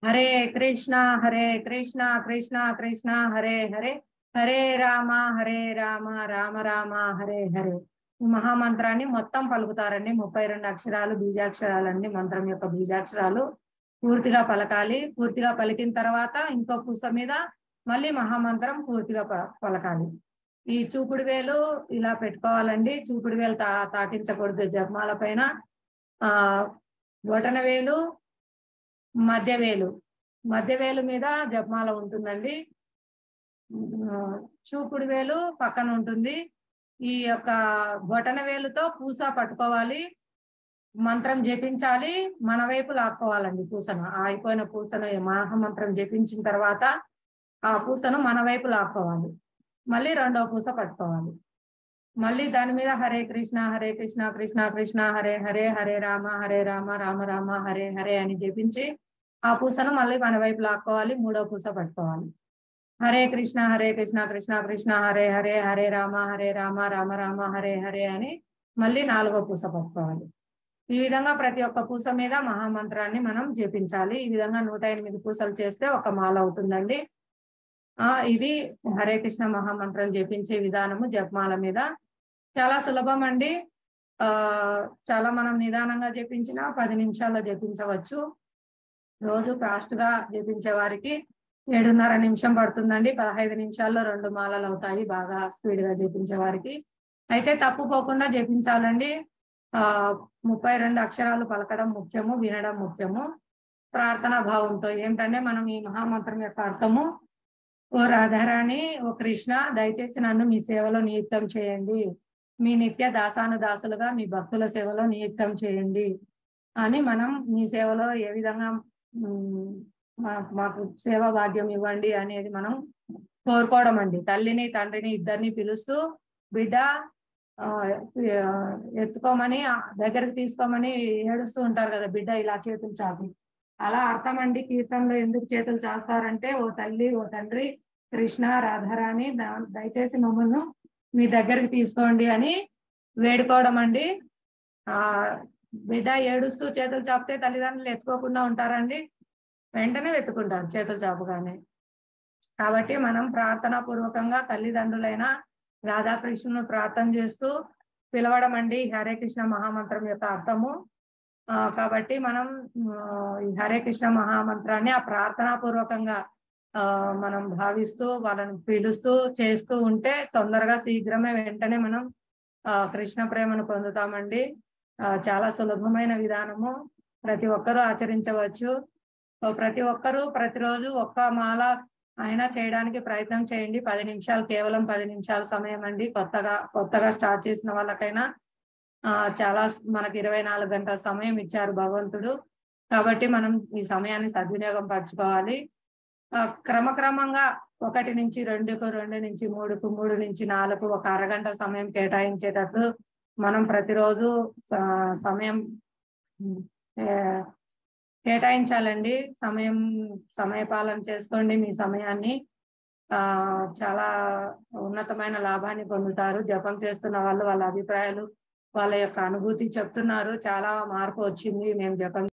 హరే కృష్ణ కృష్ణ కృష్ణ హరే హరే హరే రామ రామ రామ హరే హరే. ఈ మహామంత్రాన్ని మొత్తం పలుకుతారండి. 32 అక్షరాలు బీజాక్షరాలండి, మంత్రం యొక్క బీజాక్షరాలు పూర్తిగా పలకాలి. పూర్తిగా పలికిన తర్వాత ఇంకో పూస మీద మళ్ళీ మహామంత్రం పూర్తిగా పలకాలి. ఈ చూపుడు వేలు ఇలా పెట్టుకోవాలండి. చూపుడు వేలు తాకించకూడదు జపమాల పైన. బొటన వేలు మధ్య వేలు మీద జపమాల ఉంటుందండి. చూపుడు వేలు పక్కన ఉంటుంది. ఈ యొక్క బొటన వేలుతో పూస పట్టుకోవాలి, మంత్రం జపించాలి, మన వైపు లాక్కోవాలండి పూసను. అయిపోయిన పూసను మహామంత్రం జపించిన తర్వాత ఆ పూసను మన వైపు లాక్కోవాలి. మళ్ళీ రెండవ పూస పట్టుకోవాలి. మళ్ళీ దాని మీద హరే కృష్ణ కృష్ణ కృష్ణ హరే హరే హరే రామ రామ రామ హరే హరే అని జపించి ఆ పూసను మళ్ళీ మన వైపు లాక్కోవాలి. మూడో పూస పట్టుకోవాలి. హరే కృష్ణ కృష్ణ కృష్ణ హరే హరే హరే రామ రామ రామ హరే హరే అని మళ్ళీ నాలుగో పూస పట్టుకోవాలి. ఈ విధంగా ప్రతి ఒక్క పూస మీద మహామంత్రాన్ని మనం జపించాలి. ఈ విధంగా 108 పూసలు చేస్తే ఒక మాల అవుతుందండి. ఇది హరే కృష్ణ మహామంత్రం జపించే విధానము జపమాల మీద. చాలా సులభం అండి. చాలా మనం నిదానంగా జపించిన 10 నిమిషాల్లో జపించవచ్చు. రోజు ఫాస్ట్ గా జపించే వారికి 7.5 నిమిషం పడుతుందండి. 15 నిమిషాల్లో 2 మాలలు అవుతాయి బాగా స్పీడ్ గా జపించే వారికి. అయితే తప్పుపోకుండా జపించాలండి. 32 అక్షరాలు పలకడం ముఖ్యము, వినడం ముఖ్యము. ప్రార్థనా భావంతో ఏంటంటే మనం ఈ మహామంత్రం యొక్క అర్థము, ఓ రాధారాణి, ఓ కృష్ణ, దయచేసి నన్ను మీ సేవలో నియుక్తం చేయండి, మీ నిత్య దాసానుదాసులుగా మీ భక్తుల సేవలో నియుక్తం చేయండి అని మనం మీ సేవలో ఏ విధంగా మాకు సేవా భాగ్యం ఇవ్వండి అనేది మనం కోరుకోవడం అండి. తల్లిని తండ్రిని ఇద్దరిని పిలుస్తూ బిడ్డ ఎత్తుకోమని దగ్గరికి తీసుకోమని ఏడుస్తూ ఉంటారు కదా బిడ్డ ఇలా చేతులు చాపి. అలా అర్థం అండి. కీర్తనలో ఎందుకు చేతులు చేస్తారంటే, ఓ తల్లి ఓ తండ్రి కృష్ణ రాధారాణి దయచేసి మమ్మల్ని మీ దగ్గరికి తీసుకోండి అని వేడుకోవడం అండి. బిడ్డ ఏడుస్తూ చేతులు చాపితే తల్లిదండ్రులు ఎత్తుకోకుండా ఉంటారండి, వెంటనే వెతుకుంటారు చేతులు చాపగానే. కాబట్టి మనం ప్రార్థనా పూర్వకంగా తల్లిదండ్రులైన రాధాకృష్ణును ప్రార్థన చేస్తూ పిలవడం అండి హరే కృష్ణ మహామంత్రం యొక్క అర్థము. కాబట్టి మనం ఈ హరే కృష్ణ మహామంత్రాన్ని ఆ ప్రార్థనా పూర్వకంగా మనం భావిస్తూ వాళ్ళని పిలుస్తూ చేస్తూ ఉంటే తొందరగా శీఘ్రమే వెంటనే మనం కృష్ణ ప్రేమను పొందుతామండి. చాలా సులభమైన విధానము, ప్రతి ఒక్కరూ ఆచరించవచ్చు. ప్రతి ఒక్కరూ ప్రతిరోజు ఒక్క మాల అయినా చేయడానికి ప్రయత్నం చేయండి. 10 నిమిషాలు, కేవలం 10 నిమిషాల సమయం అండి. కొత్తగా స్టార్ట్ చేసిన వాళ్ళకైనా చాలా మనకి 24 గంటల సమయం ఇచ్చారు భగవంతుడు. కాబట్టి మనం ఈ సమయాన్ని సద్వినియోగం పరచుకోవాలి. క్రమక్రమంగా 1 నుంచి 2కు, 2 నుంచి 3కు, 3 నుంచి 4కు ఒక అరగంట సమయం కేటాయించేటట్లు మనం ప్రతిరోజు సమయం కేటాయించాలండి. సమయపాలన చేసుకోండి మీ సమయాన్ని. చాలా ఉన్నతమైన లాభాన్ని పొందుతారు. జపం చేస్తున్న వాళ్ళు వాళ్ళ అభిప్రాయాలు, వాళ్ళ యొక్క అనుభూతి చెప్తున్నారు. చాలా మార్పు వచ్చింది మేము జపం